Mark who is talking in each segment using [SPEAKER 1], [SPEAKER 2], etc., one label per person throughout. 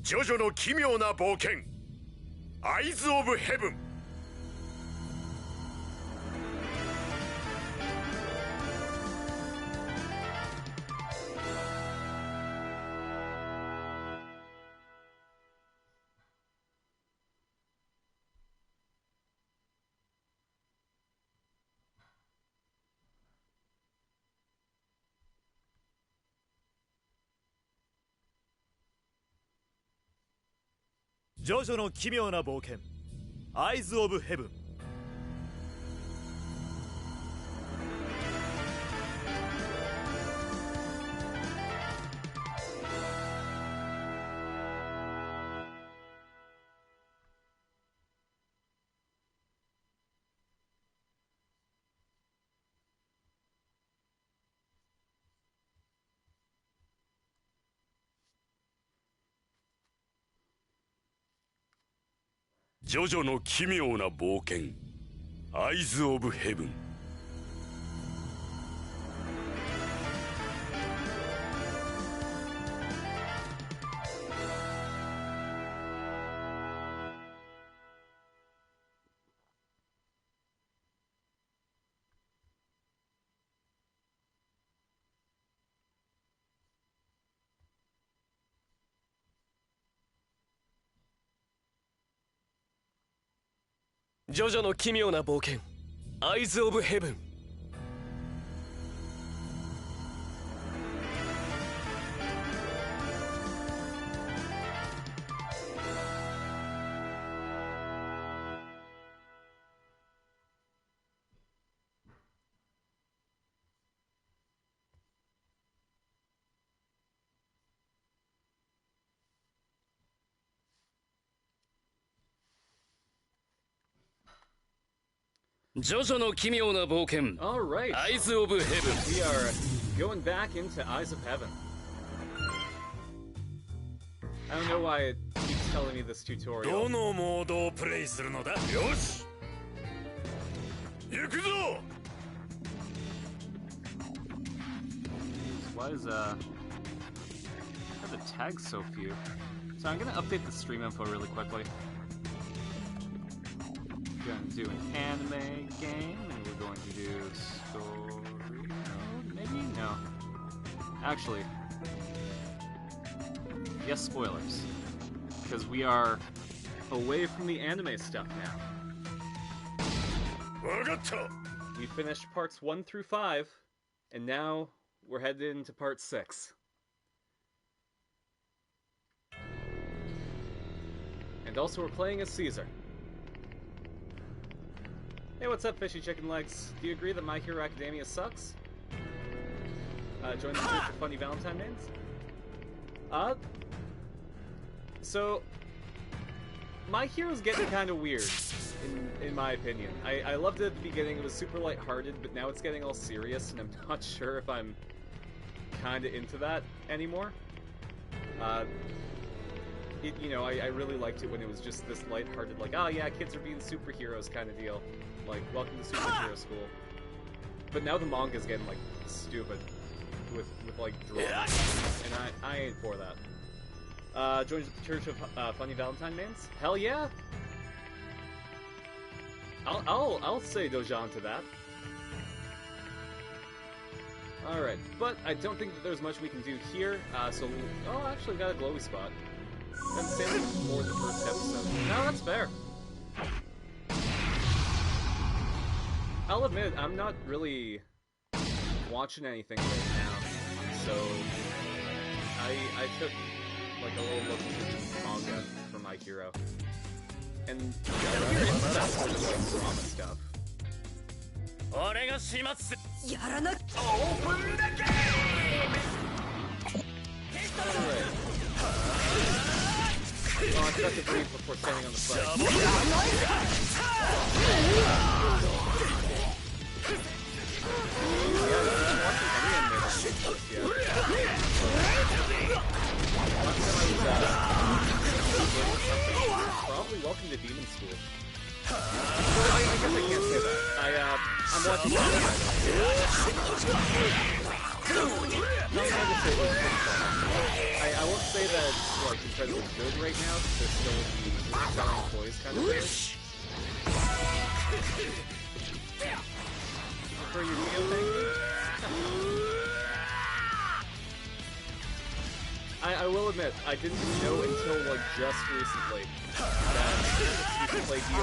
[SPEAKER 1] ジョジョの奇妙な冒険アイズ・オブ・ヘブン。
[SPEAKER 2] ジョジョの奇妙な冒険アイズ・オブ・ヘブン。
[SPEAKER 1] ジョジョの奇妙な冒険アイズ・オブ・ヘブン。
[SPEAKER 3] ジョジョの奇妙な冒険アイズ・オブ・ヘブン。ジョジョの奇妙な冒険
[SPEAKER 4] Alright,
[SPEAKER 3] Eyes of Heaven.
[SPEAKER 4] we are going back into Eyes of Heaven. I don't know why it keeps telling me this
[SPEAKER 1] ど
[SPEAKER 4] tutorial.
[SPEAKER 1] のモードをプレイするのだ。よし行くぞ。
[SPEAKER 4] Why is why are the tags so few? So I'm gonna update the stream info really quickly. Gonna do an anime game, and we're going to do story mode, maybe? No. Actually, yes, spoilers. Because we are away from the anime stuff now.
[SPEAKER 1] わかった。
[SPEAKER 4] We finished parts 1 through 5, and now we're headed into part 6. And also we're playing as Caesar. Hey, what's up, Fishy Chicken Legs? Do you agree that My Hero Academia sucks? Join the group for funny Valentine names? So... My Hero's getting kind of weird, in my opinion. I loved it at the beginning, it was super lighthearted, but now it's getting all serious, and I'm not sure if I'm kinda into that anymore. You know, I really liked it when it was just this lighthearted, like, oh yeah, kids are being superheroes kind of deal. Like, welcome to superhero school. But now the manga's getting, like, stupid. With like, drama. And I ain't for that. Join the Church of Funny Valentine Mains? Hell yeah! I'll say Dojan to that. Alright, but I don't think that there's much we can do here, so... Oh, actually, we got a glowy spot. I'm saving for the first episode. No, that's fair. I'll admit, I'm not really watching anything right now, so I took like a little look into the manga for My Hero, and yeah, you're into that sort of like drama stuff. Alright. Oh, I forgot to breathe before standing on the front. Probably welcome to Demon School. I guess I can't say that. I'm watching I won't say that it's like incredibly good right now, because they're still the selling toys kind of thing. For your Neo thing? I will admit, I didn't know until like just recently that you can play Dio.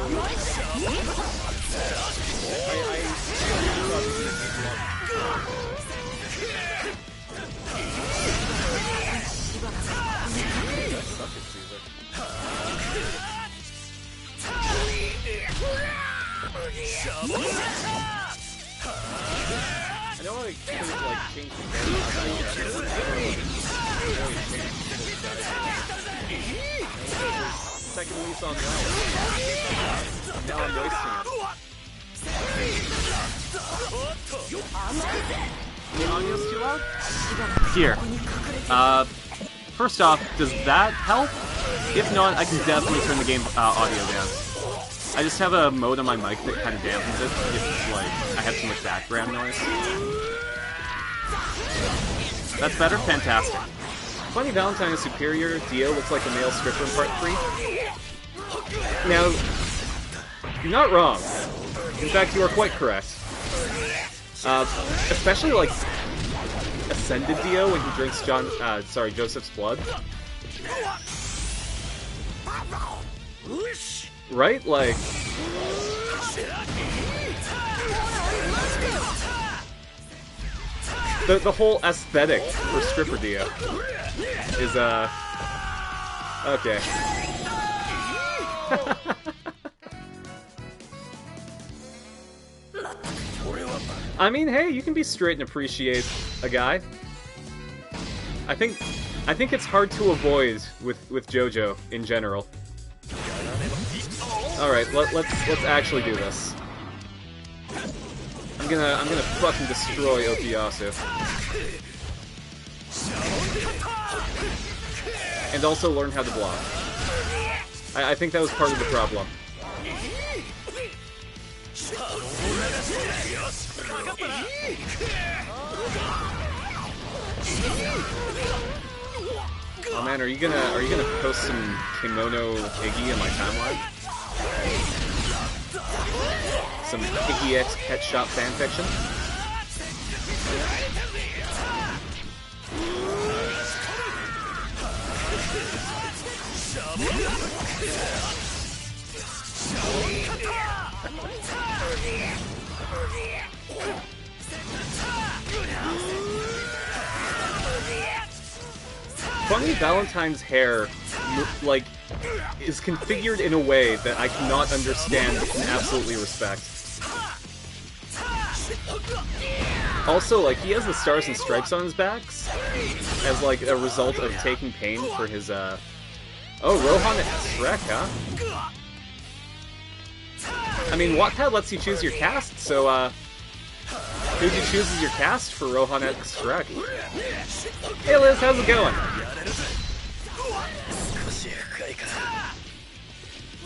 [SPEAKER 4] I know I could have like changed the game. Second release on live. Now I'm wasting it. The audio's too loud?
[SPEAKER 5] Here. First off, does that help? If not, I can definitely turn the game audio down. I just have a mode on my mic that kind of dampens it if it's like I have too much background noise. That's better? Fantastic.
[SPEAKER 4] Funny Valentine is superior. Dio looks like a male stripper in part 3. Now, you're not wrong. In fact, you are quite correct. Especially like Ascended Dio when he drinks Joseph's blood. Right? Like... The whole aesthetic for Stripper Dio is, okay. I mean, hey, you can be straight and appreciate a guy. I think it's hard to avoid with JoJo in general. All right, let's actually do this. I'm gonna fucking destroy Okuyasu. And also learn how to block. I think that was part of the problem. Oh man, are you gonna post some Kimono Iggy in my timeline? Some Iggy X Pet Shop fanfiction? Funny Valentine's hair, like, is configured in a way that I cannot understand but can absolutely respect. Also, like, he has the stars and stripes on his backs as, like, a result of taking pain for his, Oh, Rohan X Shrek, huh? I mean, Wattpad lets you choose your cast, so, who'd you choose as your cast for Rohan X Shrek? Hey Liz, how's it going?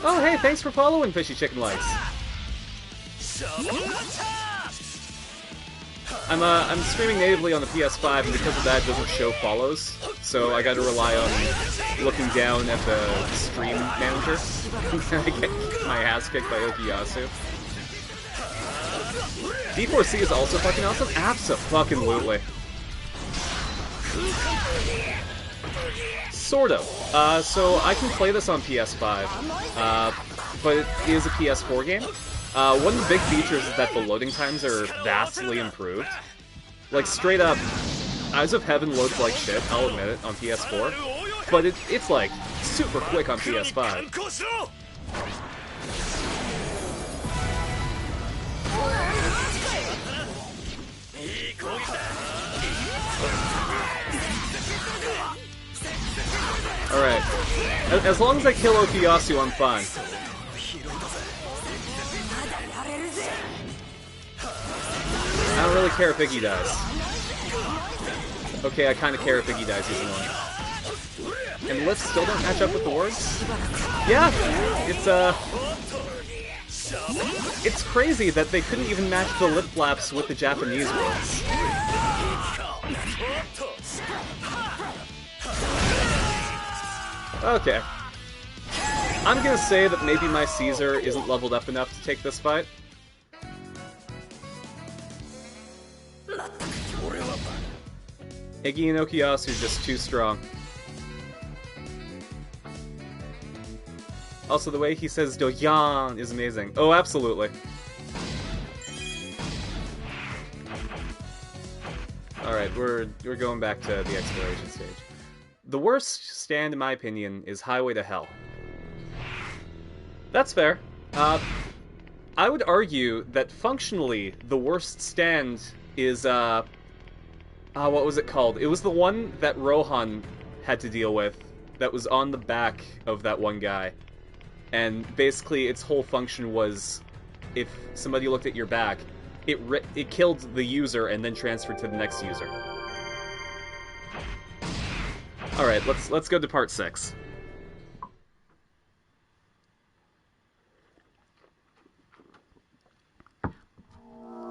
[SPEAKER 4] Oh hey, thanks for following Fishy Chicken Likes. I'm streaming natively on the PS5, and because of that, it doesn't show follows. So I gotta rely on looking down at the stream manager. And I get my ass kicked by Okuyasu. D4C is also fucking awesome? Abso-fucking-lutely. Sort of. So I can play this on PS5, but it is a PS4 game. One of the big features is that the loading times are vastly improved. Like, straight up, Eyes of Heaven loads like shit, I'll admit it, on PS4. But it's like, super quick on PS5. Alright. As long as I kill Okuyasu, I'm fine. I don't really care if Iggy dies. Okay, I kinda care if Iggy dies, he's annoying. And lifts still don't match up with the words? Yeah, it's crazy that they couldn't even match the lip flaps with the Japanese words. Okay. I'm gonna say that maybe my Caesar isn't leveled up enough to take this fight. Iggy and Okuyasu's just too strong. Also, the way he says Doyan is amazing. Oh, absolutely. Alright, we're going back to the exploration stage. The worst stand, in my opinion, is Highway to Hell. That's fair. I would argue that functionally, the worst stand is, what was it called? It was the one that Rohan had to deal with, that was on the back of that one guy. And basically, its whole function was, if somebody looked at your back, it killed the user and then transferred to the next user. Alright, let's go to part 6.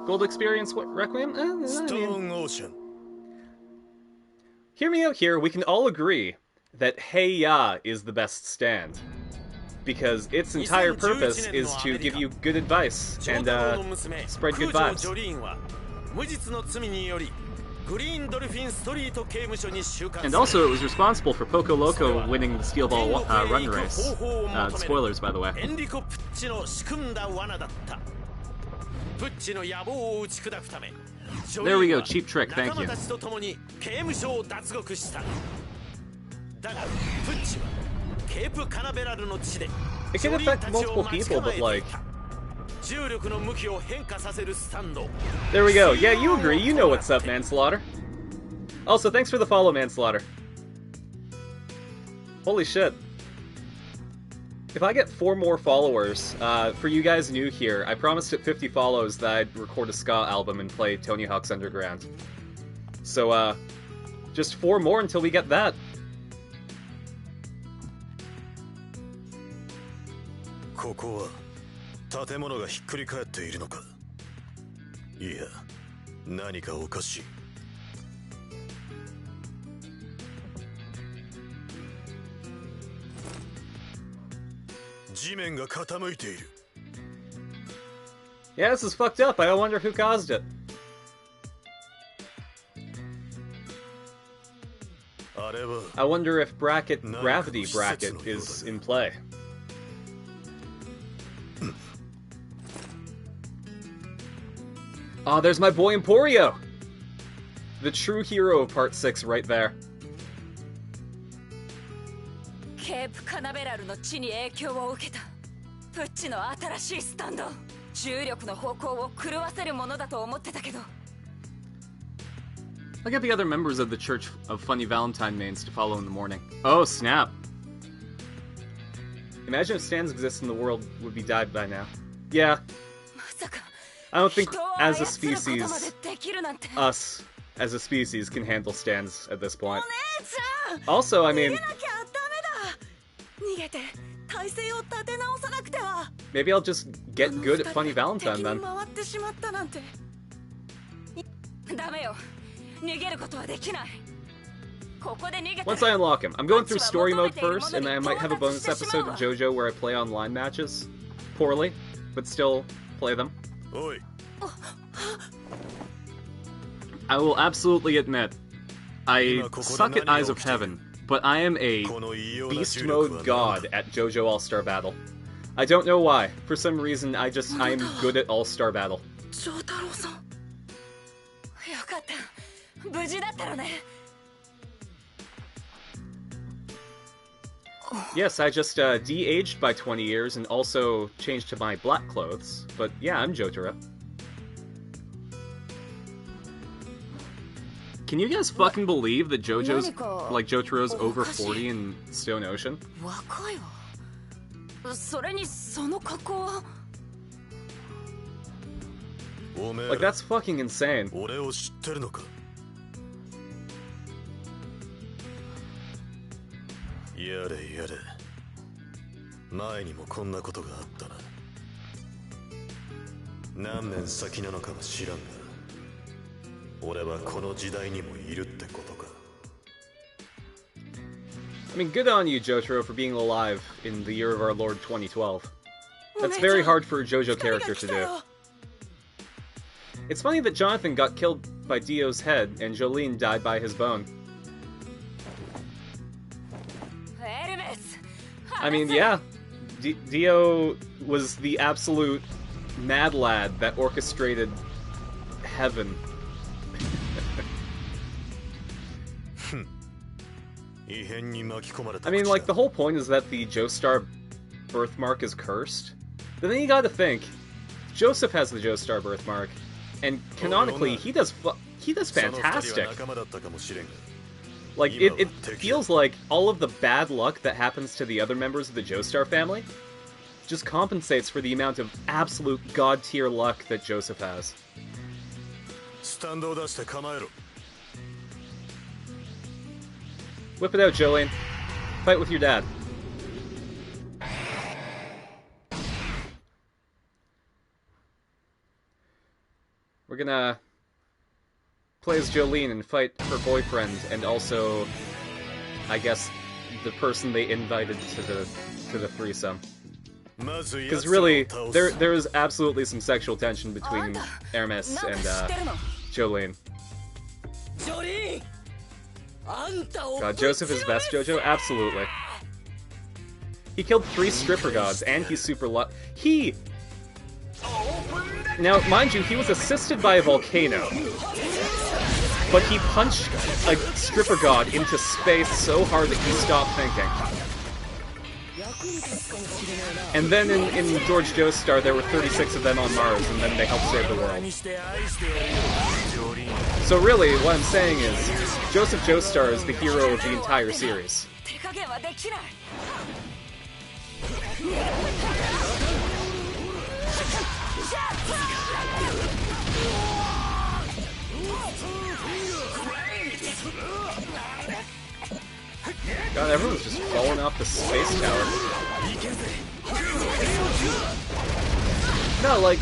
[SPEAKER 4] Gold Experience Requiem?
[SPEAKER 1] Stone Ocean.
[SPEAKER 4] Hear me out here, we can all agree that Hey Ya is the best stand. Because its entire purpose is to give you good advice and spread good vibes. And also, it was responsible for Poco Loco winning the Steel Ball run race. Spoilers, by the way. There we go, cheap trick, thank you. It can affect multiple people, but like... There we go. Yeah, you agree. You know what's up, Manslaughter. Also, thanks for the follow, Manslaughter. Holy shit. If I get 4 more followers, for you guys new here, I promised at 50 follows that I'd record a ska album and play Tony Hawk's Underground. So, just 4 more until we get that.
[SPEAKER 1] ここは建物がひっくり返っているのか。いや、何かおかしい。地面が傾いている。
[SPEAKER 4] Yeah, this is fucked up. I wonder who caused it.
[SPEAKER 1] あれは
[SPEAKER 4] I wonder if gravity bracket is in play. Oh, there's my boy Emporio! The true hero of part 6 right there.
[SPEAKER 6] ケープカナベラルの地に影響を受けたプッチの新しいスタンド重力の方向を狂わせるものだと思ってたけど
[SPEAKER 5] I'll get the other members of the Church of Funny Valentine mains to follow in the morning. Oh, snap.
[SPEAKER 4] Imagine if stands exist in the world would be died by now. Yeah.
[SPEAKER 6] まさか
[SPEAKER 4] I don't think
[SPEAKER 6] 人を
[SPEAKER 4] as a
[SPEAKER 6] 操ることま
[SPEAKER 4] species,
[SPEAKER 6] でできるなんて
[SPEAKER 4] us as a species can handle stands at this
[SPEAKER 6] お
[SPEAKER 4] point.
[SPEAKER 6] 姉ちゃん
[SPEAKER 4] Also, I
[SPEAKER 6] 逃げ
[SPEAKER 4] mean,
[SPEAKER 6] なきゃダメだ逃げて体勢を立て直さなくては
[SPEAKER 4] maybe I'll just get good at Funny Valentine
[SPEAKER 6] 敵
[SPEAKER 4] then.
[SPEAKER 6] に回ってしまったなんてダメよ逃げることはできないここで逃げて
[SPEAKER 4] Once I unlock him, I'm going through story mode first, and then I might have a bonus episode of JoJo where I play online matches. Poorly, but still play them.
[SPEAKER 1] おい。
[SPEAKER 5] I will absolutely admit, I suck at Eyes of Heaven, but I am a
[SPEAKER 1] この異様な
[SPEAKER 4] beast
[SPEAKER 1] 重力は
[SPEAKER 4] mode god at JoJo All-Star Battle. I don't know why. For some reason, I'm good at All-Star Battle.
[SPEAKER 6] 丈太郎さんよかった無事だったのね
[SPEAKER 4] Yes, I just de-aged by 20 years and also changed to my black clothes. But yeah, I'm Jotaro.
[SPEAKER 5] Can you guys fucking believe that Jotaro's over
[SPEAKER 6] おかしい。
[SPEAKER 5] 40 in Stone Ocean?
[SPEAKER 6] 若いわそれにその格好は
[SPEAKER 1] おめえ
[SPEAKER 4] Like, that's fucking insane.
[SPEAKER 1] 俺を知ってるのか。やれやれ。前にもこんなことがあったな。何年先なのかは知らんが。俺はこの時代にもいるってことか。
[SPEAKER 7] I mean, good on you, Jotaro, for being alive in the year of our Lord 2012. That's very hard for a JoJo character to do. It's funny that Jonathan got killed by Dio's head and Jolene died by his bone. I mean, yeah, Dio was the absolute mad lad that orchestrated heaven. I mean, like, the whole point is that the Joestar birthmark is cursed. But then you gotta think, Joseph has the Joestar birthmark, and canonically, he does fantastic. Like, it feels like all of the bad luck that happens to the other members of the Joestar family just compensates for the amount of absolute god-tier luck that Joseph has. Whip it out, Jolene. Fight with your dad. We're gonna play as Jolene and fight her boyfriend, and also, I guess, the person they invited to the threesome. Because really, there is absolutely some sexual tension between Hermes and Jolene. God, Joseph is best JoJo? Absolutely. He killed 3 stripper gods, and he's super Now, mind you, he was assisted by a volcano. But he punched a stripper god into space so hard that he stopped thinking. And then in George Joestar, there were 36 of them on Mars, and then they helped save the world. So really, what I'm saying is, Joseph Joestar is the hero of the entire series. God, everyone's just falling off the space tower. No, like,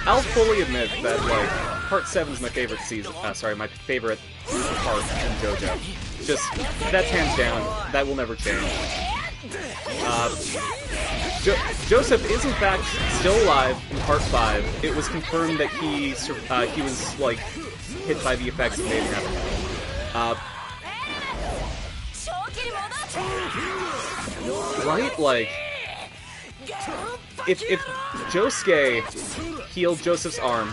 [SPEAKER 7] I'll fully admit that, like, Part 7 is my favorite season. My favorite part in JoJo. Just, that's hands down. That will never change. Joseph is in fact still alive in Part 5. It was confirmed that he was, like, hit by the effects of Maiden Heaven. Right? Like, if Josuke healed Joseph's arm,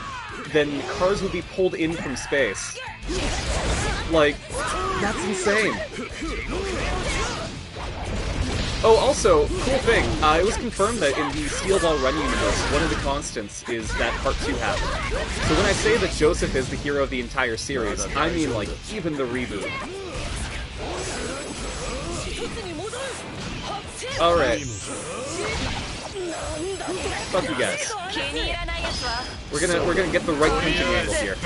[SPEAKER 7] then cars would be pulled in from space. Like, that's insane. Oh, also, cool thing, it was confirmed that in the Steel Ball Run universe, one of the constants is that Part 2 happened. So when I say that Joseph is the hero of the entire series, I mean, like, even the reboot. Alright. Fuck you guys. We're gonna get the right punching angle here.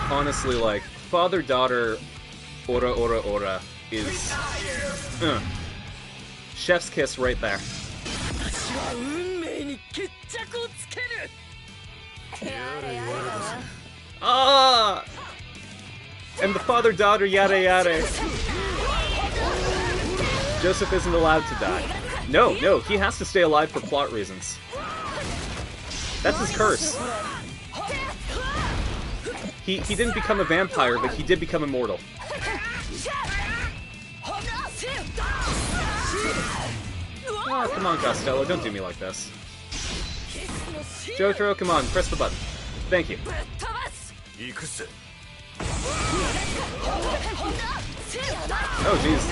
[SPEAKER 7] Honestly, like, father-daughter Ora Ora Ora is chef's kiss right there. Ah! And the father-daughter yada yada. Joseph isn't allowed to die. No, he has to stay alive for plot reasons. That's his curse. He didn't become a vampire, but he did become immortal. Oh, come on, Costello, don't do me like this. Jotaro, come on, press the button. Thank you. Oh, jeez.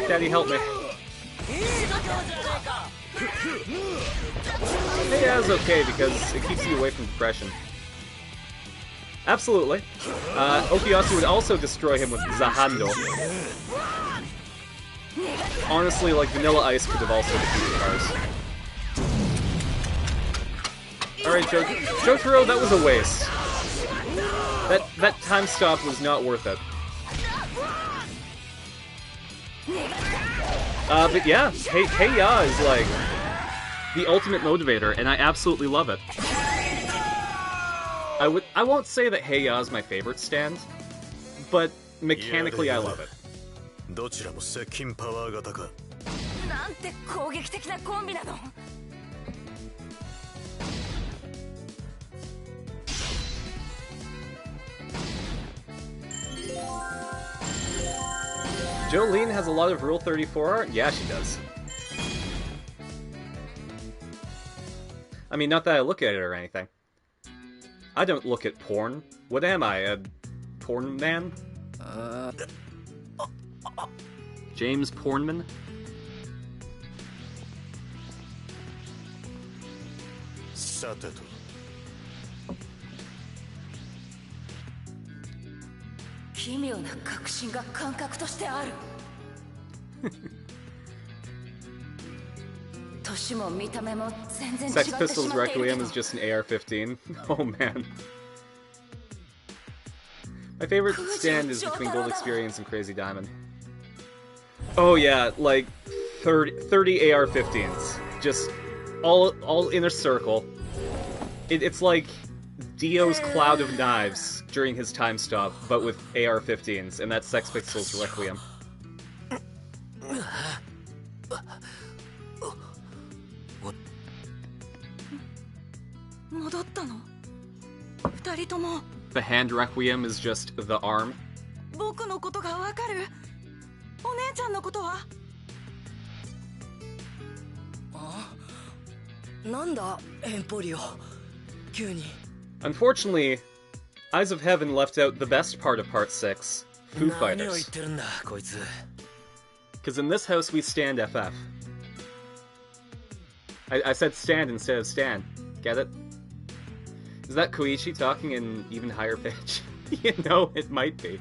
[SPEAKER 7] Daddy, help me. Yeah, it's okay, because it keeps you away from depression. Absolutely. Okuyasu would also destroy him with Zahando. Honestly, like, Vanilla Ice could have also defeated Cars. Alright, Jotaro, that was a waste. That time stop was not worth it. But yeah, Hey Ya is like the ultimate motivator, and I absolutely love it. I won't say that Hey Ya is my favorite stand, but mechanically I love it.
[SPEAKER 1] どちらも接近パワー型か。
[SPEAKER 6] なんて攻撃的なコンビなの。
[SPEAKER 7] Jolene has a lot of Rule 34 art? Yeah, she does. I mean, not that I look at it or anything. I don't look at porn. What am I, a porn man?
[SPEAKER 5] James Pornman?
[SPEAKER 1] さてと。
[SPEAKER 6] 奇妙な確信が感覚としてある。年も見た目も全然違ってし
[SPEAKER 7] Sex
[SPEAKER 6] まってい
[SPEAKER 7] Pistols
[SPEAKER 6] るけ
[SPEAKER 7] Requiem
[SPEAKER 6] ど
[SPEAKER 7] is just an AR-15. Oh man. My favorite stand is between Gold Experience and Crazy Diamond. Oh yeah, like 30 AR-15s. Just all in a circle. It's like Dio's Cloud of Knives during his time stop, but with AR-15s, and that's Sex Pistols Requiem.
[SPEAKER 6] 戻ったの？二人とも。
[SPEAKER 5] The hand requiem is just the arm.
[SPEAKER 6] 僕のことがわかる？お姉ちゃんのことは？
[SPEAKER 8] あ？なんだ、エンポリオ。急に。
[SPEAKER 7] Unfortunately, Eyes of Heaven left out the best part of Part 6, Foo
[SPEAKER 8] 何を言っ
[SPEAKER 7] Fighters.
[SPEAKER 8] てるんだ、こいつ。
[SPEAKER 7] Because in this house we stand FF. I said stand instead of stan. Get it? Is that Koichi talking in even higher pitch? You know, it might be.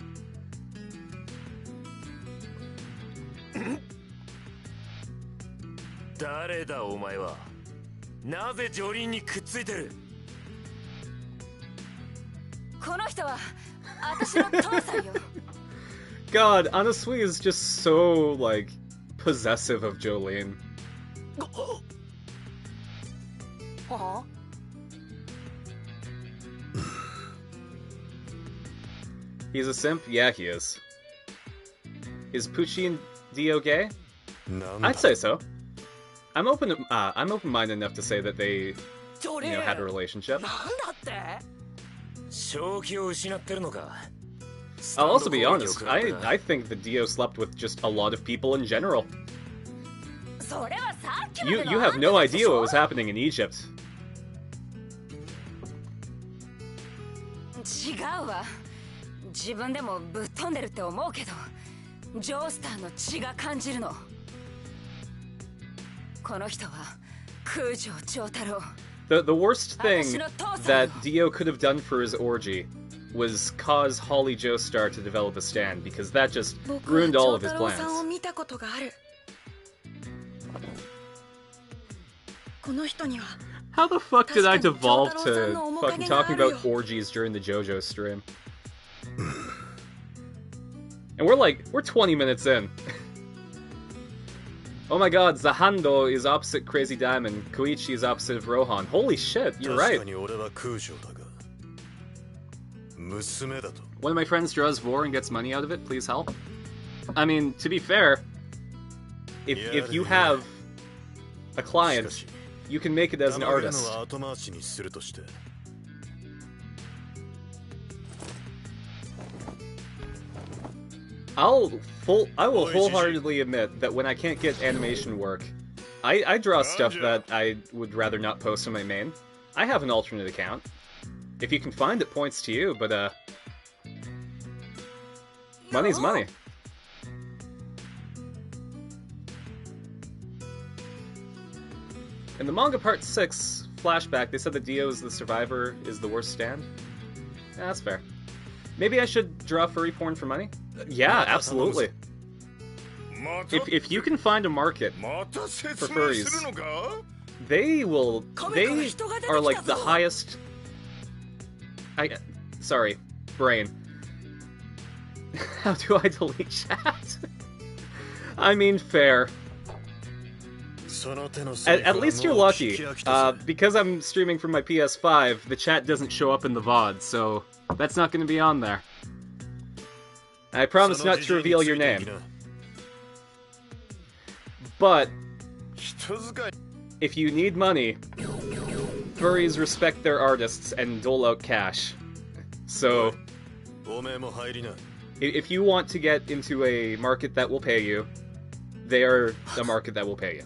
[SPEAKER 2] 誰だお前は。なぜジョリーンにくっついてる。
[SPEAKER 6] この人は私の父さんよ。
[SPEAKER 7] God, Anasui is just so, like, possessive of Jolene.
[SPEAKER 8] は
[SPEAKER 7] He's a simp? Yeah, he is. Is Pucci and Dio gay?
[SPEAKER 1] なんだ
[SPEAKER 7] I'd say so. I'm open-minded enough to say that they,
[SPEAKER 8] ジョリ
[SPEAKER 7] you
[SPEAKER 8] ー
[SPEAKER 7] know, had a relationship.
[SPEAKER 8] なんだって？
[SPEAKER 2] 正気を失ってるのか。
[SPEAKER 7] I'll also be honest, I think that Dio slept with just a lot of people in general.
[SPEAKER 6] それはさっきまで
[SPEAKER 7] You
[SPEAKER 6] の
[SPEAKER 7] have no
[SPEAKER 6] あんたでし
[SPEAKER 7] idea
[SPEAKER 6] ょ
[SPEAKER 7] what was happening in Egypt.
[SPEAKER 6] 違うわ。自分でもぶっ飛んでるって思うけど、ジョースターの血が感じるの。この人は空城長太郎。
[SPEAKER 7] The worst thing that Dio could have done for his orgy was cause Holly Joestar to develop a stand, because that just
[SPEAKER 8] 僕は
[SPEAKER 7] ruined
[SPEAKER 8] 長
[SPEAKER 7] all of
[SPEAKER 8] 太
[SPEAKER 7] his
[SPEAKER 8] 郎さんを
[SPEAKER 7] plans.
[SPEAKER 8] 見たことがある。この人には
[SPEAKER 5] How the fuck did I devolve
[SPEAKER 8] Jotaro-san
[SPEAKER 5] to
[SPEAKER 8] no
[SPEAKER 7] Fucking
[SPEAKER 8] omokage
[SPEAKER 7] talking
[SPEAKER 8] ga
[SPEAKER 7] about
[SPEAKER 8] aru yo.
[SPEAKER 7] orgies during the JoJo stream. And we're 20 minutes in. Oh my god, Zahando is opposite Crazy Diamond, Koichi is opposite of Rohan. Holy shit, you're
[SPEAKER 1] 確
[SPEAKER 7] right.
[SPEAKER 1] かに俺は空城だが。娘だと。
[SPEAKER 5] One of my friends draws vor and gets money out of it, please help. I mean, to be fair,
[SPEAKER 7] If you have a
[SPEAKER 1] し
[SPEAKER 7] client,
[SPEAKER 1] かし
[SPEAKER 7] you can make it as an
[SPEAKER 1] 黙れる
[SPEAKER 7] artist.
[SPEAKER 1] のは後回しにするとして。
[SPEAKER 7] I will
[SPEAKER 1] Oi,
[SPEAKER 7] wholeheartedly admit that when I can't get animation work, I draw stuff that I would rather not post on my main. I have an alternate account. If you can find it, points to you, but money's money. In the manga part 6 flashback, they said that Dio is the survivor is the worst stand. Yeah, that's fair. Maybe I should draw furry porn for money? Yeah, absolutely. If you can find a market for furries, they are like the highest. Sorry, brain. How do I delete chat? I mean, fair. At least you're lucky. Because I'm streaming from my PS5, the chat doesn't show up in the VOD, so that's not going to be on there. I promise not to reveal your name. But if you need money, furries respect their artists and dole out cash. So if you want to get into a market that will pay you, they are the market that will pay you.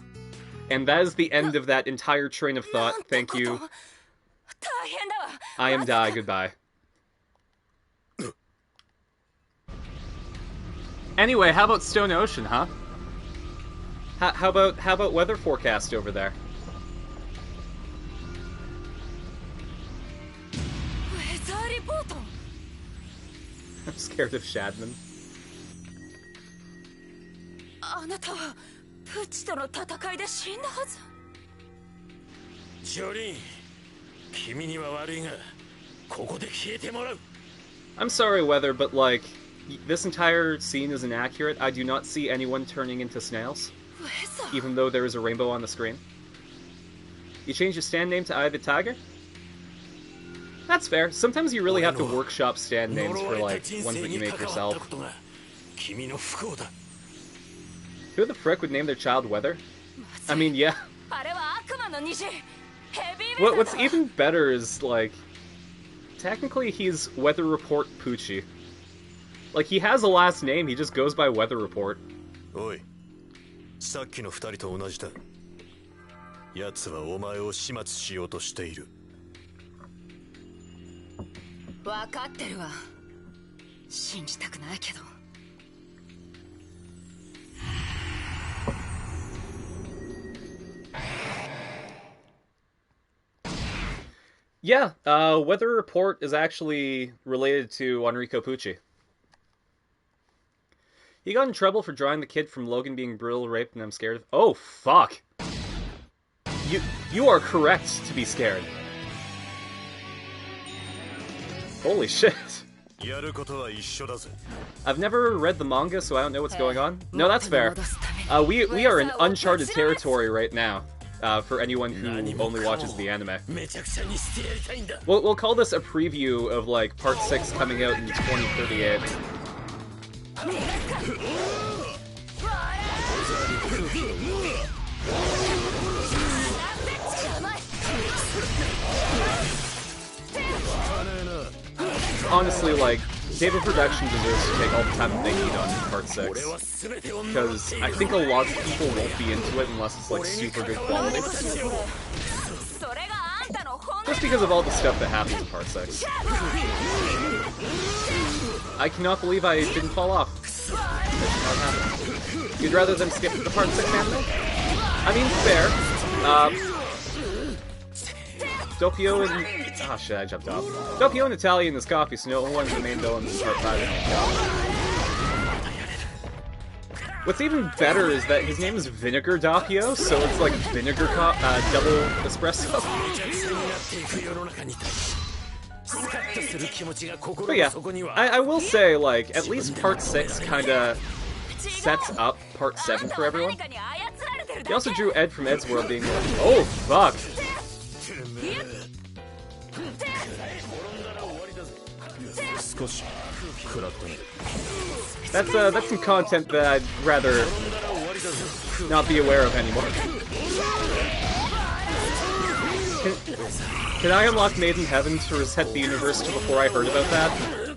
[SPEAKER 7] And that is the end of that entire train of thought. Thank you. I am Dai. Goodbye. Anyway, how about Stone Ocean, huh? How about weather forecast over there? I'm scared of Shadman.
[SPEAKER 6] あなたはプチとの戦いで死んだはず。
[SPEAKER 2] ジョリーン、君には悪いが、ここで消えてもらう。
[SPEAKER 7] I'm sorry, Weather, but like, this entire scene is inaccurate. I do not see anyone turning into snails, even though there is a rainbow on the screen. You change your stand name to Eye the Tiger? That's fair. Sometimes you really have to workshop stand names for, like, ones that you make yourself. Who the frick would name their child Weather? I mean, yeah. What's even better is, like, technically he's Weather Report Poochie. Like, he has a last name, he just goes by Weather Report.
[SPEAKER 1] Oi. さっきの二人と同じだ。奴はお前を始末しようとしている。
[SPEAKER 6] わかってるわ。信じたくないけど。
[SPEAKER 7] Yeah, Weather Report is actually related to Enrico Pucci. He got in trouble for drawing the kid from Logan being brutal raped, and I'm scared of— Oh, fuck! You are correct to be scared. Holy shit. I've never read the manga, so I don't know what's going on. No, that's fair. We are in uncharted territory right now. For anyone who only watches the anime. We'll call this a preview of, like, Part 6 coming out in 2038. Honestly, like, David Production deserves to take all the time that they need on Part 6. Because I think a lot of people won't be into it unless it's, like, super good quality. Just because of all the stuff that happens in Part 6. I cannot believe I didn't fall off. You'd rather them skip the Part 6 anime? I mean, fair. Doppio and— oh shit, I jumped off. Doppio and Natalia in this coffee, so no one's the main villains in Part 5. What's even better is that his name is Vinegar Doppio, so it's like vinegar double espresso. But yeah, I will say, like, at least Part 6 kinda sets up Part 7 for everyone. He also drew Ed from Ed's World being— oh, fuck! That's some content that I'd rather not be aware of anymore. Can I unlock Made in Heaven to reset the universe to before I heard about that? I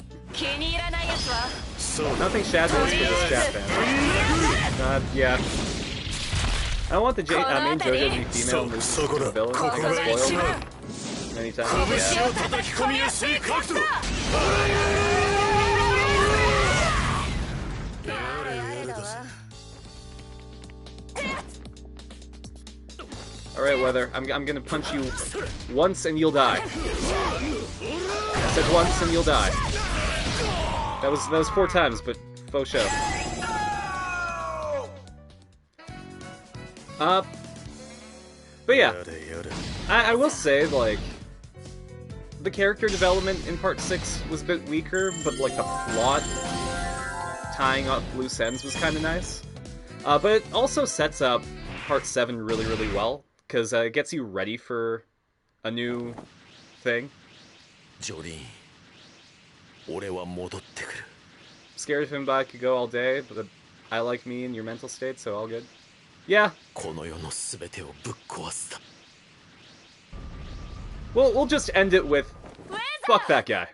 [SPEAKER 7] don't think Shadman is for this chat, fan. Yeah. I don't want the main JoJo to be female and lose to the villain. I got spoiled many times. Alright, Weather, I'm gonna punch you once and you'll die. I said once and you'll die. That was 4 times, but faux show. But yeah, I will say, like, the character development in Part 6 was a bit weaker, but like the plot tying up loose ends was kind of nice. But it also sets up Part 7 really, really well, because it gets you ready for a new thing.
[SPEAKER 2] ジョリーン、俺は戻ってくる。
[SPEAKER 7] Scared of him, but I could go all day, but I like me and your mental state, so all good. Yeah.
[SPEAKER 2] この世の全てをぶっ壊すだ。
[SPEAKER 7] Well, we'll just end it with fuck that guy.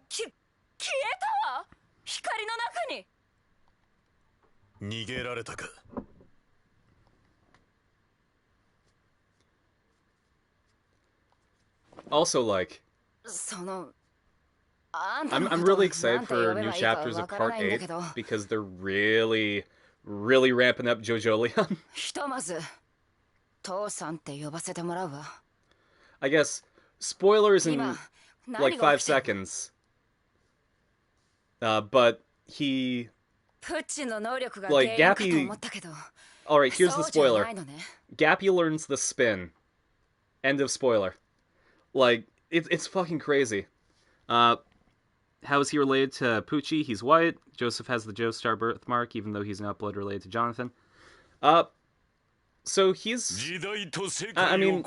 [SPEAKER 6] 消えたわ、光の中に。
[SPEAKER 1] 逃げられたか。
[SPEAKER 7] Also, like,
[SPEAKER 6] その、あんたの
[SPEAKER 7] I'm
[SPEAKER 6] こと
[SPEAKER 7] really
[SPEAKER 6] なん
[SPEAKER 7] excited
[SPEAKER 6] て呼
[SPEAKER 7] for
[SPEAKER 6] べ
[SPEAKER 7] new
[SPEAKER 6] ばいいか
[SPEAKER 7] chapters
[SPEAKER 6] わ
[SPEAKER 7] of
[SPEAKER 6] から
[SPEAKER 7] Part
[SPEAKER 6] ないんだ
[SPEAKER 7] 8
[SPEAKER 6] けど、
[SPEAKER 7] because they're really, really ramping up Jojo Leon.
[SPEAKER 6] ひとまず父さんって呼ばせてもらうわ。
[SPEAKER 7] I guess spoilers in
[SPEAKER 6] 今
[SPEAKER 7] like
[SPEAKER 6] 何が
[SPEAKER 7] 5
[SPEAKER 6] 起きてる？
[SPEAKER 7] seconds. But he,
[SPEAKER 6] プッチの能力が
[SPEAKER 7] like
[SPEAKER 6] 原因かと
[SPEAKER 7] Gappy.
[SPEAKER 6] 思ったけど、
[SPEAKER 7] All right, here's the
[SPEAKER 6] そうじゃ
[SPEAKER 7] spoiler.
[SPEAKER 6] ないのね。
[SPEAKER 7] Gappy learns the spin. End of spoiler. Like, it's fucking crazy. How is he related to Poochie? He's white. Joseph has the Joestar birthmark, even though he's not blood related to Jonathan. So he's... I mean,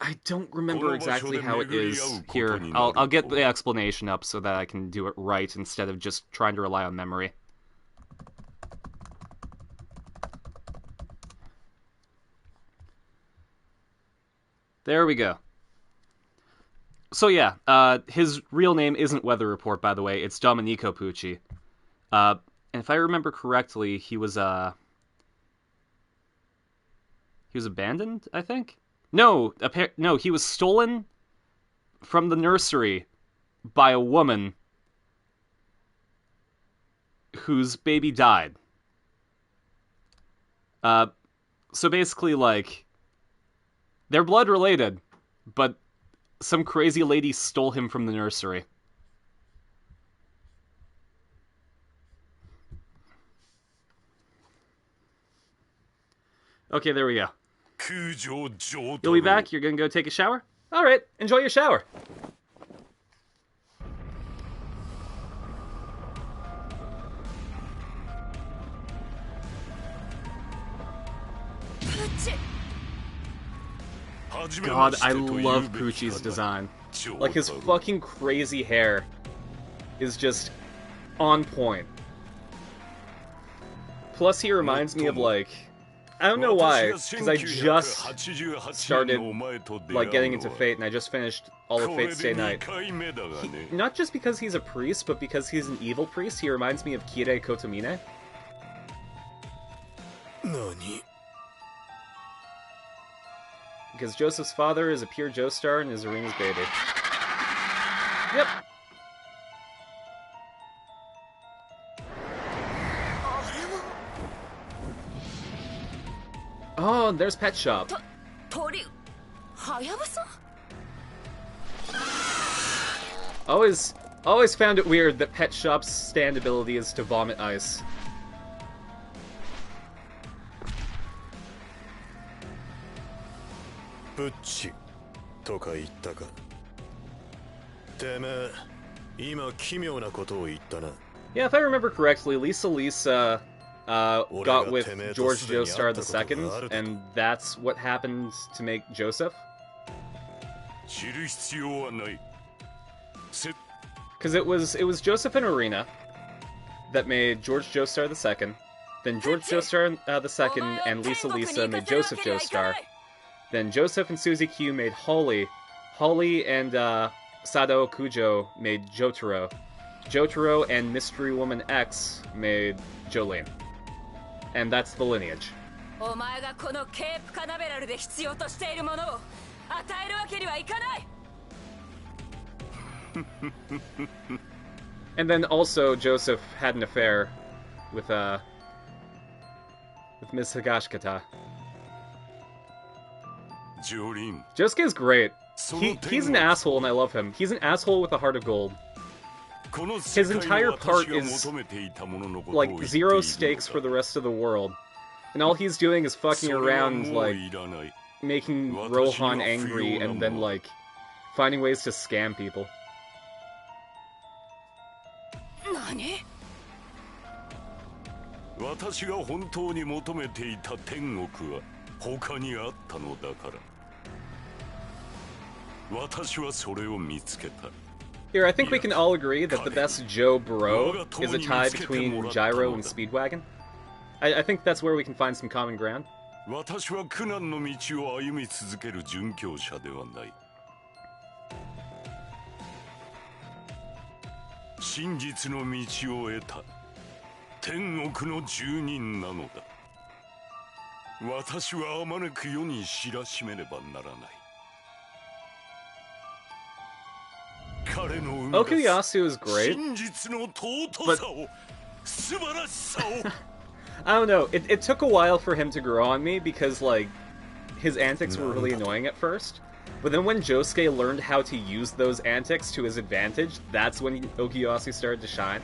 [SPEAKER 7] I don't remember exactly how it is here. I'll get the explanation up so that I can do it right instead of just trying to rely on memory. There we go. So yeah, his real name isn't Weather Report, by the way. It's Domenico Pucci. And if I remember correctly, he was abandoned, I think? No, no, he was stolen from the nursery by a woman whose baby died. So basically, like, they're blood related, but some crazy lady stole him from the nursery. Okay, there we go. You'll be back? You're gonna go take a shower? Alright, enjoy your shower. God, I love Poochie's design. Like, his fucking crazy hair is just on point. Plus, he reminds me of, like... I don't know why, because I just started, like, getting into Fate, and I just finished all of Fate Stay Night. Not just because he's a priest, but because he's an evil priest, he reminds me of Kirei Kotomine. Because Joseph's father is a pure Joestar and is Irina's baby. Yep. Oh, there's Pet Shop. Always found it weird that Pet Shop's stand ability is to vomit ice.
[SPEAKER 1] Pucci とか言ったか。てめえ、今奇妙なことを言ったな。
[SPEAKER 7] Yeah, if I remember correctly, Lisa got with George Joestar II, and that's what happened to make Joseph. Because it was Joseph and Irina that made George Joestar II, then George Joestar II and Lisa made Joseph Joestar, then Joseph and Suzy Q made Holly, Holly and Sadao Kujo made Jotaro, Jotaro and Mystery Woman X made Jolene. And that's the lineage. And then also Joseph had an affair with Miss Higashikata. Josuke's great. He's an asshole and I love him. He's an asshole with a heart of gold. His entire part is like zero stakes for the rest of the world. And all he's doing is fucking around, like, making Rohan angry and then, like, finding ways to scam people.
[SPEAKER 6] 何？
[SPEAKER 9] 私が本当に求めていた天国は他にあったのだから。私はそれを見つけた。
[SPEAKER 7] Here, I think we can all agree that the best Joe bro is a tie between Gyro and Speedwagon. I think that's where we can find some common ground.
[SPEAKER 9] 私は苦難の道を歩み続ける殉教者ではない。真実の道を得た天国の住人なのだ。私はあまねく世に知らしめねばならない。彼の生み出す
[SPEAKER 7] Okuyasu is great,
[SPEAKER 9] 真実の尊さを、素晴らしさを。
[SPEAKER 7] I don't know, it took a while for him to grow on me because, like, his antics were really annoying at first. But then when Josuke learned how to use those antics to his advantage, that's when Okuyasu started to shine.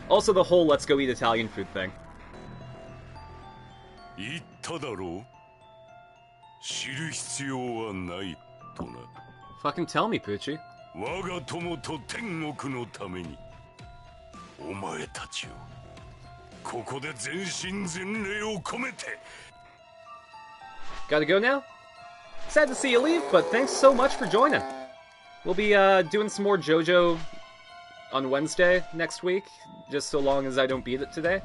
[SPEAKER 7] Also the whole let's go eat Italian food thing.
[SPEAKER 9] 言っただろう。知る必要はないとな。
[SPEAKER 7] Fucking tell me, Pucci.
[SPEAKER 9] 我が友と天国のために、お前たちをここで全身全霊を込めて。
[SPEAKER 7] Gotta go now? Sad to see you leave, but thanks so much for joining. We'll be doing some more JoJo on Wednesday next week, just so long as I don't beat it today.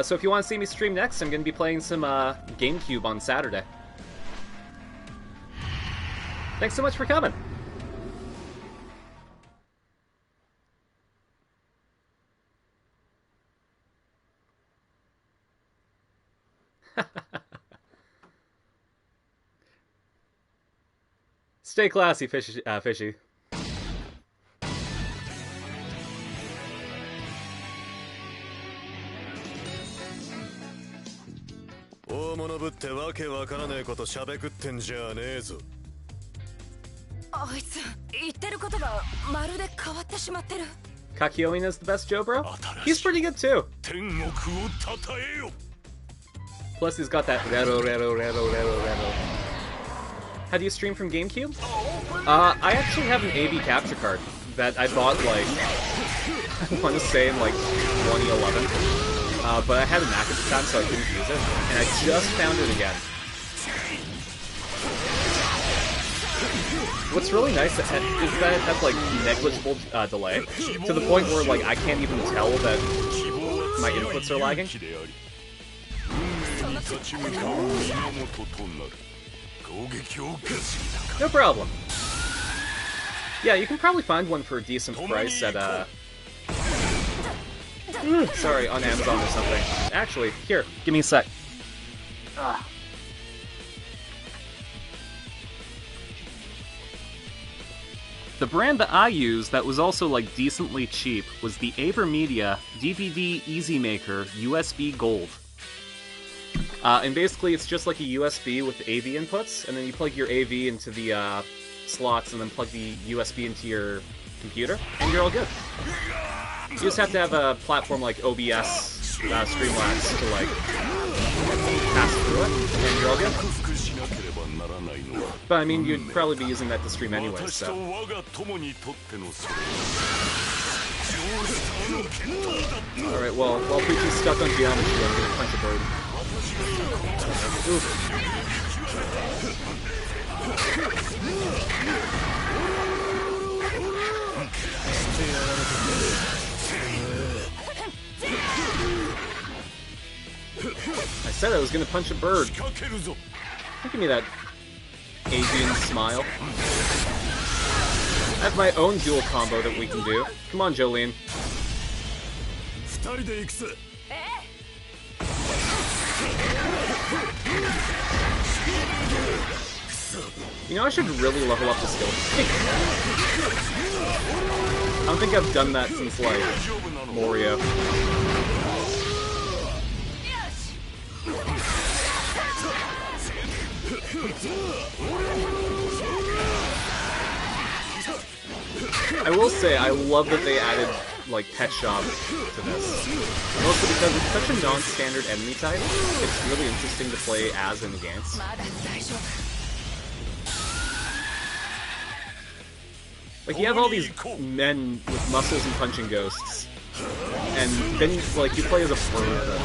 [SPEAKER 7] So if you want to see me stream next, I'm going to be playing some GameCube on Saturday. Thanks so much for coming. Stay classy, Fishy. Fishy.
[SPEAKER 1] 大物ぶってわけわからねえことしゃべくってんじゃねえぞ。
[SPEAKER 6] あいつ言ってることがまるで変わってしまってる。
[SPEAKER 7] Kakyoin is the best Joe bro? He's pretty good too.
[SPEAKER 9] 天国をたたえよ。
[SPEAKER 7] Plus he's got that rero. How do you stream from GameCube? I actually have an AV capture card that I bought, like, I want to say in, like, 2011. But I had a Mac at the time, so I couldn't use it. And I just found it again. What's really nice is that it has, like, negligible delay, to the point where, like, I can't even tell that my inputs are lagging. No problem. Yeah, you can probably find one for a decent price at, sorry, on Amazon or something. Actually, here, give me a sec. The brand that I used that was also, like, decently cheap was the AverMedia DVD Easy Maker USB Gold. And basically it's just like a USB with AV inputs, and then you plug your AV into the slots and then plug the USB into your computer, and you're all good. You just have to have a platform like OBS, Streamlabs to, like, pass through it, and you're all good. But I mean, you'd probably be using that to stream anyway, so... Alright, well, while Pucci's stuck on geometry, I'm gonna punch a bird. Oof. I said I was gonna punch a bird. Give me that avian smile. I have my own dual combo that we can do. Come on, Jolene. You know, I should really level up the skill. I don't think I've done that since, like, Morio. I will say, I love that they added like pet shop to this. Mostly because it's such a non-standard enemy type. It's really interesting to play as and against. Like, you have all these men with muscles and punching ghosts, and then like you play as a bird.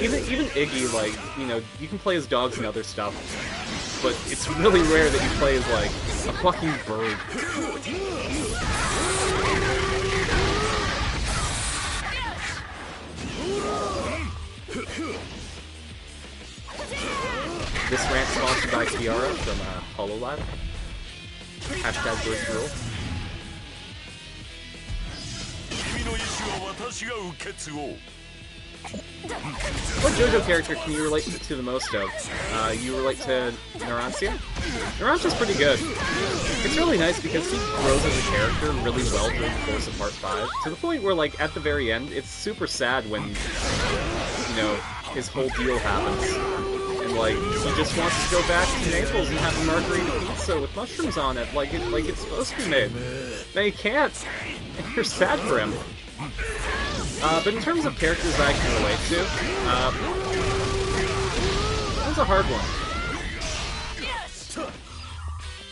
[SPEAKER 7] Even Iggy, like, you know, you can play as dogs and other stuff, but it's really rare that you play as like a fucking bird. This rant sponsored by Kiara from HoloLive. Hashtag Burst Rule. What JoJo character can you relate to the most of? You relate to Narancia? Narancia's pretty good. It's really nice because he grows as a character really well during the course of Part 5, to the point where, like, at the very end, it's super sad when, you know, his whole deal happens. And, like, he just wants to go back to Naples and have a margarita pizza with mushrooms on it, like it's supposed to be made. But he can't. And you're sad for him. But in terms of characters I can relate to, that's a hard one.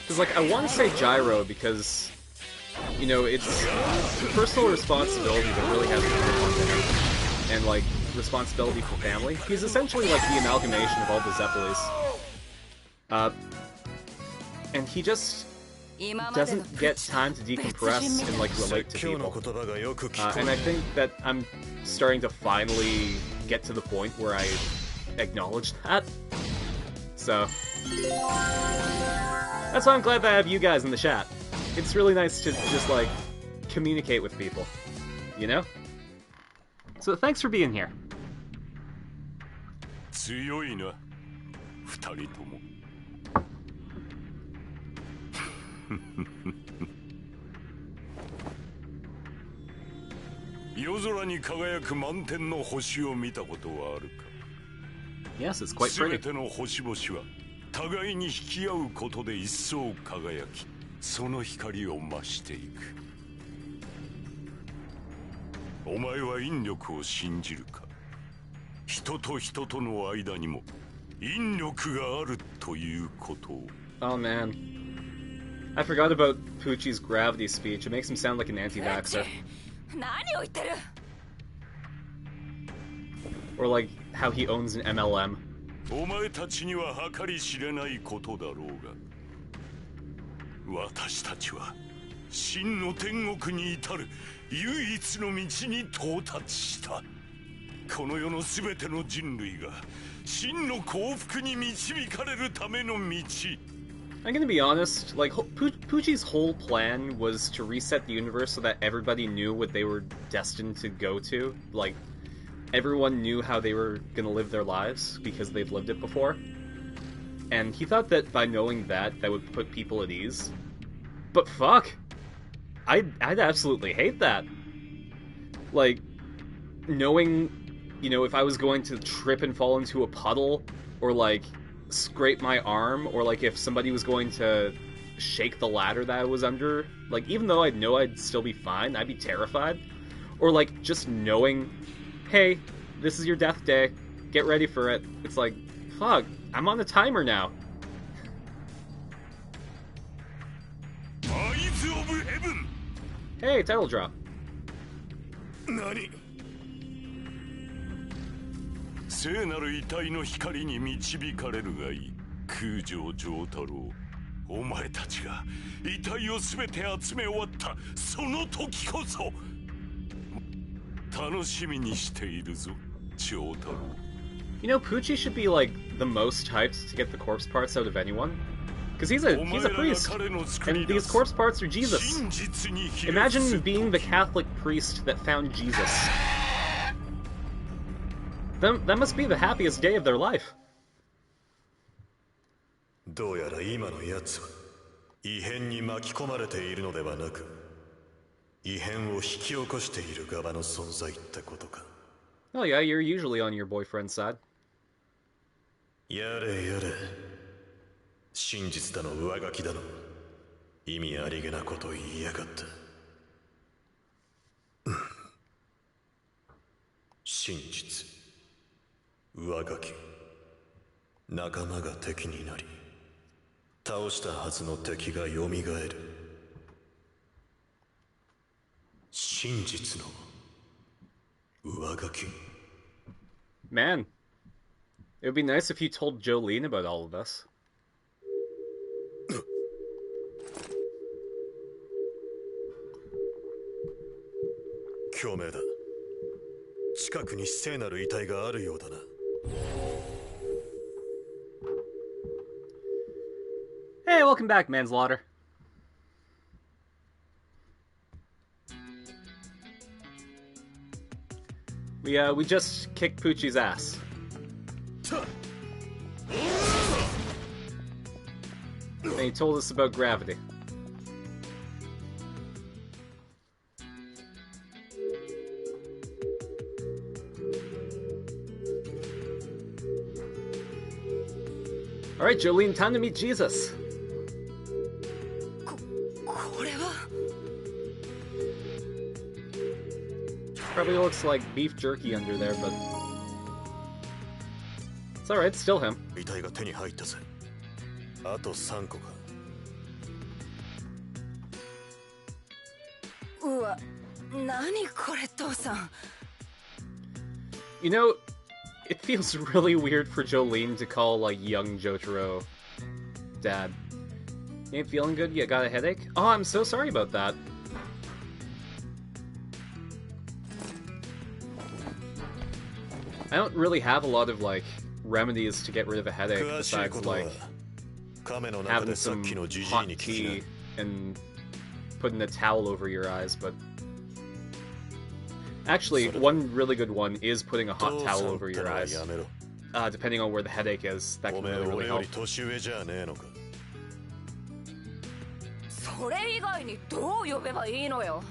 [SPEAKER 7] Because, like, I want to say Gyro because, you know, it's personal responsibility that really has to be on him. And, like, responsibility for family. He's essentially, like, the amalgamation of all the Zeppelis. And he just doesn't get time to decompress and, like, relate to people. And I think that I'm starting to finally get to the point where I acknowledge that. So that's why I'm glad that I have you guys in the chat. It's really nice to just, like, communicate with people, you know? So thanks for being here.
[SPEAKER 9] 強いな、二人とも。夜空に輝く満天の星を見たことはあるか。
[SPEAKER 7] Yes, it's quite pretty.
[SPEAKER 9] 全ての星々は互いに引き合うことで一層輝き、その光を増していく。お前は引力を信じるか。人と人との間にも引力があるということを。
[SPEAKER 7] Oh man. I forgot about Poochie's gravity speech. It makes him sound like an anti-vaxxer. Or like how he owns an MLM.
[SPEAKER 9] お前たちには計り知れないことだろうが、私たちは真の天国に至る唯一の道に到達した。この世のすべての人類が真の幸福に導かれるための道。
[SPEAKER 7] I'm gonna be honest, like, Poochie's whole plan was to reset the universe so that everybody knew what they were destined to go to. Like, everyone knew how they were gonna live their lives, because they've lived it before. And he thought that by knowing that, that would put people at ease. But fuck! I'd absolutely hate that. Like, knowing, you know, if I was going to trip and fall into a puddle, or like, scrape my arm, or like if somebody was going to shake the ladder that I was under, like, even though I'd know I'd still be fine, I'd be terrified. Or like just knowing, hey, this is your death day, get ready for it. It's like, fuck, I'm on a timer now. Hey, title drop.
[SPEAKER 9] 聖なる遺体の光に導かれるがいい。空城城太郎、お前たちが遺体をすべて集め終わったその時こそ楽しみにしているぞ、城太郎。
[SPEAKER 7] You know, Poochie should be like the most hyped to get the corpse parts out of anyone. Because he's a priest, and these corpse parts are Jesus. Imagine being the Catholic priest that found Jesus. That must be the happiest day of their life.
[SPEAKER 1] どうやら今のやつは異変に巻き込まれているのではなく、異変を引き起こしている側の存在ってことか。
[SPEAKER 7] Oh yeah, you're usually on your boyfriend's side.
[SPEAKER 1] やれやれ。真実だの上書きだの。意味ありげなこと言いやがった。仲間が敵になり倒したはずの敵が蘇る。真実の上書き。
[SPEAKER 7] Man, it would be nice if you told Jolene about all of this.
[SPEAKER 1] 共鳴だ。近くに聖なる遺体があるようだな。
[SPEAKER 7] Hey, welcome back, Manslaughter. We just kicked Poochie's ass. And he told us about gravity. Alright, Jolene, time to meet Jesus.
[SPEAKER 6] これは
[SPEAKER 7] Probably looks like beef jerky under there, but it's alright, still him.
[SPEAKER 1] 遺体が手に入ったぜ。あと3個か。
[SPEAKER 6] うわ、何これ、父さん。
[SPEAKER 7] You know, it feels really weird for Jolene to call, like, young Jotaro Dad. You ain't feeling good? You got a headache? Oh, I'm so sorry about that. I don't really have a lot of, like, remedies to get rid of a headache besides, like, having some hot tea and putting a towel over your eyes, but... Actually, one really good one is putting a hot towel over your eyes. Depending on where the headache is, that can really help.
[SPEAKER 6] それ以外にどう呼べばいいのよ。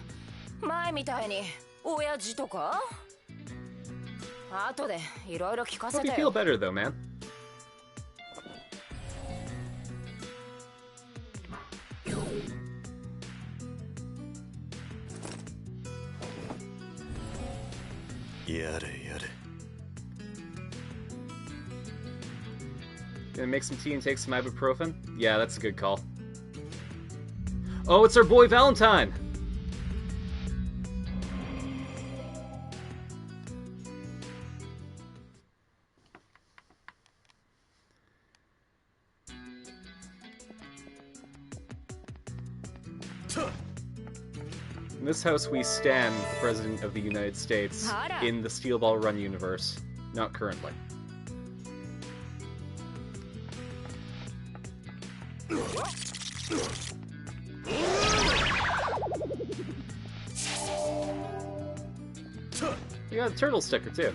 [SPEAKER 6] 前みたいに親父とか。後でいろいろ聞かせ
[SPEAKER 7] Hope you
[SPEAKER 6] て
[SPEAKER 7] feel
[SPEAKER 6] よ。
[SPEAKER 7] better though, man. Gonna make some tea and take some ibuprofen? Yeah, that's a good call. Oh, it's our boy Valentine! In this house we stand the President of the United States in the Steel Ball Run universe. Not currently. You got a turtle sticker too.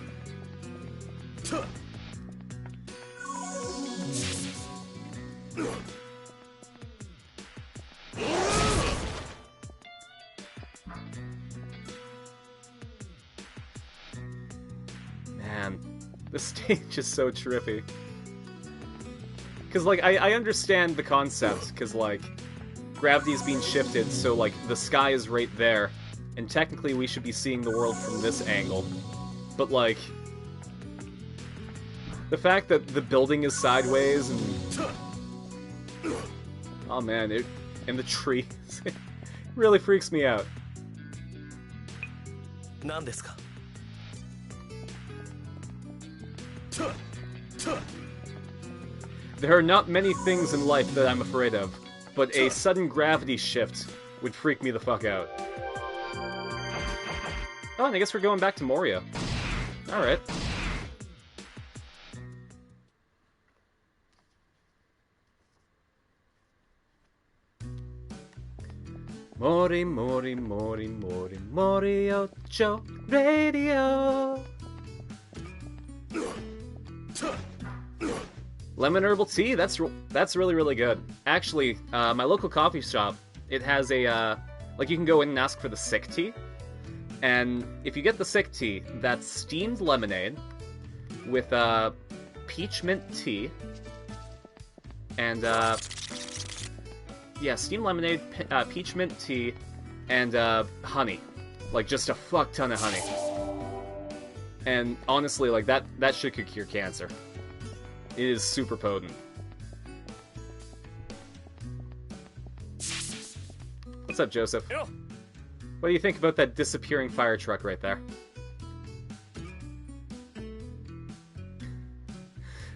[SPEAKER 7] Man, this stage is so trippy. Because, like, I understand the concept, because, like, gravity's being shifted, so, like, the sky is right there, and technically we should be seeing the world from this angle. But, like, the fact that the building is sideways, and... Oh, man, and the trees, it really freaks me out.
[SPEAKER 3] 何ですか?
[SPEAKER 7] There are not many things in life that I'm afraid of, but a sudden gravity shift would freak me the fuck out. Oh, and I guess we're going back to Moria. Alright. Mori, Mori, Mori, Mori, Moriocho Radio. Lemon herbal tea, that's really, really good. Actually, my local coffee shop, it has a, like, you can go in and ask for the sick tea. And if you get the sick tea, that's steamed lemonade with, peach mint tea. And, yeah, steamed lemonade, peach mint tea, and, honey. Like, just a fuck ton of honey. And honestly, like, that shit could cure cancer. It is super potent. What's up, Joseph? What do you think about that disappearing fire truck right there?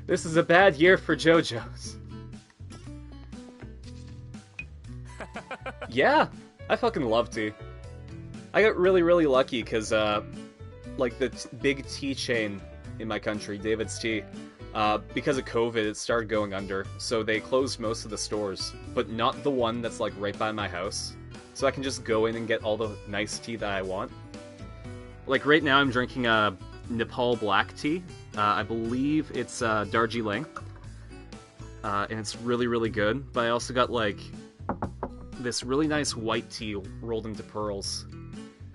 [SPEAKER 7] This is a bad year for JoJo's. Yeah, I fucking love tea. I got really, really lucky because, like, the big tea chain in my country, David's Tea, because of COVID, it started going under, so they closed most of the stores, but not the one that's, like, right by my house. So I can just go in and get all the nice tea that I want. Like, right now I'm drinking a Nepal black tea. I believe it's Darjeeling. And it's really, really good. But I also got, like, this really nice white tea rolled into pearls.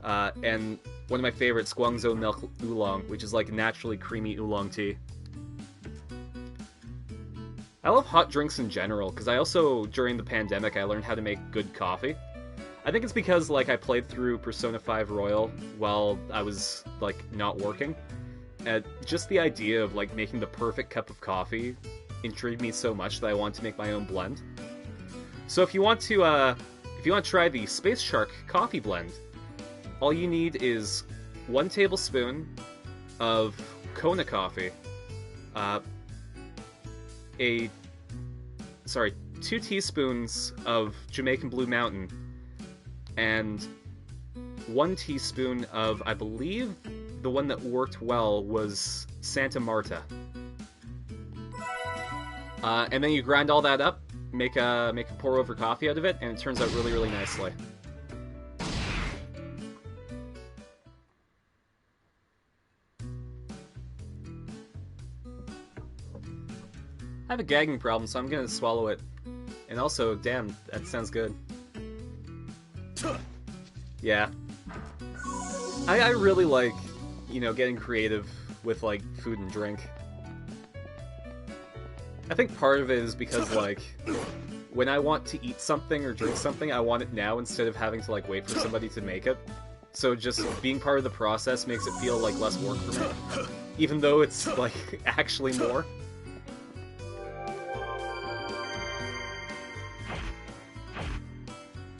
[SPEAKER 7] And one of my favorites, Guangzhou Milk Oolong, which is, like, naturally creamy oolong tea. I love hot drinks in general, because I also, during the pandemic, I learned how to make good coffee. I think it's because, like, I played through Persona 5 Royal while I was, like, not working. And just the idea of, like, making the perfect cup of coffee intrigued me so much that I wanted to make my own blend. So if you want to try the Space Shark coffee blend, all you need is 1 tablespoon of Kona coffee, 2 teaspoons of Jamaican Blue Mountain, and 1 teaspoon of, I believe, the one that worked well was Santa Marta. And then you grind all that up, make a pour-over coffee out of it, and it turns out really, really nicely. I have a gagging problem, so I'm gonna swallow it. And also, damn, that sounds good. Yeah. I really like, you know, getting creative with, like, food and drink. I think part of it is because, like, when I want to eat something or drink something, I want it now instead of having to, like, wait for somebody to make it. So just being part of the process makes it feel like less work for me. Even though it's, like, actually more.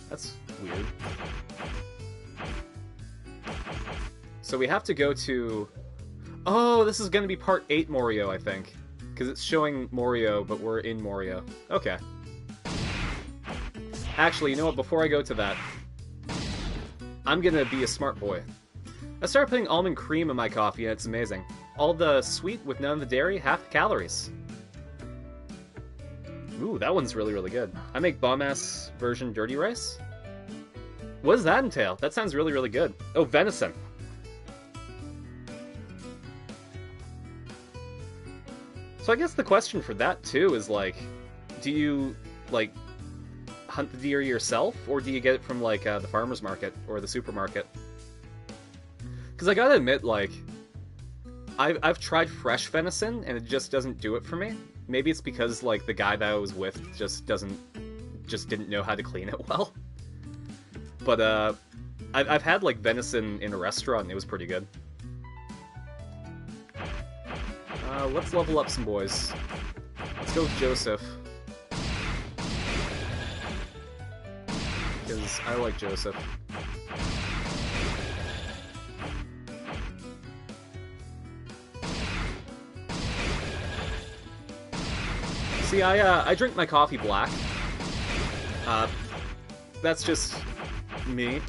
[SPEAKER 7] That's weird. So we have to go to... Oh, this is going to be part 8 Morio, I think. Because it's showing Morio, but we're in Morio. Okay. Actually, you know what? Before I go to that, I'm going to be a smart boy. I started putting almond cream in my coffee, and it's amazing. All the sweet with none of the dairy, half the calories. Ooh, that one's really, really good. I make bomb-ass version dirty rice. What does that entail? That sounds really, really good. Oh, venison. So I guess the question for that, too, is, like, do you, like, hunt the deer yourself, or do you get it from, like, the farmer's market or the supermarket? Because I gotta admit, like, I've tried fresh venison, and it just doesn't do it for me. Maybe it's because, like, the guy that I was with just didn't know how to clean it well. But, I've had, like, venison in a restaurant, and it was pretty good. Let's level up some boys. Let's go with Joseph. Because I like Joseph. See, I drink my coffee black. That's just me.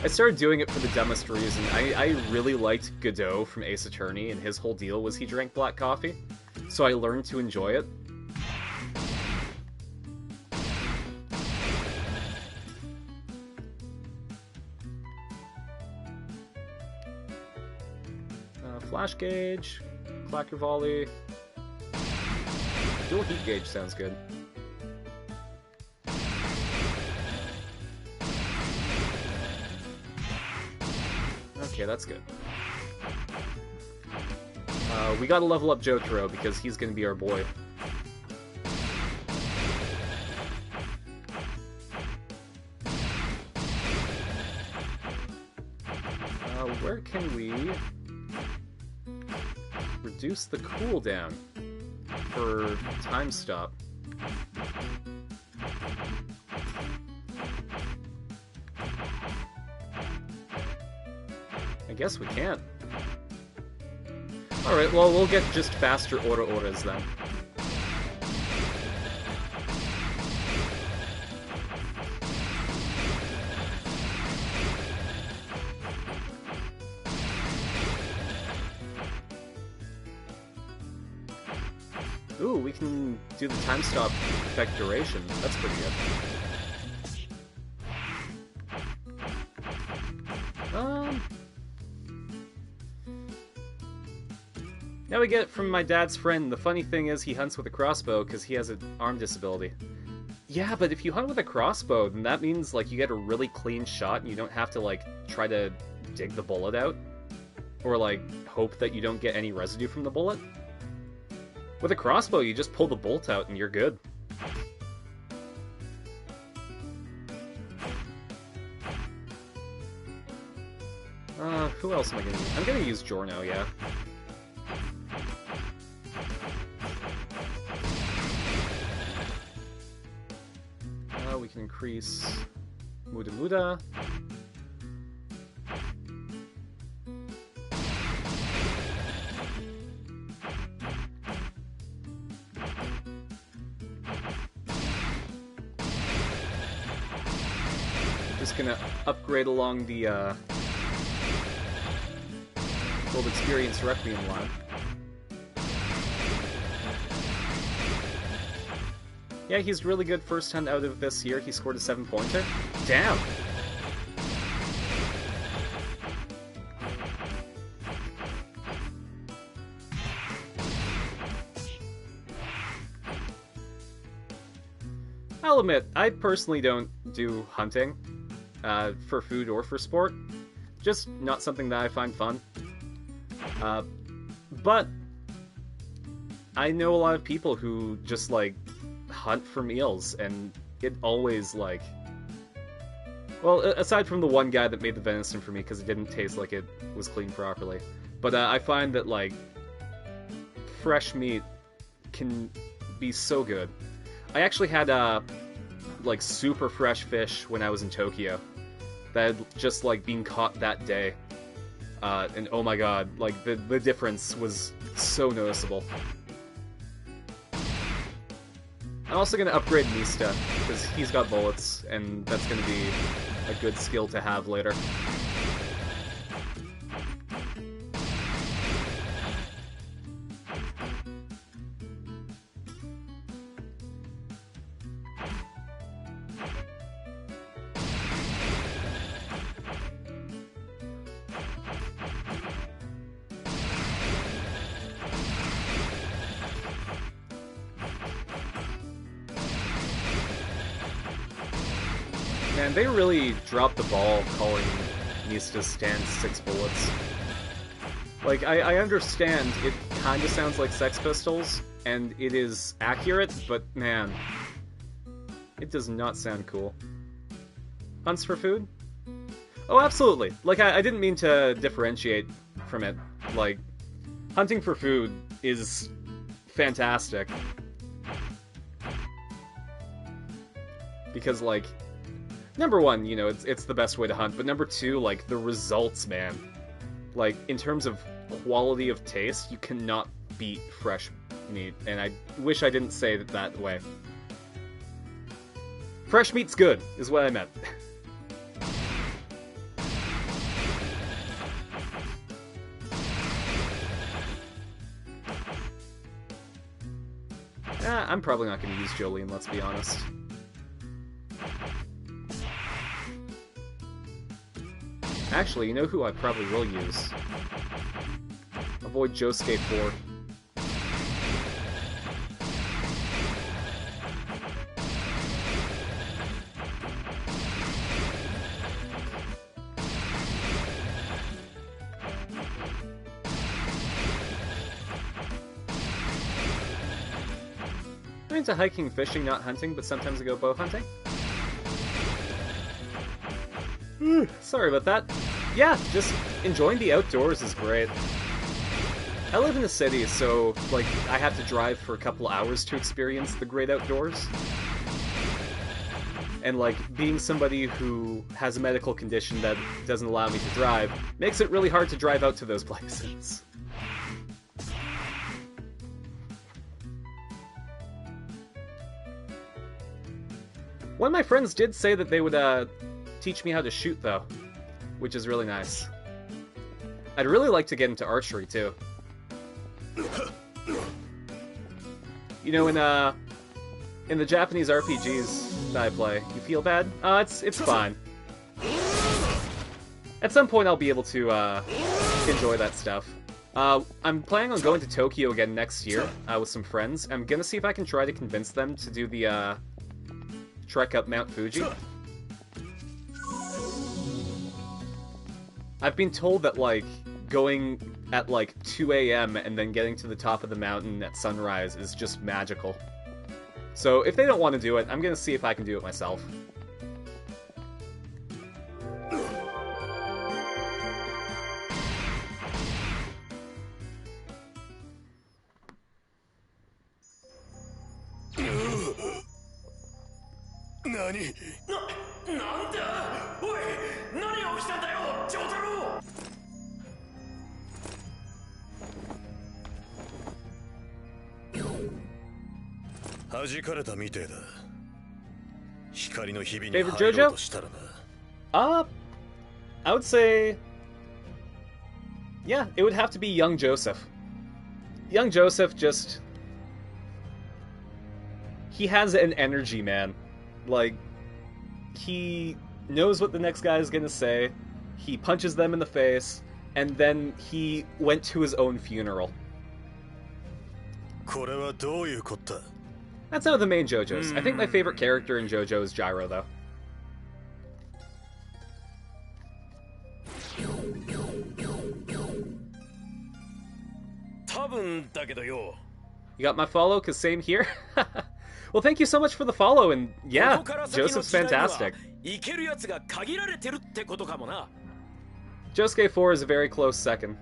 [SPEAKER 7] I started doing it for the dumbest reason. I really liked Godot from Ace Attorney, and his whole deal was he drank black coffee. So I learned to enjoy it. Flash Gauge, Clacker Volley. Dual Heat Gauge sounds good. Okay, that's good. We gotta level up Jotaro, because he's gonna be our boy. Where can we reduce the cooldown for time stop. I guess we can't. Alright, well, we'll get just faster Ora-Oras then. Ooh, we can do the time stop effect duration. That's pretty good. Now we get it from my dad's friend. The funny thing is he hunts with a crossbow because he has an arm disability. Yeah, but if you hunt with a crossbow, then that means, like, you get a really clean shot and you don't have to, like, try to dig the bullet out. Or, like, hope that you don't get any residue from the bullet. With a crossbow, you just pull the bolt out and you're good. Who else am I gonna use? I'm gonna use Giorno, yeah. We can increase Muda Muda. Just gonna upgrade along the Gold Experience Requiem line. Yeah, he's really good first hunt out of this year. He scored a 7-pointer. Damn! I'll admit, I personally don't do hunting for food or for sport. Just not something that I find fun. But I know a lot of people who just, like, hunt for meals, and it always, like... Well, aside from the one guy that made the venison for me because it didn't taste like it was cleaned properly. But I find that, like, fresh meat can be so good. I actually had, like, super fresh fish when I was in Tokyo that had just, like, been caught that day. And oh my god, like, the difference was so noticeable. I'm also going to upgrade Mista, because he's got bullets, and that's going to be a good skill to have later. Man, they really dropped the ball calling Mista's stand 6 bullets. Like, I understand it kind of sounds like Sex Pistols, and it is accurate, but man, it does not sound cool. Hunts for food? Oh, absolutely. Like, I didn't mean to differentiate from it. Like, hunting for food is fantastic. Because, like, number one, you know, it's the best way to hunt, but number two, like, the results, man. Like, in terms of quality of taste, you cannot beat fresh meat, and I wish I didn't say it that way. Fresh meat's good, is what I meant. I'm probably not going to use Jolene, let's be honest. Actually, you know who I probably will use? Avoid Josuke 4. I'm into hiking, fishing, not hunting, but sometimes I go bow hunting. Sorry about that. Yeah, just enjoying the outdoors is great. I live in a city, so, like, I have to drive for a couple hours to experience the great outdoors. And, like, being somebody who has a medical condition that doesn't allow me to drive makes it really hard to drive out to those places. One of my friends did say that they would teach me how to shoot, though, which is really nice. I'd really like to get into archery, too. You know, in the Japanese RPGs that I play, you feel bad? It's fine. At some point, I'll be able to enjoy that stuff. I'm planning on going to Tokyo again next year with some friends. I'm gonna see if I can try to convince them to do the trek up Mount Fuji. I've been told that, like, going at, like, 2 a.m. and then getting to the top of the mountain at sunrise is just magical. So, if they don't want to do it, I'm gonna see if I can do it myself.
[SPEAKER 2] Nani? なんだおい何が起きたんだよジョタロ
[SPEAKER 1] ウ弾かれたみてえだ光の日々に
[SPEAKER 7] Favorite
[SPEAKER 1] 入ろう
[SPEAKER 7] JoJo?
[SPEAKER 1] としたらな
[SPEAKER 7] I would say... Yeah, it would have to be young Joseph. Young Joseph just... He has an energy, man. Like, he knows what the next guy is gonna say, he punches them in the face, and then he went to his own funeral.
[SPEAKER 1] これはどういうこった
[SPEAKER 7] That's not the main JoJo's. I think my favorite character in JoJo is Gyro, though. You got my follow? Cause same here? Well, thank you so much for the follow, and yeah, Joseph's fantastic. Josuke 4 is a very close second.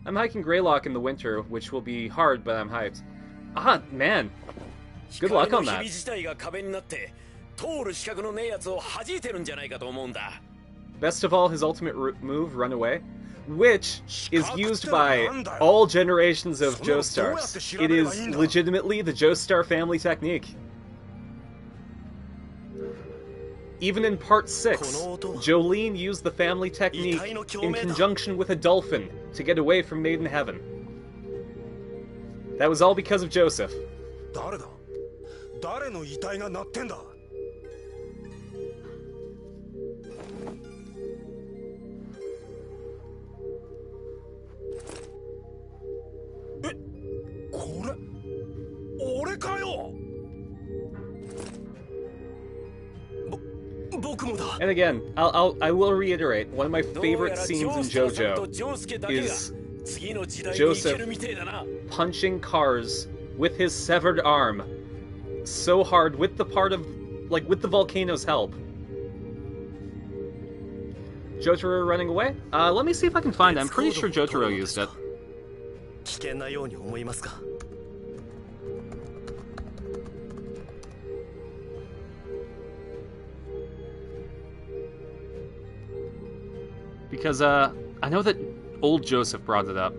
[SPEAKER 7] I'm hiking Greylock in the winter, which will be hard, but I'm hyped. Ah, man. Good luck on that. Best of all, his ultimate move, Run Away, which is used by all generations of Joestars. It is legitimately the Joestar family technique. Even in Part 6, Jolene used the family technique in conjunction with a dolphin to get away from Maiden Heaven. That was all because of Joseph. And again, I will reiterate, one of my favorite scenes in JoJo is Joseph punching cars with his severed arm so hard with the volcano's help. Jotaro running away? Let me see if I can find it. I'm pretty sure Jotaro used it. Because, I know that old Joseph brought it up.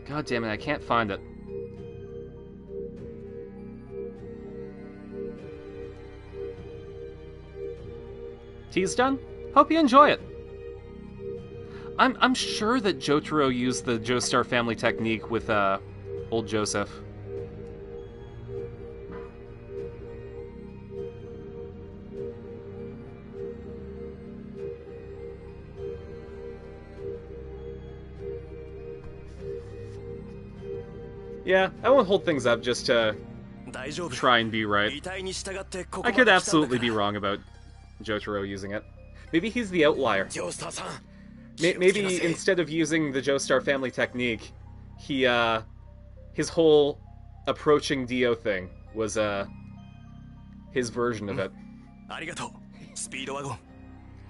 [SPEAKER 7] God damn it, I can't find it. Tea's done? Hope you enjoy it. I'm sure that Jotaro used the Joestar family technique with old Joseph. Yeah, I won't hold things up just to
[SPEAKER 5] try and be right. I could absolutely be wrong about Jotaro using it. Maybe he's the outlier. Maybe instead of using the Joestar family technique, his whole approaching Dio thing was his version of it.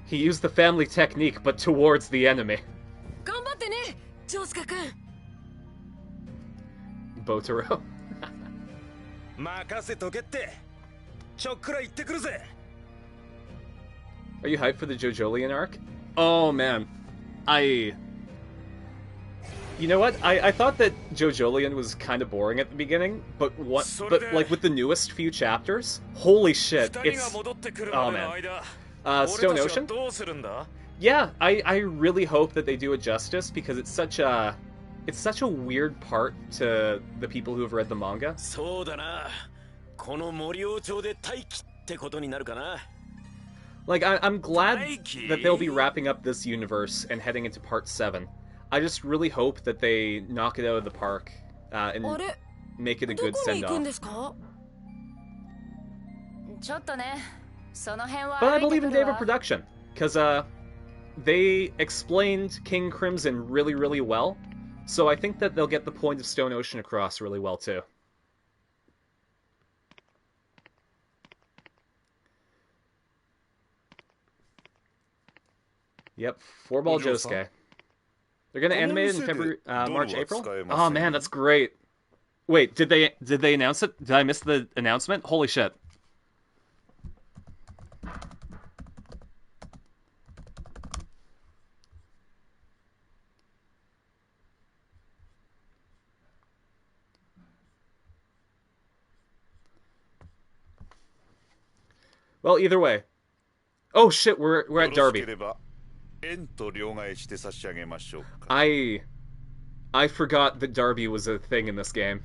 [SPEAKER 5] He used the family technique, but towards the enemy. Botaro. Are you hyped for the JoJolion arc? Oh man, you know what? I thought that JoJolion was kind of boring at the beginning, but like with the newest few chapters, holy shit! It's oh man. Stone Ocean. Yeah, I really hope that they do it justice because it's such a weird part to the people who have read the manga. Like, I'm glad that they'll be wrapping up this universe and heading into part 7. I just really hope that they knock it out of the park and make it a good send-off. But I believe in David Production, because they explained King Crimson really, really well, so I think that they'll get the point of Stone Ocean across really well, too. Yep, 4-ball Josuke. They're gonna animate it in February, March, April? Oh man, that's great. Wait, did they announce it? Did I miss the announcement? Holy shit. Well, either way. Oh shit, we're at Derby. I forgot that Derby was a thing in this game.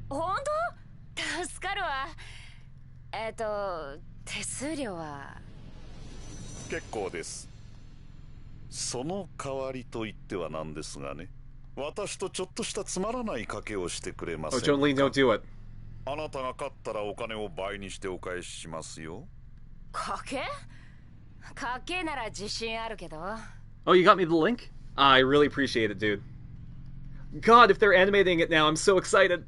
[SPEAKER 6] 本当？助かるわ。手数料は
[SPEAKER 9] 結構です。その代わりと言ってはなんですがね。私とちょっとしたつまらない賭けをしてくれませんか。
[SPEAKER 5] Oh, John Lee, don't do it.
[SPEAKER 9] あなたが勝ったらお金を倍にしてお返ししますよ。
[SPEAKER 6] 賭け？賭けなら自信あるけど。
[SPEAKER 5] Oh, you got me the link? I really appreciate it, dude. God, if they're animating it now, I'm so excited.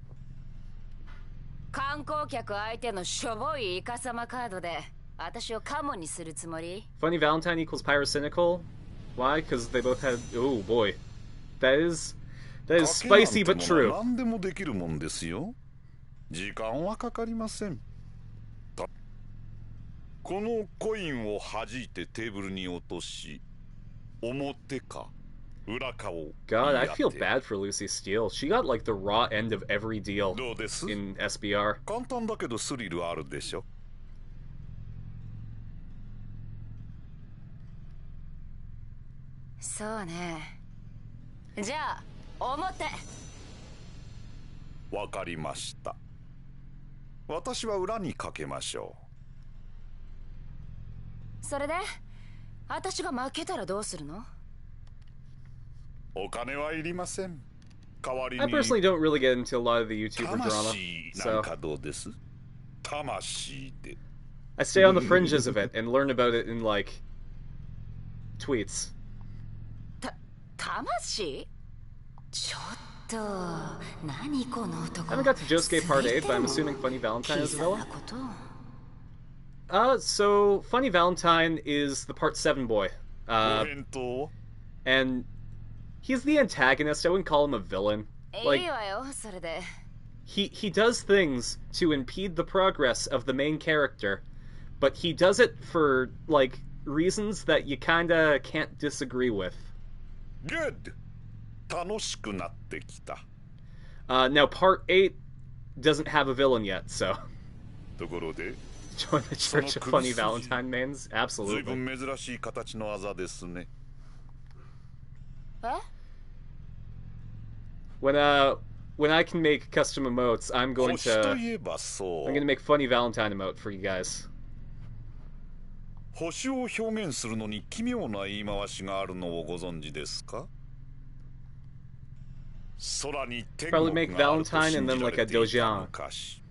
[SPEAKER 6] 観光客相手のしょぼいイカサマカードで私をカモにするつもり？
[SPEAKER 5] Funny Valentine equals Pyrocynical? Why? Because they both had... Oh, boy. That is spicy but true.
[SPEAKER 9] 何でもできるもんですよ。時間はかかりません。このコインを弾いてテーブルに落とし、表か裏かを。
[SPEAKER 5] God, I feel bad for Lucy Steele. She got like the raw end of every deal in SBR.
[SPEAKER 9] 簡単だけどスリルあるでしょ。
[SPEAKER 6] そうね。じゃあ表。
[SPEAKER 9] わかりました。私は裏にかけましょう。
[SPEAKER 6] それで私が負けたらどうするの？
[SPEAKER 9] お金はいりません。代わりに
[SPEAKER 5] I personally don't really get into a lot of the YouTuber drama,
[SPEAKER 9] 魂なん
[SPEAKER 5] so
[SPEAKER 9] かどうです？魂で。
[SPEAKER 5] I stay on the fringes of it and learn about it in like tweets.
[SPEAKER 6] 魂？ちょっと何この男？
[SPEAKER 5] I haven't got to Josuke Part 8, but I'm assuming Funny Valentine is a villain. So Funny Valentine is the Part 7 boy. And he's the antagonist. I wouldn't call him a villain. Like, he does things to impede the progress of the main character, but he does it for, like, reasons that you kinda can't disagree with.
[SPEAKER 9] Good. 楽しくなってきた。
[SPEAKER 5] Now Part 8 doesn't have a villain yet, so...
[SPEAKER 9] ところで
[SPEAKER 5] Join the Church of Funny Valentine mains? Absolutely.
[SPEAKER 9] 随分珍しい形の技ですね。
[SPEAKER 5] When I can make custom emotes, I'm going to make Funny Valentine emote for you guys.
[SPEAKER 9] 星を表現するのに奇妙な言い回しがあるのをご存知ですか？空に天
[SPEAKER 7] Probably
[SPEAKER 9] 国
[SPEAKER 7] make
[SPEAKER 9] があると
[SPEAKER 7] Valentine
[SPEAKER 9] 信
[SPEAKER 7] and
[SPEAKER 9] じ
[SPEAKER 7] then
[SPEAKER 9] ら
[SPEAKER 7] like
[SPEAKER 9] れ
[SPEAKER 7] a
[SPEAKER 9] ていた
[SPEAKER 7] Dojian.
[SPEAKER 9] 昔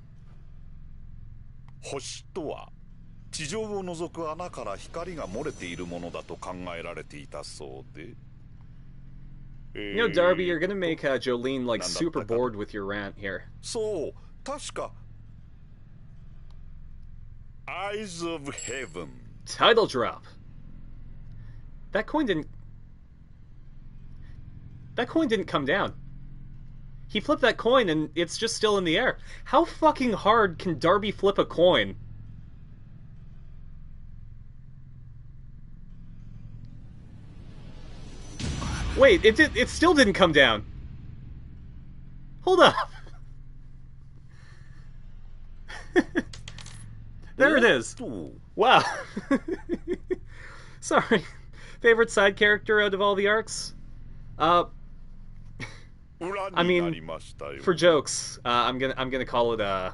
[SPEAKER 9] 星とは地上を除く穴から光が漏れているものだと考えられていたそうで
[SPEAKER 7] You know, Darby, you're gonna make Jolene like super bored with your rant here.
[SPEAKER 9] そう確か Eyes of Heaven
[SPEAKER 7] Title drop. That coin didn't come down. He flipped that coin and it's just still in the air. How fucking hard can Darby flip a coin? Wait, it still didn't come down. Hold up. There it is. Wow. Sorry. Favorite side character out of all the arcs? I mean, for jokes, I'm gonna call it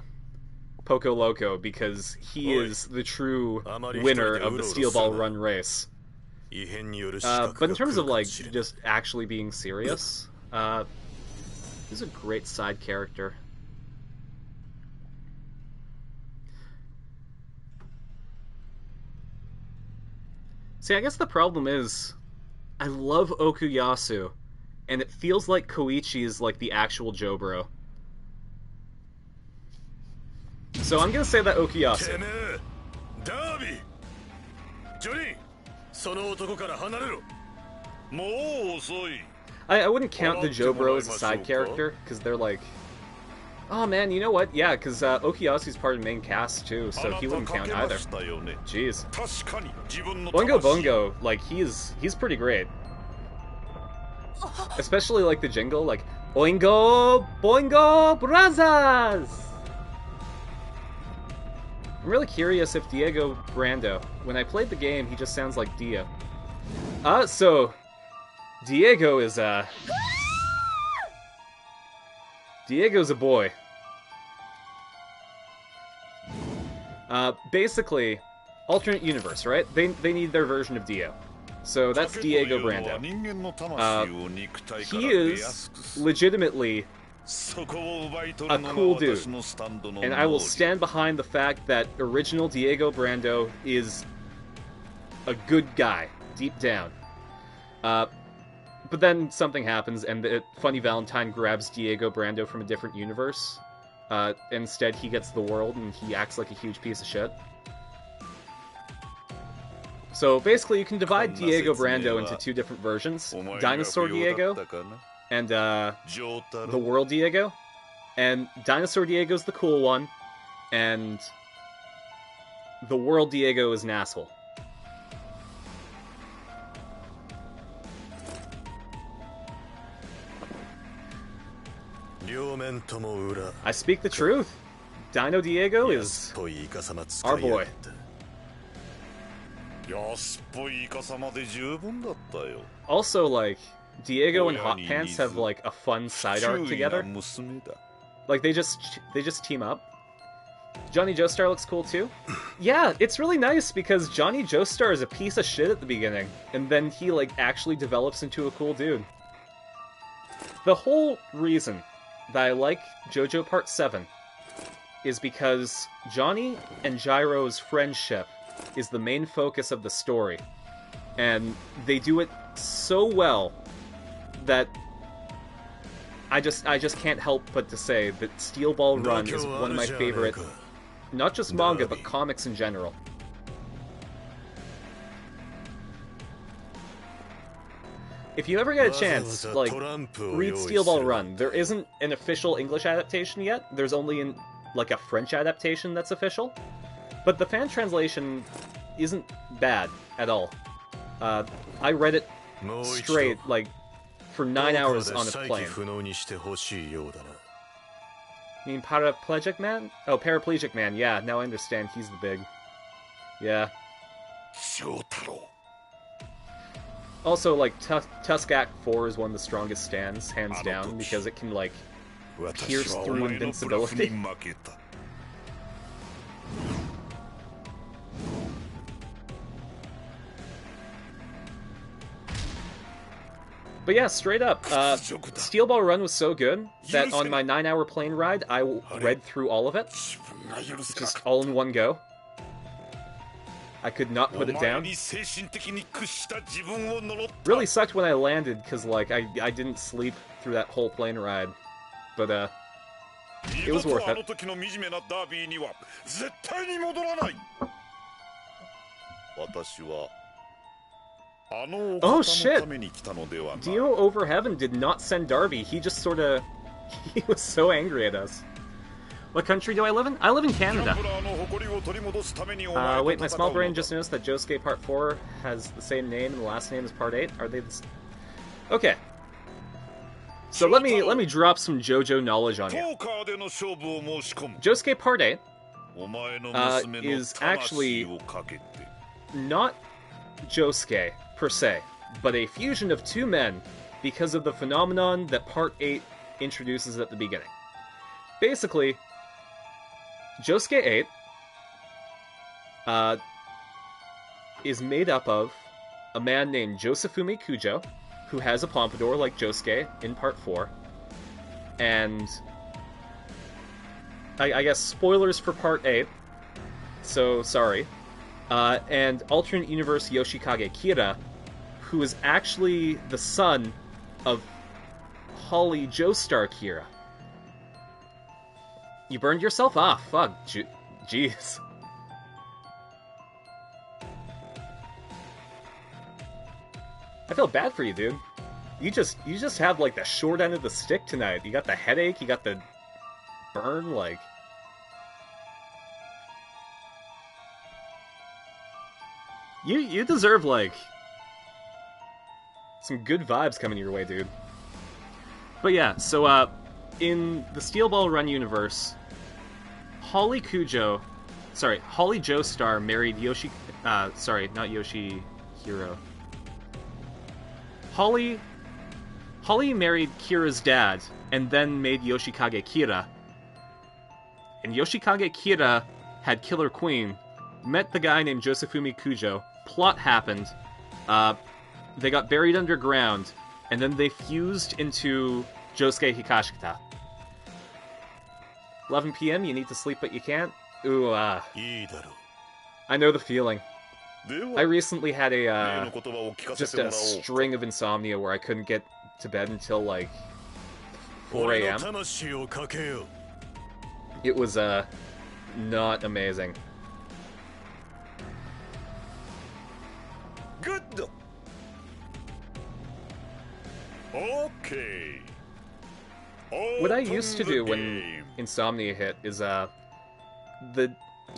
[SPEAKER 7] Poco Loco because he is the true winner of the Steel Ball Run race. But in terms of like just actually being serious, he's a great side character. See, I guess the problem is, I love Okuyasu, and it feels like Koichi is like the actual Jobro. So I'm gonna say that Okuyasu.
[SPEAKER 2] Darby! Johnny! その男から離れろ!
[SPEAKER 7] I wouldn't count the Jobro as a side character, because they're like... Oh man, you know what? Yeah, because Okuyasu's part of the main cast too, so he wouldn't count either. Jeez. Boingo Bongo, like, he's pretty great. Especially like the jingle, like, Oingo Boingo Brothers! I'm really curious if Diego Brando, when I played the game, he just sounds like Dio. So, Diego is, Diego's a boy. Basically, alternate universe, right? They need their version of Dio. So that's Diego Brando. He is legitimately a cool dude. And I will stand behind the fact that original Diego Brando is a good guy, deep down. But then something happens, and the Funny Valentine grabs Diego Brando from a different universe. Instead, he gets the world, and he acts like a huge piece of shit. So basically, you can divide Diego Brando into two different versions. Dinosaur Diego, and the World Diego. And Dinosaur Diego's the cool one, and the World Diego is an asshole. I speak the truth. Dino Diego is our boy. Also, like, Diego and Hot Pants have like a fun side arc together. Like they just team up. Johnny Joestar looks cool too. Yeah, it's really nice because Johnny Joestar is a piece of shit at the beginning, and then he like actually develops into a cool dude. The whole reason that I like JoJo Part 7 is because Johnny and Gyro's friendship is the main focus of the story. And they do it so well that I just can't help but to say that Steel Ball Run is one of my favorite, not just manga, but comics in general. If you ever get a chance, like, read Steel Ball Run. There isn't an official English adaptation yet. There's only like a French adaptation that's official. But the fan translation isn't bad at all. I read it straight, like, for 9 hours on a plane. You mean Paraplegic Man? Oh, Paraplegic Man, yeah, now I understand. He's the big... Yeah. Also, like, Tuskak 4 is one of the strongest stands, hands down, because it can, like, pierce through invincibility. But yeah, straight up, Steel Ball Run was so good that on my 9-hour plane ride, I read through all of it, just all in one go. I could not put it down. Really sucked when I landed, because, like, I didn't sleep through that whole plane ride. But, it was worth it. Oh shit! Dio Over Heaven did not send Darby, he just sorta... he was so angry at us. What country do I live in? I live in Canada. Wait, my small brain just noticed that Josuke Part 4 has the same name and the last name as Part 8. Are they the Okay. So let me drop some JoJo knowledge on you. Josuke Part 8 is actually not Josuke per se, but a fusion of two men because of the phenomenon that Part 8 introduces at the beginning. Basically, Josuke 8 is made up of a man named Josefumi Kujo, who has a pompadour like Josuke in Part 4, and I guess spoilers for Part 8, so sorry, and alternate universe Yoshikage Kira, who is actually the son of Holly Joestar Kira. You burned yourself off. Fuck. Jeez. I feel bad for you, dude. You just have, like, the short end of the stick tonight. You got the headache, you got the burn, like... You deserve, like... some good vibes coming your way, dude. But yeah, so, in the Steel Ball Run universe, Holly Joestar married not Yoshihiro. Holly married Kira's dad, and then made Yoshikage Kira. And Yoshikage Kira had Killer Queen, met the guy named Josefumi Kujo, plot happened, they got buried underground, and then they fused into Josuke Higashikata. 11 p.m., you need to sleep but you can't? Ooh, I know the feeling. I recently had just a string of insomnia where I couldn't get to bed until, like, 4 a.m. It was, not amazing.
[SPEAKER 9] Good. Okay.
[SPEAKER 7] What I used to do when insomnia hit is,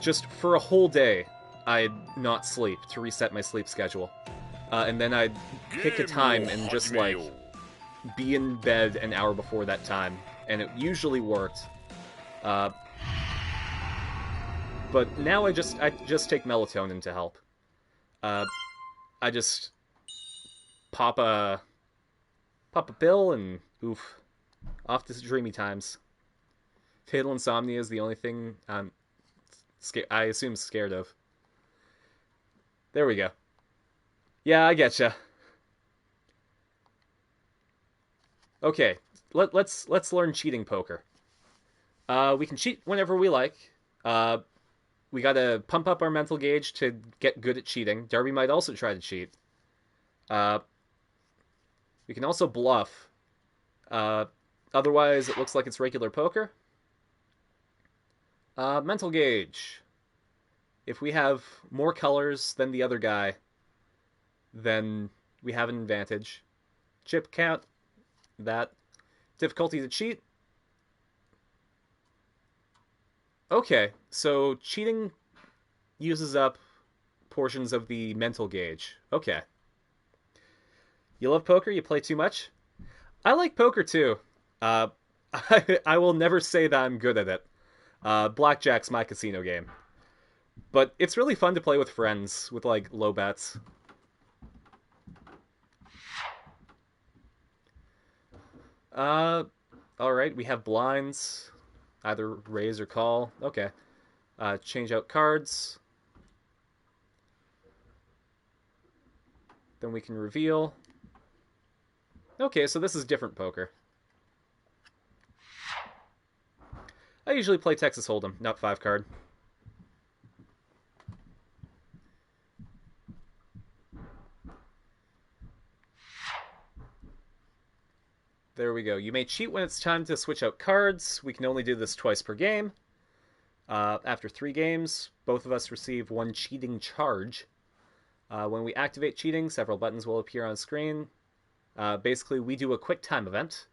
[SPEAKER 7] just for a whole day, I'd not sleep to reset my sleep schedule. And then I'd pick a time and just, like, be in bed an hour before that time. And it usually worked. But now I just take melatonin to help. I just pop a pill and oof, off to dreamy times. Fatal insomnia is the only thing I'm I assume scared of. There we go. Yeah, I getcha. Okay, let's learn cheating poker. We can cheat whenever we like. We gotta pump up our mental gauge to get good at cheating. Darby might also try to cheat. We can also bluff. Otherwise, it looks like it's regular poker. Mental gauge. If we have more colors than the other guy, then we have an advantage. Chip count. That. Difficulty to cheat. Okay, so cheating uses up portions of the mental gauge. Okay. You love poker? You play too much? I like poker too. I will never say that I'm good at it. Blackjack's my casino game. But it's really fun to play with friends, with, like, low bets. Alright, we have blinds. Either raise or call. Okay. Change out cards. Then we can reveal. Okay, so this is different poker. I usually play Texas Hold'em, not 5-card. There we go. You may cheat when it's time to switch out cards. We can only do this twice per game. After 3 games, both of us receive 1 cheating charge. When we activate cheating, several buttons will appear on screen. Basically, we do a quick time event.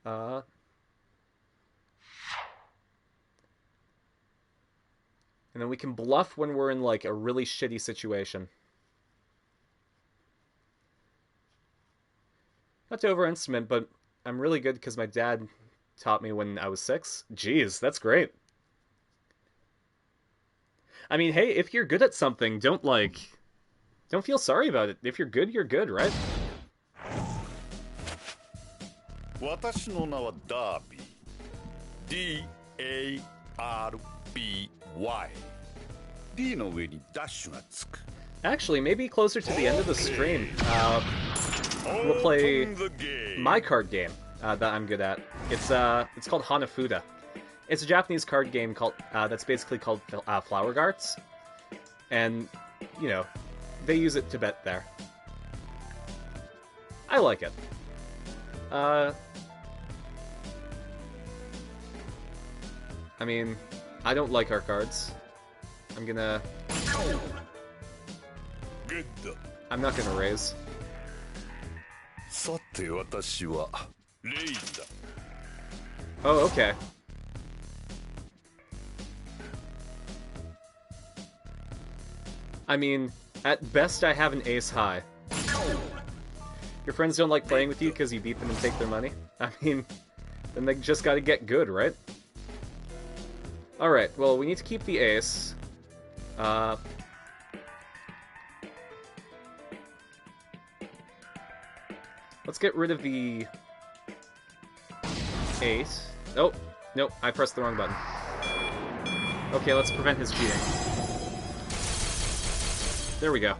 [SPEAKER 7] And then we can bluff when we're in, like, a really shitty situation. Not to overestimate, but I'm really good because my dad taught me when I was 6. Jeez, that's great. I mean, hey, if you're good at something, don't feel sorry about it. If you're good, right?
[SPEAKER 9] 私の名はダービー D-A-R-B-Y D の上にダッシュがつく
[SPEAKER 7] Actually, maybe closer to the end of the stream, we'll play my card game that I'm good at. It's called Hanafuda. It's a Japanese card game that's basically called Flower Guards, and you know, they use it to bet there. I like it. I mean, I don't like our cards. I'm not gonna raise.
[SPEAKER 9] さて私はレイだ
[SPEAKER 7] Oh, okay. I mean, at best I have an ace high. Your friends don't like playing with you because you beat them and take their money? I mean, then they just gotta get good, right? Alright, well, we need to keep the ace. Let's get rid of the ace. Oh, nope, I pressed the wrong button. Okay, let's prevent his cheating. There we go.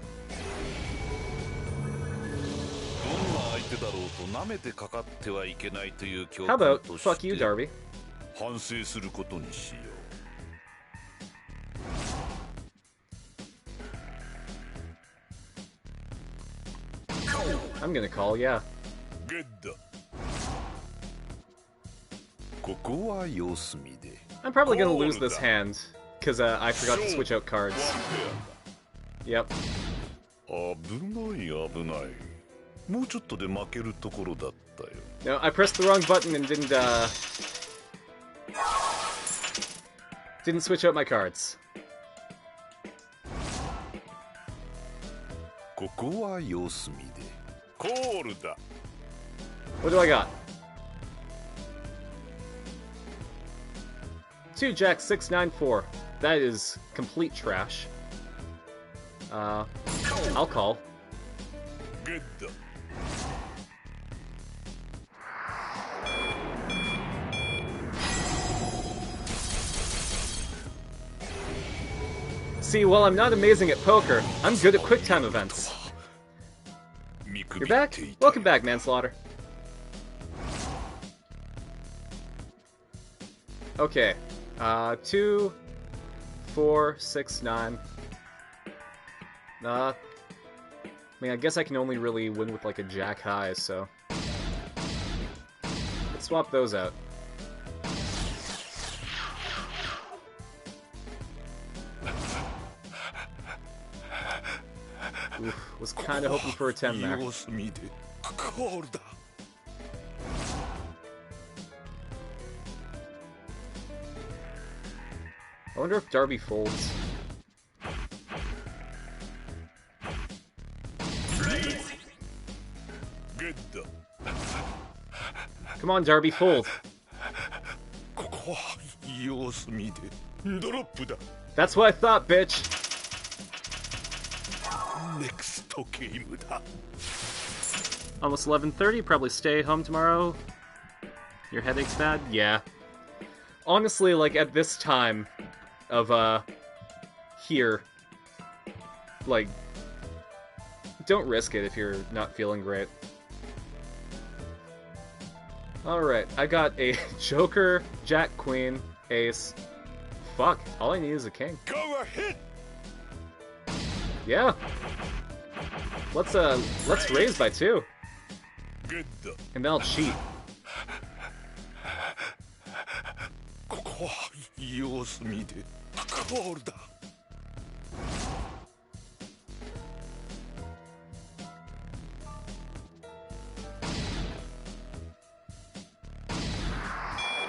[SPEAKER 7] How about, fuck you, Darby? I'm gonna call, yeah. I'm probably gonna lose this hand, because I forgot to switch out cards. Yep. No, I pressed the wrong button and didn't switch out my cards. What do I got? 2 Jack 6 9 4. That is complete trash. I'll call. See, while I'm not amazing at poker, I'm good at quick time events. You're back? Welcome back, Manslaughter. Okay. 2, 4, 6, 9. I mean, I guess I can only really win with like a jack high, so let's swap those out. Oof, was kind of hoping for a 10 there. I wonder if Darby folds. Come on, Darby, fold. That's what I thought, bitch. Almost 11:30, probably stay home tomorrow. Your headache's bad? Yeah. Honestly, like, at this time of, here, like, don't risk it if you're not feeling great. Alright, I got a Joker, Jack, Queen, Ace. Fuck, all I need is a king.
[SPEAKER 9] Go ahead.
[SPEAKER 7] Yeah. Let's raise by 2.
[SPEAKER 9] Good.
[SPEAKER 7] And then I'll cheat.
[SPEAKER 9] ここは様子見でコールだ。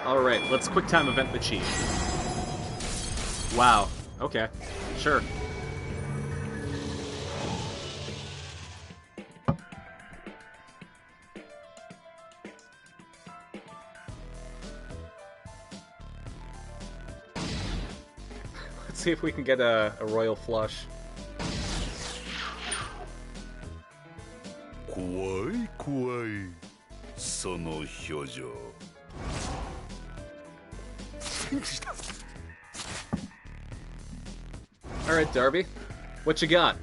[SPEAKER 5] Alright, let's quick time event the cheat. Wow. Okay. Sure.
[SPEAKER 7] Let's see if we can get a royal flush.
[SPEAKER 9] 怖い怖いその表情。
[SPEAKER 7] Alright, Darby. What you got?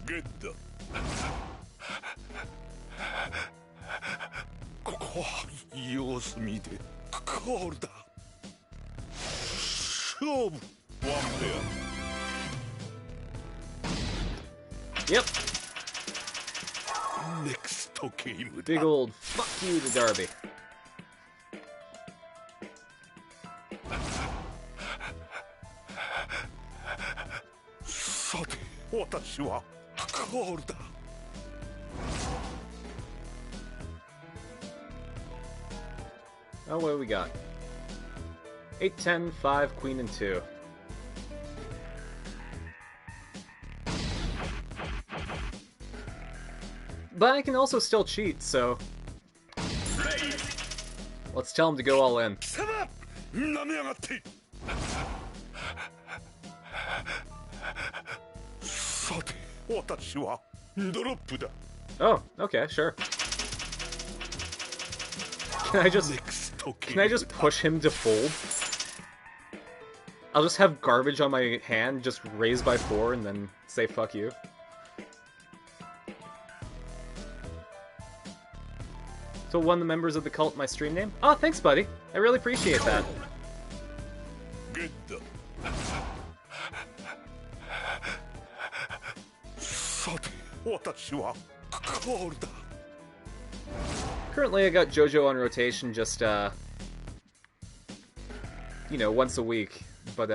[SPEAKER 9] Good. ここは様子見でコールだ。勝負。ワンペ
[SPEAKER 7] Yep.
[SPEAKER 9] ア。ネクストゲームだ。
[SPEAKER 7] Big old fuck you to Darby.
[SPEAKER 9] さて、私はコールだ。
[SPEAKER 7] Oh, what do we got? 8, 10, 5, queen, and 2. But I can also still cheat, so... Let's tell him to go all in.
[SPEAKER 9] なめやがって。さて、私はドロップだ。
[SPEAKER 7] Oh, okay, sure. Can I just push him to fold? I'll just have garbage on my hand, just raise by 4, and then say fuck you. So one of the members of the cult my stream name? Oh, thanks, buddy. I really appreciate that.
[SPEAKER 9] Good. さて、私はコールだ。
[SPEAKER 7] Currently, I got JoJo on rotation just, you know, once a week. But,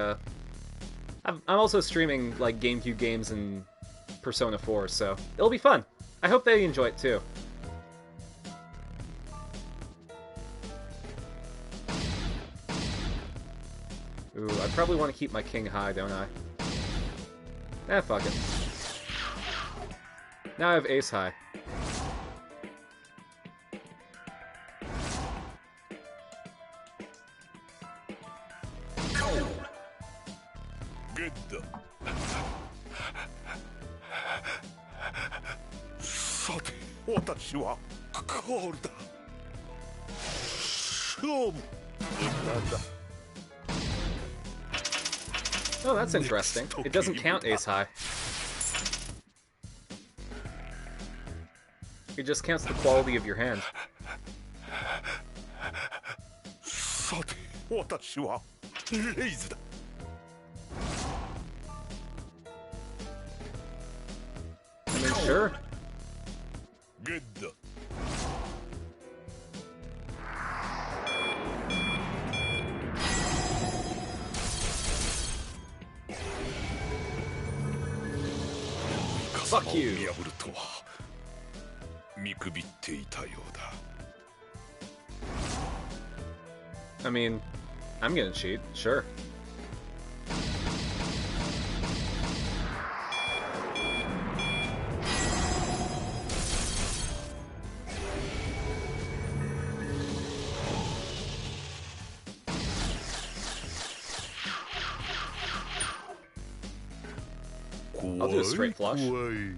[SPEAKER 7] I'm also streaming, like, GameCube games and Persona 4, so it'll be fun. I hope they enjoy it, too. Ooh, I probably want to keep my king high, don't I? Eh, fuck it. Now I have ace high.
[SPEAKER 9] Good. さて、私はコールだ。勝負。なんだ。
[SPEAKER 7] Oh, that's interesting. It doesn't count ace high. It just counts the quality of your hand.
[SPEAKER 9] さて、私はレイズだ。
[SPEAKER 7] I mean, sure.
[SPEAKER 9] Good.
[SPEAKER 7] Fuck you.
[SPEAKER 9] 見破るとは見くびっていたようだ。
[SPEAKER 7] I mean, I'm gonna cheat, sure. I'll do a straight flush.
[SPEAKER 9] 怖い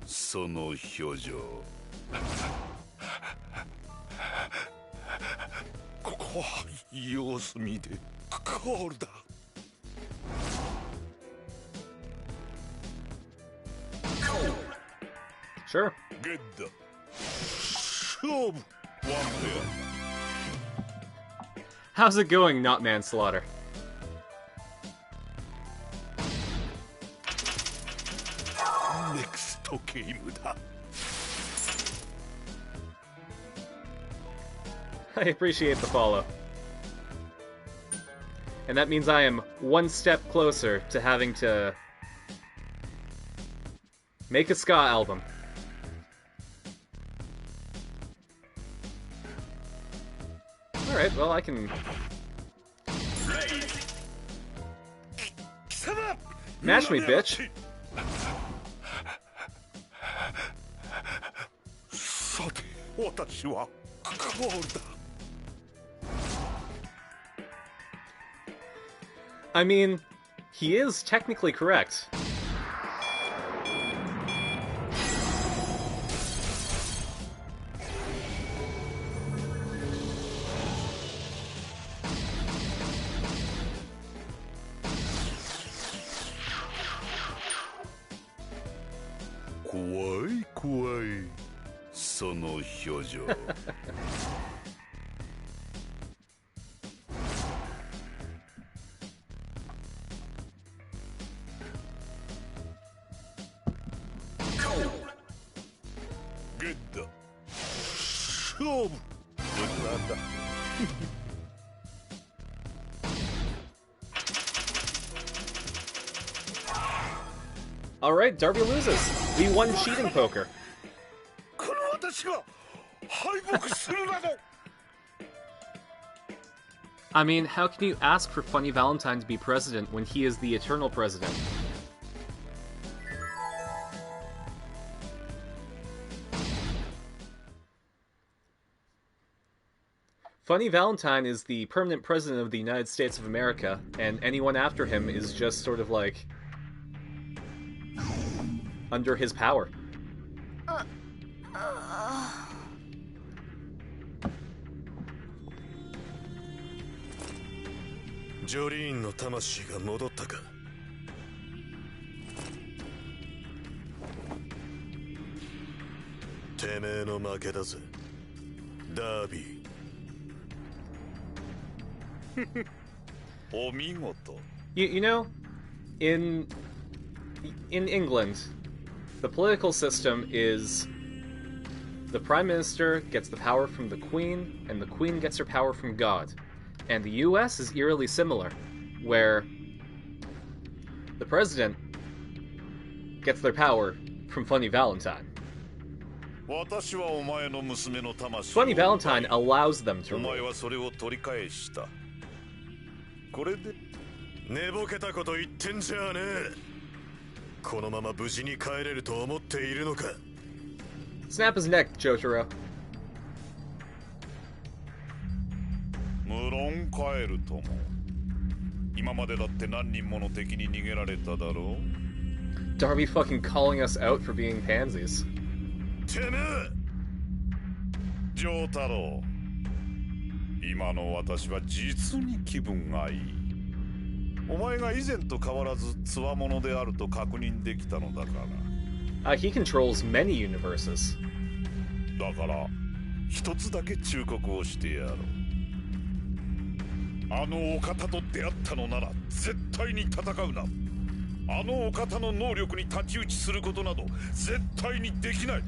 [SPEAKER 9] その表情。ここは様子見でココールだ。
[SPEAKER 5] Sure.
[SPEAKER 9] ゲッダ勝負 One pair.
[SPEAKER 5] How's it going, not manslaughter?
[SPEAKER 9] Next ゲームだ。
[SPEAKER 5] I appreciate the follow. And that means I am one step closer to having to make a ska album. Alright, well I can... Match me, bitch!
[SPEAKER 9] さて、私はコールだ。
[SPEAKER 5] I mean, he is technically correct.
[SPEAKER 9] Kawaii, kawaii. その表情。 ゲッダ勝負なんだ。
[SPEAKER 5] Alright, Darby loses. We won cheating poker.
[SPEAKER 9] この私が敗北するなど。
[SPEAKER 5] I mean, how can you ask for Funny Valentine to be president when he is the eternal president? Funny Valentine is the permanent president of the United States of America, and anyone after him is just sort of like... under his power.
[SPEAKER 1] ジョリーンの魂が戻ったか。てめえの負けだぜ、ダービー。
[SPEAKER 9] お見事。
[SPEAKER 5] You know, in England, the political system is the Prime Minister gets the power from the Queen, and the Queen gets her power from God. And the US is eerily similar, where the President gets their power from Funny Valentine.
[SPEAKER 9] 私はお前の娘の魂。
[SPEAKER 5] Funny Valentine allows them to
[SPEAKER 9] お前
[SPEAKER 5] rule.
[SPEAKER 9] はそれを取り返した。これで
[SPEAKER 1] 寝ぼけたこと言ってんじゃねえ。このまま無事に帰れると思っているのか。
[SPEAKER 5] Snap his neck, Jotaro.
[SPEAKER 9] 無論帰るとも。今までだって何人もの敵に逃げられただろう。
[SPEAKER 5] Darby fucking calling us out for being pansies.
[SPEAKER 1] てめえ。
[SPEAKER 9] ジョータロウ。今の私は実に気分がいい。お前が以前と変わらず強者であると確認できたのだから。
[SPEAKER 5] He controls many universes.
[SPEAKER 9] だから一つだけ忠告をしてやろう。あのお方と出会ったのなら絶対に戦うな。あのお方の能力に太刀打ちすることなど絶対にできない。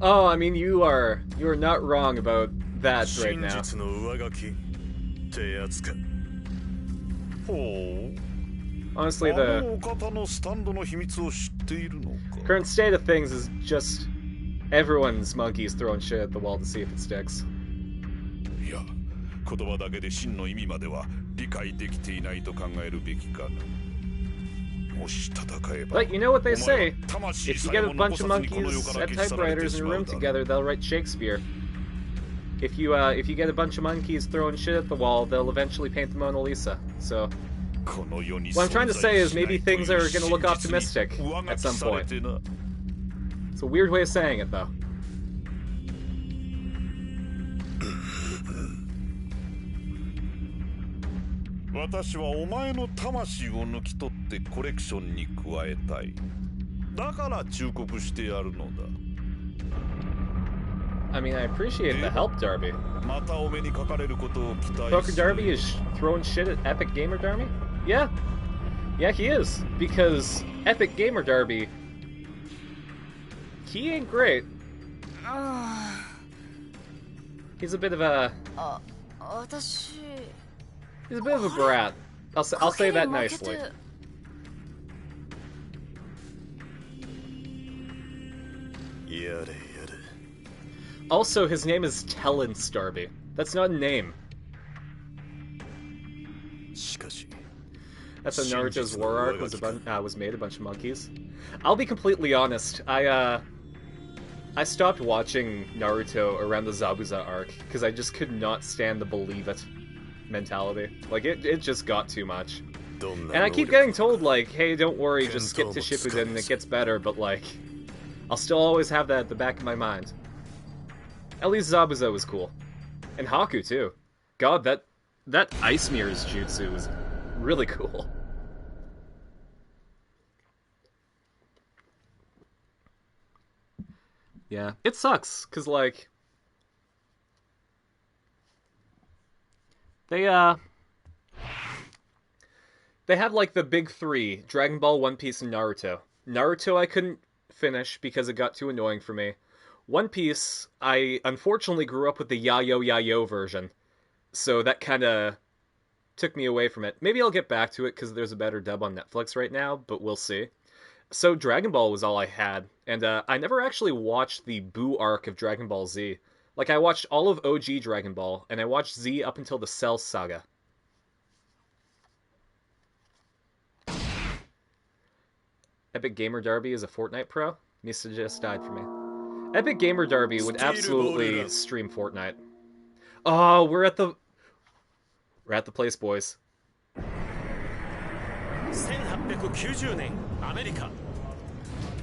[SPEAKER 5] Oh, I mean, you're not wrong about that right
[SPEAKER 1] 真
[SPEAKER 5] now.
[SPEAKER 1] 実の上書きってやつか。
[SPEAKER 9] ほう。
[SPEAKER 5] Honestly,
[SPEAKER 9] あの
[SPEAKER 5] the
[SPEAKER 9] お方のスタンドの秘密を知っているのか。
[SPEAKER 5] current state of things is just everyone's monkeys throwing shit at the wall to see if it sticks.
[SPEAKER 9] いや、言葉だけで真の意味までは理解できていないと考えるべきかな。もし戦えば。
[SPEAKER 5] But you know what they say,
[SPEAKER 9] お前は魂
[SPEAKER 5] if you
[SPEAKER 9] さえ
[SPEAKER 5] get
[SPEAKER 9] も
[SPEAKER 5] a
[SPEAKER 9] 残
[SPEAKER 5] bunch
[SPEAKER 9] さ
[SPEAKER 5] of
[SPEAKER 9] ずにこの世
[SPEAKER 5] monkeys
[SPEAKER 9] から
[SPEAKER 5] at
[SPEAKER 9] 消し去られて
[SPEAKER 5] typewriters
[SPEAKER 9] し
[SPEAKER 5] in a
[SPEAKER 9] ま
[SPEAKER 5] room
[SPEAKER 9] うだろう。
[SPEAKER 5] together, they'll write Shakespeare. If you get a bunch of monkeys throwing shit at the wall, they'll eventually paint the Mona Lisa. So,
[SPEAKER 9] この世に
[SPEAKER 5] what I'm trying to say is
[SPEAKER 9] 存在しない
[SPEAKER 5] maybe things are going to look
[SPEAKER 9] という真実
[SPEAKER 5] optimistic
[SPEAKER 9] に上書
[SPEAKER 5] at
[SPEAKER 9] き
[SPEAKER 5] some
[SPEAKER 9] され
[SPEAKER 5] point.
[SPEAKER 9] てな。
[SPEAKER 5] It's a weird way of saying it, though.
[SPEAKER 9] 私はお前の魂を抜き取ってコレクションに加えたい。だから忠告してやるのだ。
[SPEAKER 7] I mean, I appreciate the help, Darby.
[SPEAKER 9] またお目にかかれることを期待
[SPEAKER 7] Poker Darby is throwing shit at Epic Gamer Darby? Yeah. Yeah, he is. Because Epic Gamer Darby, he ain't great. He's a bit of a... He's a bit of a brat. I'll say that nicely. Also, his name is Telence Darby. That's not a name. That's how Naruto's war arc was made, a bunch of monkeys. I'll be completely honest, I stopped watching Naruto around the Zabuza arc, because I just could not stand the believe it mentality. Like, it just got too much. And I keep getting told, like, hey, don't worry, just skip to Shippuden and it gets better, but, like, I'll still always have that at the back of my mind. At least Zabuza was cool. And Haku, too. God, that Ice Mirror's jutsu was really cool. Yeah, it sucks, because, like, they had, like, the big three, Dragon Ball, One Piece, and Naruto. Naruto I couldn't finish because it got too annoying for me. One Piece, I unfortunately grew up with the Yayo version, so that kind of took me away from it. Maybe I'll get back to it because there's a better dub on Netflix right now, but we'll see. So Dragon Ball was all I had, and I never actually watched the Buu arc of Dragon Ball Z. Like, I watched all of OG Dragon Ball, and I watched Z up until the Cell Saga. Epic Gamer Darby is a Fortnite pro? Misa just died for me. Epic Gamer Darby would absolutely stream Fortnite. Oh, we're at the place, boys.
[SPEAKER 2] 1890年アメリカ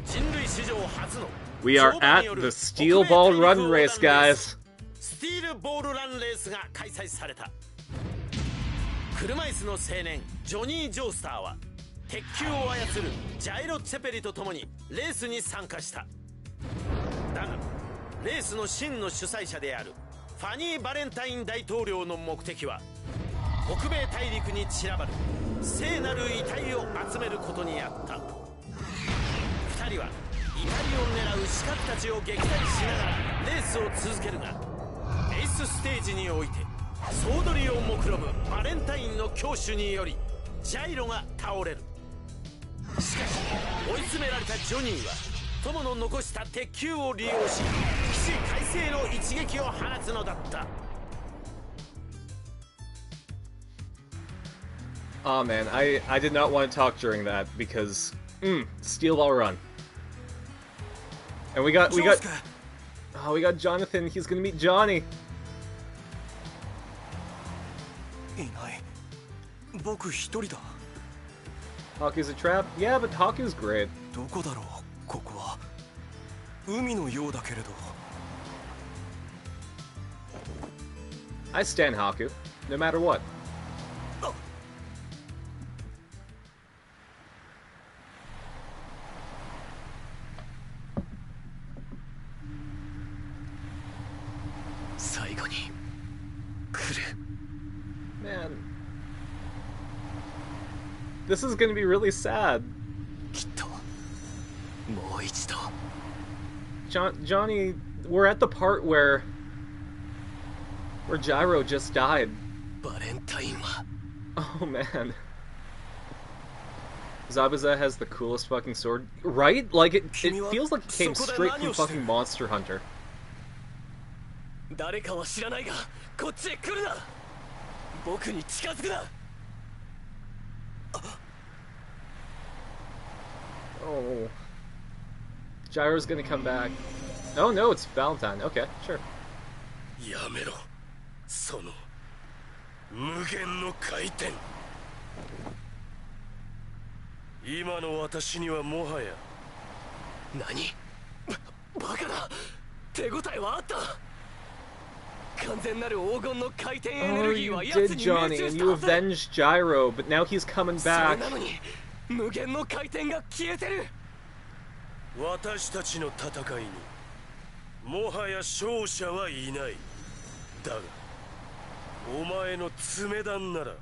[SPEAKER 2] 人類史上初の
[SPEAKER 7] We are at the Steel Ball Run race, guys.
[SPEAKER 2] スティールボールランレースが開催された。車椅子の青年ジョニー・ジョースターは鉄球を操るジャイロ・ツェペリと共にレースに参加した。だがレースの真の主催者であるファニー・バレンタイン大統領の目的は北米大陸に散らばる聖なる遺体を集めることにあった。2人は遺体を狙う刺客たちを撃退しながらレースを続けるが、エースステージにおいて総取りを目論むバレンタインの強手によりジャイロが倒れる。しかし追い詰められたジョニーは友の残した鉄球を利用し起死回生の一撃を放つのだった。
[SPEAKER 7] Oh man, I did not want to talk during that because Steel Ball Run. And we got Jonathan. He's gonna meet Johnny. Haku's a trap? Yeah, but Haku's great. I stan Haku, no matter what. Man, this is gonna be really sad. Johnny, we're at the part where Gyro just died. Oh man. Zabuza has the coolest fucking sword, right? Like it feels like it came straight from fucking Monster Hunter. Oh. Gyro's gonna come back. Oh no, it's Valentine. Okay, sure.
[SPEAKER 2] やめろ。その無限の回転。今の私にはもはや。何？バカな。手応えはあった。
[SPEAKER 3] 完全なる黄金の回転エネ
[SPEAKER 7] Oh,
[SPEAKER 3] ルギー
[SPEAKER 7] you
[SPEAKER 3] は奴
[SPEAKER 7] did,
[SPEAKER 3] に
[SPEAKER 7] Johnny,
[SPEAKER 3] 命中
[SPEAKER 7] and
[SPEAKER 3] し
[SPEAKER 7] you
[SPEAKER 3] たはず。
[SPEAKER 7] avenged Gyro, but now he's coming
[SPEAKER 3] それ
[SPEAKER 7] back.
[SPEAKER 3] なのに無限の回転が消えてる。
[SPEAKER 9] 私たちの戦いにもはや勝者はいない。だがお前の爪弾なら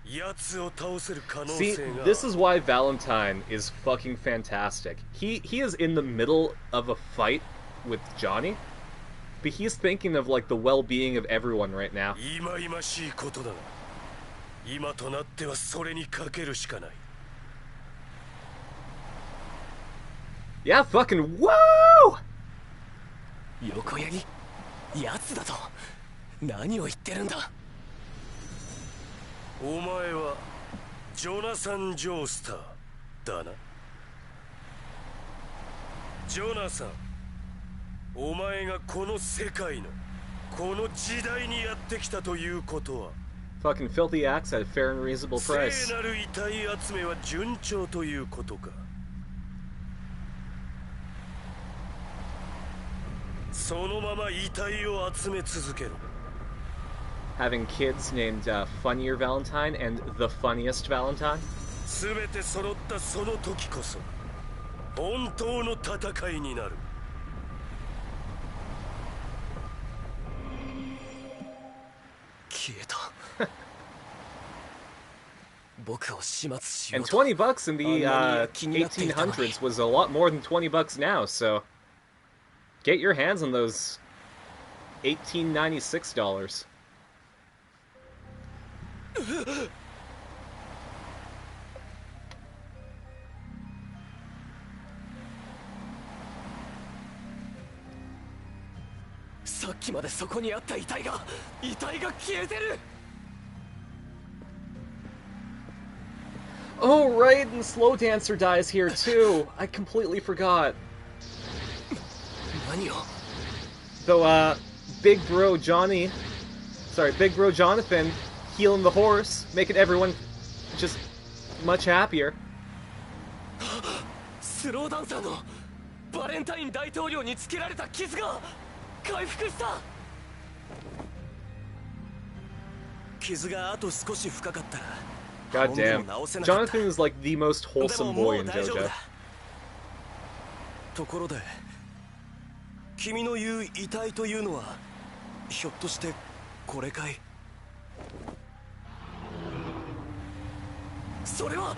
[SPEAKER 9] 奴を倒せる可能
[SPEAKER 7] See,
[SPEAKER 9] 性が。
[SPEAKER 7] this is why Valentine is fucking fantastic. He is in the middle of a fight with Johnny, but he's thinking of like the well-being of everyone right now.
[SPEAKER 9] 忌々しいことだが今となってはそれにかけるしかない。
[SPEAKER 7] Yeah, fucking woo!
[SPEAKER 3] 横槍奴だと何を言ってるんだ。
[SPEAKER 9] お前はジョナサン・ジョースターだな。ジョナサン、お前がこの世界のこの時代にやってきたということは
[SPEAKER 7] Fucking filthy axe at a fair and reasonable
[SPEAKER 9] 聖
[SPEAKER 7] price.
[SPEAKER 9] なる遺体集めは順調ということか。そのまま遺体を集め続ける。
[SPEAKER 7] Having kids named Funnier Valentine and the Funniest Valentine.
[SPEAKER 9] すべて揃ったその時こそ本当の戦いになる。
[SPEAKER 3] 消えた。僕を始末しよ
[SPEAKER 7] And
[SPEAKER 3] うと。
[SPEAKER 7] $20 in the 1800s was a lot more than $20 now, so get your hands on those $1896.
[SPEAKER 3] さっきまでそこにあった遺体が消えてる。
[SPEAKER 7] Oh, right, and Slow Dancer dies here too. I completely forgot.
[SPEAKER 3] 何を。
[SPEAKER 7] So, Big Bro Jonathan healing the horse, making everyone just much happier.
[SPEAKER 3] スローダンサーのバレンタイン大統領につけられた傷が回復した。傷があと少し深かったら。
[SPEAKER 7] God damn. Jonathan is like the most wholesome boy in JoJo.
[SPEAKER 3] ところで君の言う遺体というのはひょっとしてこれかい。それは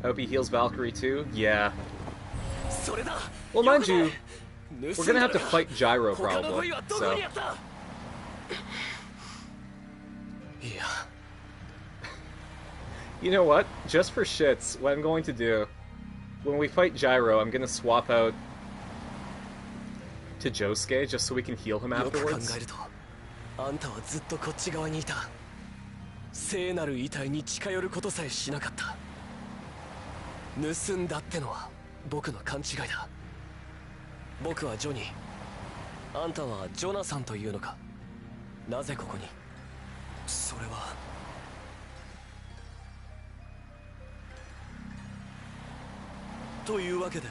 [SPEAKER 7] I hope he heals Valkyrie too. Yeah.
[SPEAKER 3] それだ。
[SPEAKER 7] Well, mind you, we're gonna have to fight Gyro
[SPEAKER 3] 他の
[SPEAKER 7] probably.
[SPEAKER 3] 部位はどこ
[SPEAKER 7] So
[SPEAKER 3] にあった。いや。
[SPEAKER 7] you know what? Just for shits, what I'm going to do when we fight Gyro, I'm gonna swap out to Josuke just so we can heal him
[SPEAKER 3] よく考
[SPEAKER 7] afterwards.
[SPEAKER 3] えるとあんたはずっとこっち側にいた。聖なる遺体に近寄ることさえしなかった。盗んだってのは僕の勘違いだ。僕はジョニー、あんたはジョナサンというのか。なぜここに。それはというわけで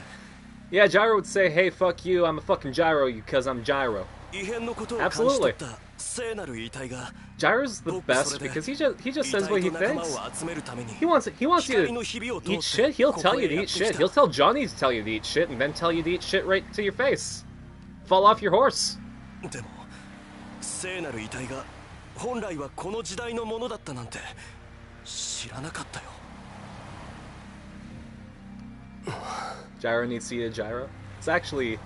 [SPEAKER 7] Yeah, Gyro would say, "Hey, fuck you! I'm a fucking Gyro, you, cause I'm Gyro."
[SPEAKER 3] 異変のことを感じ取った聖なる遺体が
[SPEAKER 7] Gyro's the best because he just says what he thinks. He wants you to eat shit. He'll tell you to eat shit. He'll tell Johnny to tell you to eat shit, and then tell you to eat shit right to your face. Fall off your horse.
[SPEAKER 3] でも聖なる遺体が本来はこの時代のものだったなんて知らなかったよ。
[SPEAKER 7] Gyro needs to eat a gyro. It's actually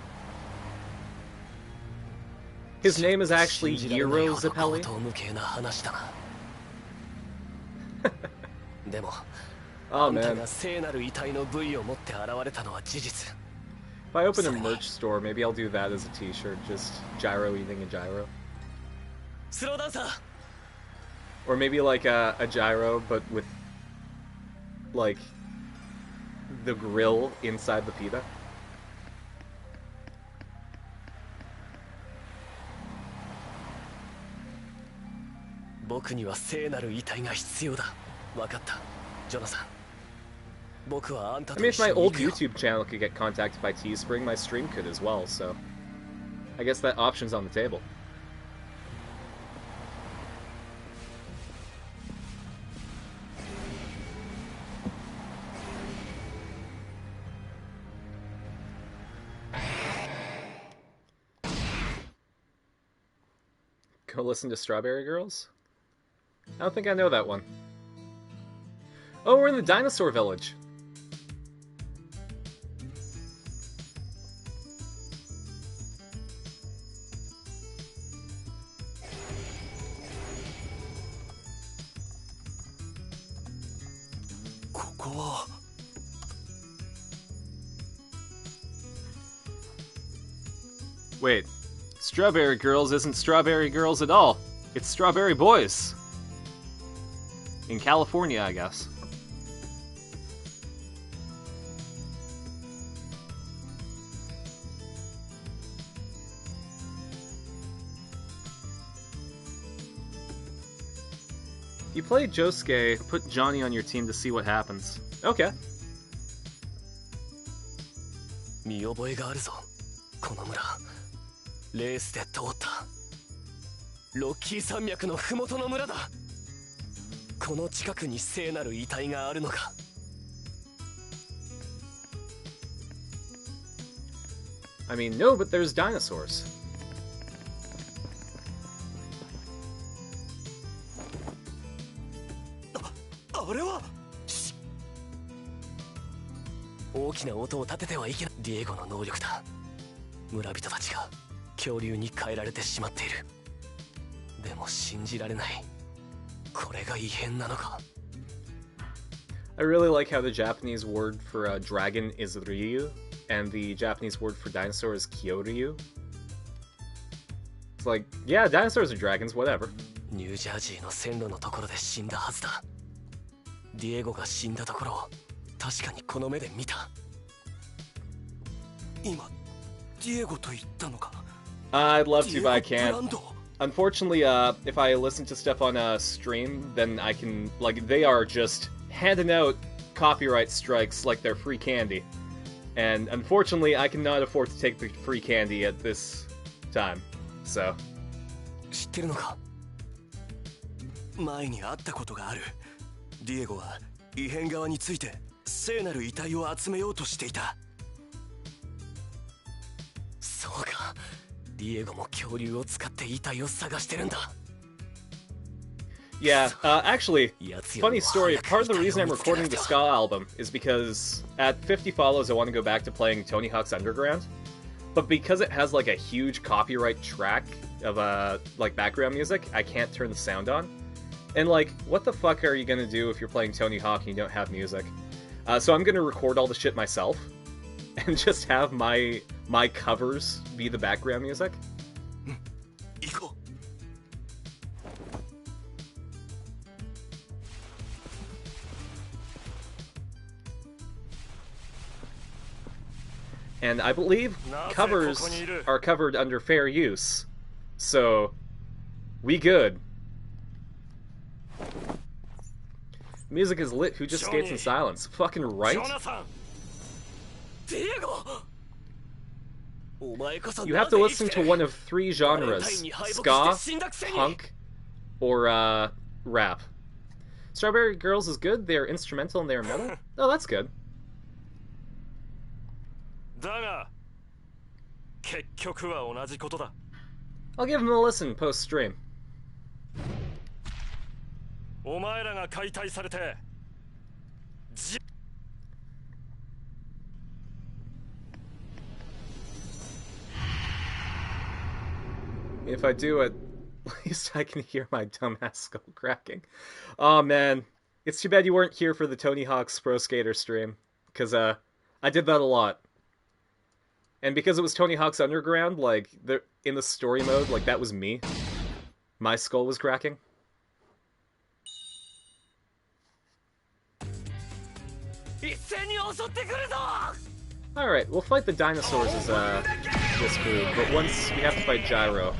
[SPEAKER 7] his name is actually Yiro Zappelli.
[SPEAKER 3] 無形な話だな。でも
[SPEAKER 7] Oh
[SPEAKER 3] あんた
[SPEAKER 7] man.
[SPEAKER 3] が聖なる遺体の部位を持って現れたのは事実。
[SPEAKER 7] If I open a merch store, maybe I'll do that as a T-shirt. Just Gyro eating a gyro,
[SPEAKER 3] スローダンサー
[SPEAKER 7] or maybe like a gyro, but with like the grill inside the pita.
[SPEAKER 3] 僕には聖なる遺体が必要だ。分かった、ジョナサン。僕はあんた
[SPEAKER 7] I
[SPEAKER 3] と
[SPEAKER 7] mean,
[SPEAKER 3] 一
[SPEAKER 7] if
[SPEAKER 3] 緒
[SPEAKER 7] my
[SPEAKER 3] に行
[SPEAKER 7] old
[SPEAKER 3] くよ。
[SPEAKER 7] YouTube channel could get contacted by Teespring, my stream could as well. So I guess that option's on the table. Go listen to Strawberry Girls? I don't think I know that one. Oh, we're in the dinosaur village. Wait, Strawberry Girls isn't Strawberry Girls at all. It's Strawberry Boys. In California, I guess. If you play Josuke, put Johnny on your team to see what happens. Okay.
[SPEAKER 3] 見覚えがあるぞこの村レースで通ったロッキー山脈の麓の村だこの近くに聖なる遺体があるのか
[SPEAKER 7] I mean, no, but there's dinosaurs.
[SPEAKER 3] あれは大きな音を立ててはいけないディエゴの能力だ村人たちが恐竜に変えられてしまっているでも信じられないこれが異変なのか
[SPEAKER 7] I really like how the Japanese word for dragon is Ryu, and the Japanese word for dinosaur is Kyoryu. It's like, yeah, dinosaurs are dragons, whatever.
[SPEAKER 3] ニュージャージーの線路のところで死んだはずだディエゴが死んだところを確かにこの目で見た今ディエゴと言ったのか
[SPEAKER 7] I'd love to, but I can't. Unfortunately, if I listen to stuff on stream, then I can, like, they are just handing out copyright strikes like they're free candy. And unfortunately, I cannot afford to take the free candy at this time. So.
[SPEAKER 3] 知ってるのか前に会ったことがあるディエゴは異変側について聖なる遺体を集めようとしていたそうかディエゴも恐竜を使って遺体を探してるんだ
[SPEAKER 7] Yeah, actually, funny story, part of the reason I'm recording the Ska album is because at 50 follows I want to go back to playing Tony Hawk's Underground, but because it has like a huge copyright track of like background music, I can't turn the sound on. And like, what the fuck are you gonna do if you're playing Tony Hawk and you don't have music? So I'm gonna record all the shit myself, and just have my covers be the background music. And I believe covers are covered under fair use, so we good. Music is lit, who just skates in silence? Fucking right? You have to listen to one of 3 genres: ska, punk, or rap. Strawberry Girls is good, they're instrumental and they're metal? Oh, that's good. I'll give him a listen post-stream. If I do it, at least I can hear my dumbass skull cracking. Oh man, it's too bad you weren't here for the Tony Hawk's Pro Skater stream, because I did that a lot. And because it was Tony Hawk's Underground, like, in the story mode, like, that was me. My skull was cracking. Alright, we'll fight the dinosaurs as, this group, but once we have to fight Gyro.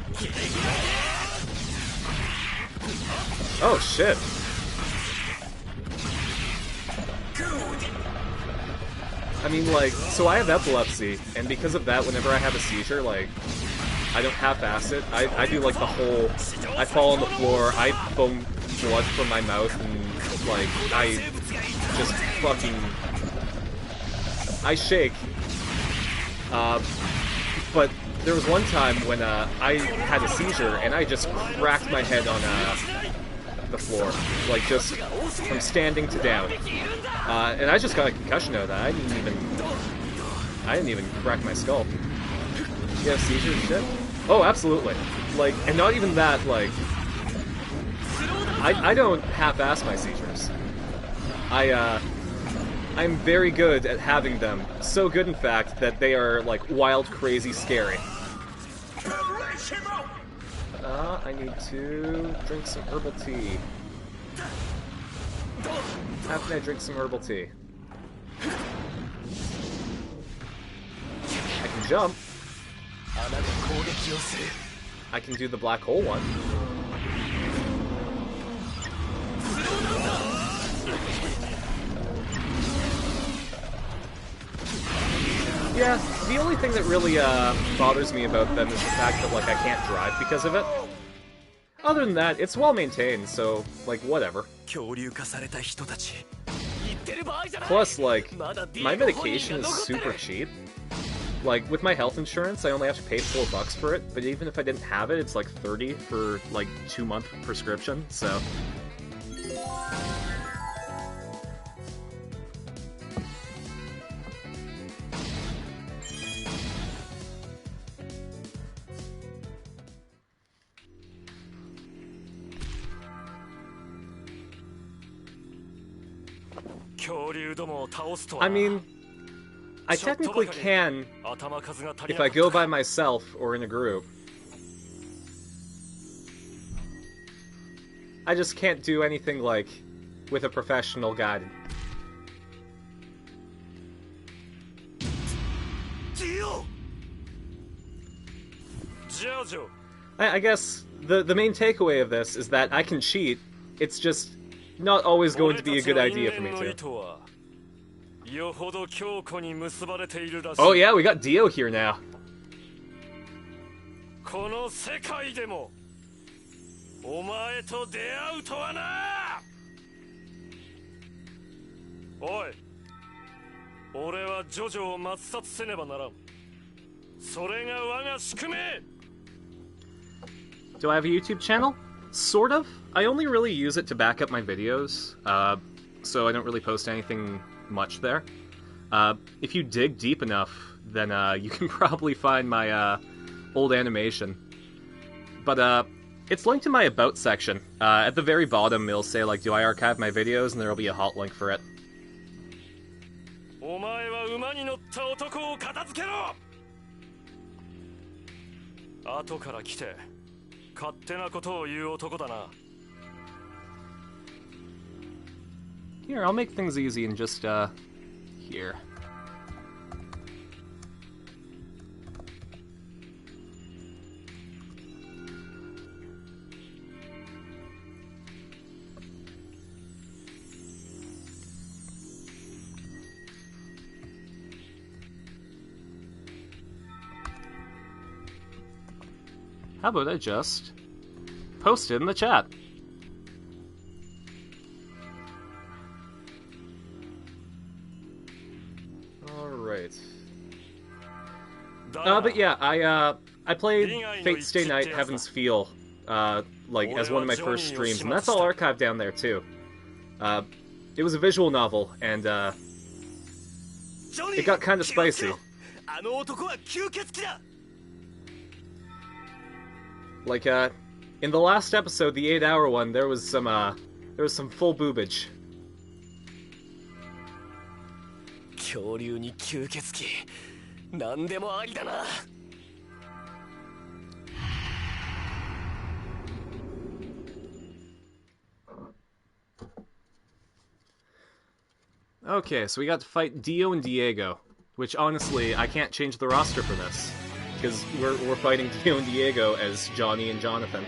[SPEAKER 7] Oh, shit. I mean, like, so I have epilepsy, and because of that, whenever I have a seizure, like, I don't half-ass it. I do like the whole, I fall on the floor, I foam blood from my mouth, and like, I just fucking, I shake. But there was one time when I had a seizure, and I just cracked my head on the floor, like just from standing to down. And I just got a concussion out of that. I didn't even crack my skull. You have seizures and shit? Oh, absolutely. Like, and not even that, like, I don't half-ass my seizures. I'm very good at having them. So good, in fact, that they are, like, wild, crazy, scary. I need to drink some herbal tea. How can I drink some herbal tea? I can jump. I can do the black hole one. Yeah, the only thing that really bothers me about them is the fact that, like, I can't drive because of it. Other than that, it's well maintained, so, like, whatever. Plus, like, my medication is super cheap. Like, with my health insurance, I only have to pay $4 for it, but even if I didn't have it, it's like $30 for, like, 2-month prescription, so... I mean, I technically can if I go by myself or in a group. I just can't do anything, like, with a professional guide. I guess the main takeaway of this is that I can cheat, it's just not always going to be a good idea for me to. Oh yeah, we got Dio here now. Do I have a YouTube channel? Sort of. I only really use it to back up my videos, so I don't really post anything much there. If you dig deep enough, then you can probably find my old animation. But it's linked in my About section. At the very bottom, it'll say, like, do I archive my videos, and there'll be a hot link for it. Here, I'll make things easy and just, here. How about I just post it in the chat? Alright. But yeah, I played Fate Stay Night Heaven's Feel, like, as one of my first streams, and that's all archived down there, too. It was a visual novel, and, it got kinda spicy. Like, in the last episode, the 8-hour one, there was some full boobage. Okay, so we got to fight Dio and Diego, which honestly, I can't change the roster for this. Because we're fighting Dio and Diego as Johnny and Jonathan.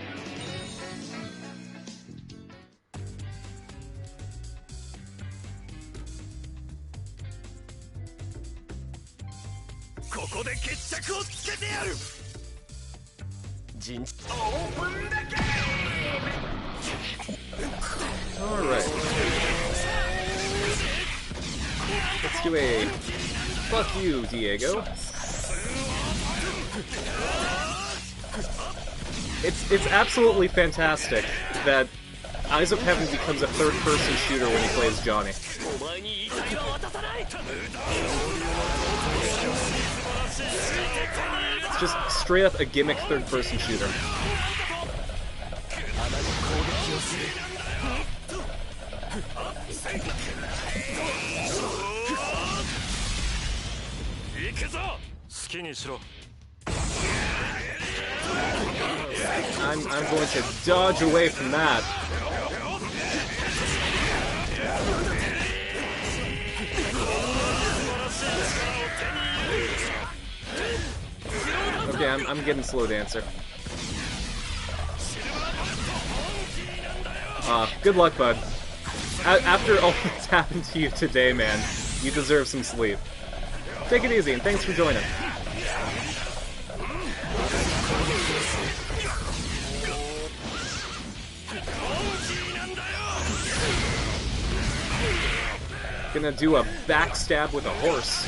[SPEAKER 7] Alright. Let's do a fuck you, Diego. It's absolutely fantastic that Eyes of Heaven becomes a third-person shooter when he plays Johnny. It's just straight up a gimmick third-person shooter. I'm going to dodge away from that. Okay, I'm getting Slow Dancer. Good luck, bud. After all that's happened to you today, man, you deserve some sleep. Take it easy, and thanks for joining. Gonna do a backstab with a horse.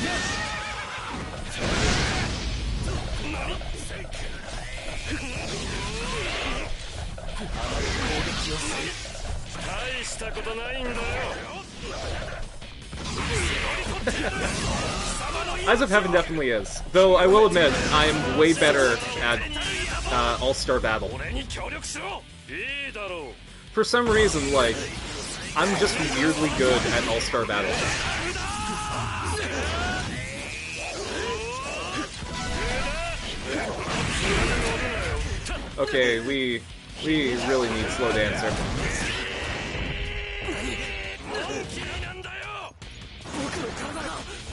[SPEAKER 7] Eyes of Heaven definitely is. Though I will admit, I am way better at All-Star Battle. For some reason, like, I'm just weirdly good at All-Star Battle. Okay, we really need Slow Dancer.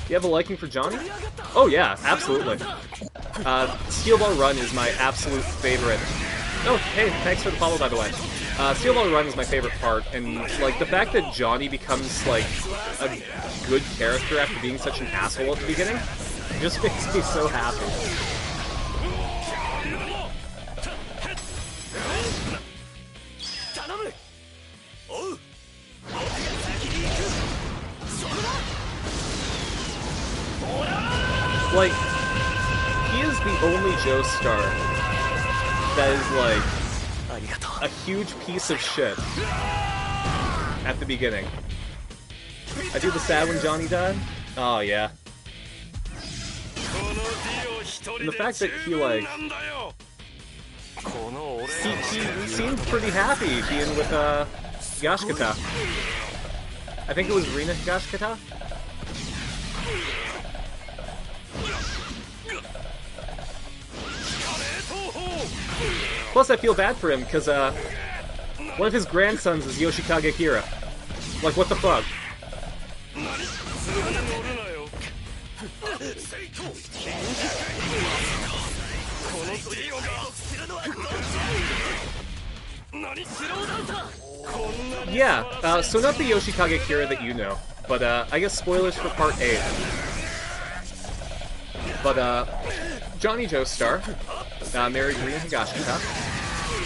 [SPEAKER 7] You have a liking for Johnny? Oh yeah, absolutely. Steel Ball Run is my absolute favorite. Oh, hey, thanks for the follow, by the way. Steel Ball Run is my favorite part, and, like, the fact that Johnny becomes, like, a good character after being such an asshole at the beginning just makes me so happy. Like, he is the only Joestar that is, like, a huge piece of shit at the beginning. I do the sad when Johnny died? Oh, yeah. And the fact that he, like... He seemed pretty happy being with, Higashikata. I think it was Rina Higashikata? Plus, I feel bad for him, because, one of his grandsons is Yoshikage Kira. Like, what the fuck? Yeah, so not the Yoshikage Kira that you know, but, I guess spoilers for Part 8. But, Johnny Joestar married Rina Higashikata,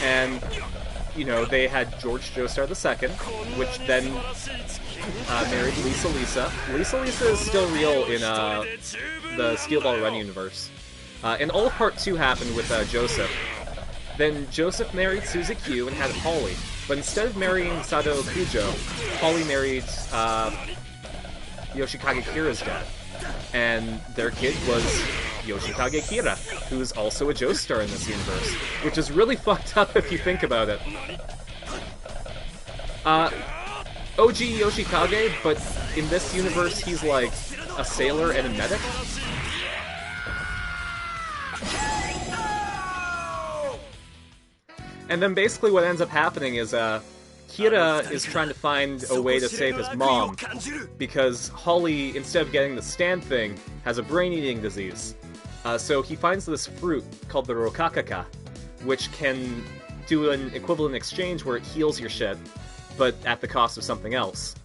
[SPEAKER 7] and, you know, they had George Joestar II, which then married Lisa Lisa. Lisa Lisa is still real in the Steel Ball Run universe. And all of Part 2 happened with Joseph. Then Joseph married Suzy Q and had Holly, but instead of marrying Sado Kujo, Holly married Yoshikage Kira's dad. And their kid was Yoshikage Kira, who is also a Joestar in this universe, which is really fucked up if you think about it. OG Yoshikage, but in this universe he's like a sailor and a medic. And then basically what ends up happening is, Kira is trying to find a way to save his mom, because Holly, instead of getting the stand thing, has a brain-eating disease. So he finds this fruit called the Rokakaka, which can do an equivalent exchange where it heals your shit, but at the cost of something else.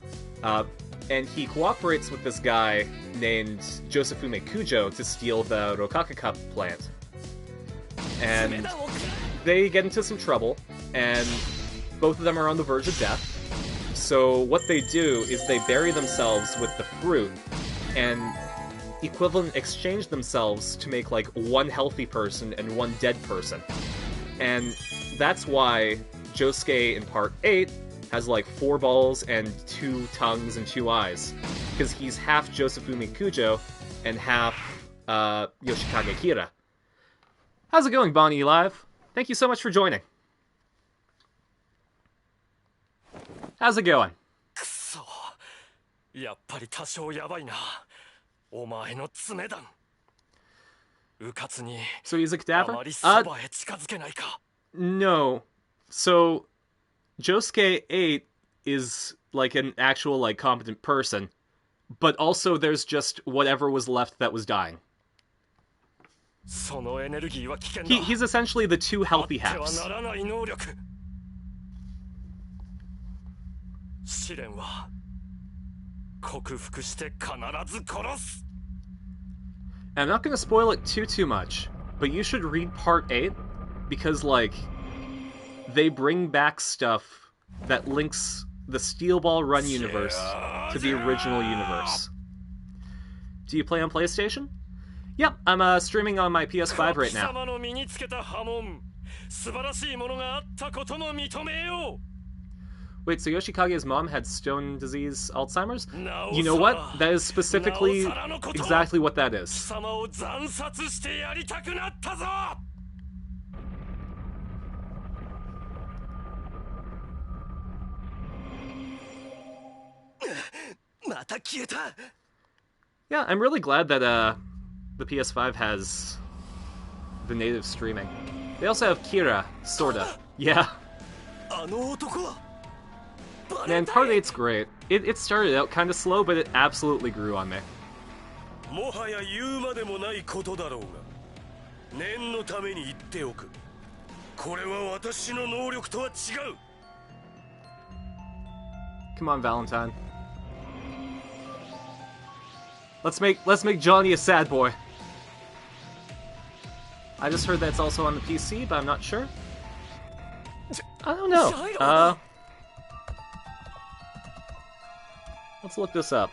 [SPEAKER 7] And he cooperates with this guy named Josefume Kujo to steal the Rokakaka plant. And they get into some trouble, and both of them are on the verge of death. So what they do is they bury themselves with the fruit, and equivalent exchange themselves to make like one healthy person and one dead person. And that's why Josuke in Part 8 has like 4 balls and 2 tongues and 2 eyes. Because he's half Josefumi Kujo and half Yoshikage Kira. How's it going, Bonnie Live? Thank you so much for joining. How's it going?
[SPEAKER 3] くそ、やっぱり多少やばいな。お前の爪弾。うかつに
[SPEAKER 7] So he's a
[SPEAKER 3] あ
[SPEAKER 7] cadaver?
[SPEAKER 3] まりそばへ近づけないか。
[SPEAKER 7] No. So Josuke 8 is like an actual like competent person, but also there's just whatever was left that was dying.
[SPEAKER 3] そのエネルギーは危険だ。
[SPEAKER 7] He's essentially the 2 healthy
[SPEAKER 3] あっては
[SPEAKER 7] halves.
[SPEAKER 3] ならない能力。試練は克服して必ず殺す。
[SPEAKER 7] And I'm not going to spoil it too much, but you should read Part 8 because like they bring back stuff that links the Steel Ball Run universe to the original universe. Do you play on PlayStation? Yep, I'm streaming on my PS5 right now.
[SPEAKER 3] 様の身につけた波紋、素晴らしいものがあったことも認めよう。
[SPEAKER 7] Wait, so Yoshikage's mom had stone disease Alzheimer's? You know what? That is specifically exactly what that is.
[SPEAKER 3] 貴様を惨殺してやりたくなったぞ。また消えた。
[SPEAKER 7] Yeah, I'm really glad that the PS5 has the native streaming. They also have Kira, sorta. Yeah.
[SPEAKER 3] あの男は。
[SPEAKER 7] Man, Part 8's great. It started out kind of slow, but it absolutely grew on me.
[SPEAKER 3] もはや言うまでもないことだろうが、念のために言っておく。これは私の能力とは違う。
[SPEAKER 7] Come on, Valentine. Let's make Johnny a sad boy. I just heard that's also on the PC, but I'm not sure. I don't know. Let's look this up.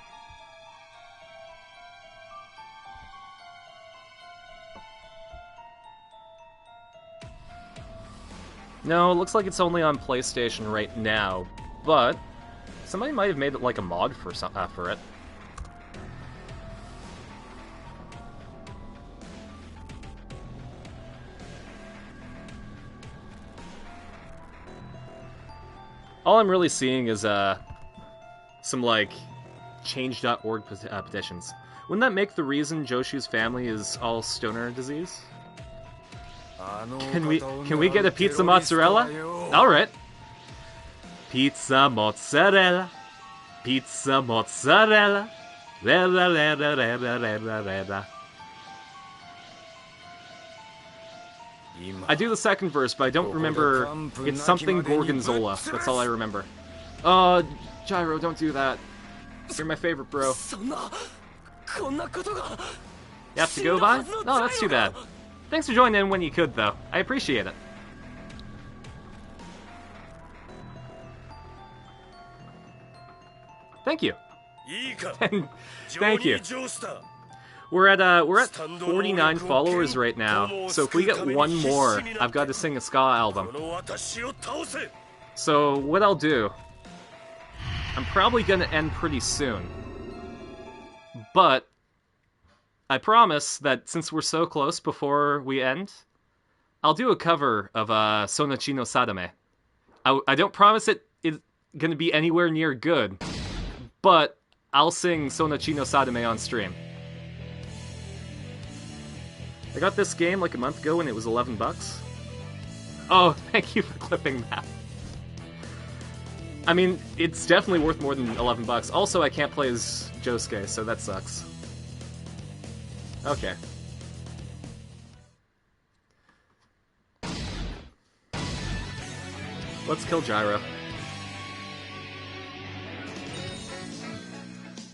[SPEAKER 7] No, it looks like it's only on PlayStation right now, but somebody might have made it like a mod for it. All I'm really seeing is some like change.org petitions. Wouldn't that make the reason Joshu's family is all stoner disease? Can we get a pizza mozzarella? All right. Pizza mozzarella. Pizza mozzarella. I do the second verse, but I don't remember. It's something Gorgonzola. That's all I remember. Gyro, don't do that. You're my favorite, bro. You have to go, Vine? No, that's too bad. Thanks for joining in when you could, though. I appreciate it. Thank you. Thank you. We're at 49 followers right now, so if we get one more, I've got to sing a ska album. So what I'll do, I'm probably gonna end pretty soon, but I promise that since we're so close before we end, I'll do a cover of Sonochi no Sadame. I don't promise it is gonna be anywhere near good, but I'll sing Sonochi no Sadame on stream. I got this game like a month ago when it was $11. Oh, thank you for clipping that. I mean, it's definitely worth more than $11. Also, I can't play as Josuke, so that sucks. Okay. Let's kill Gyro.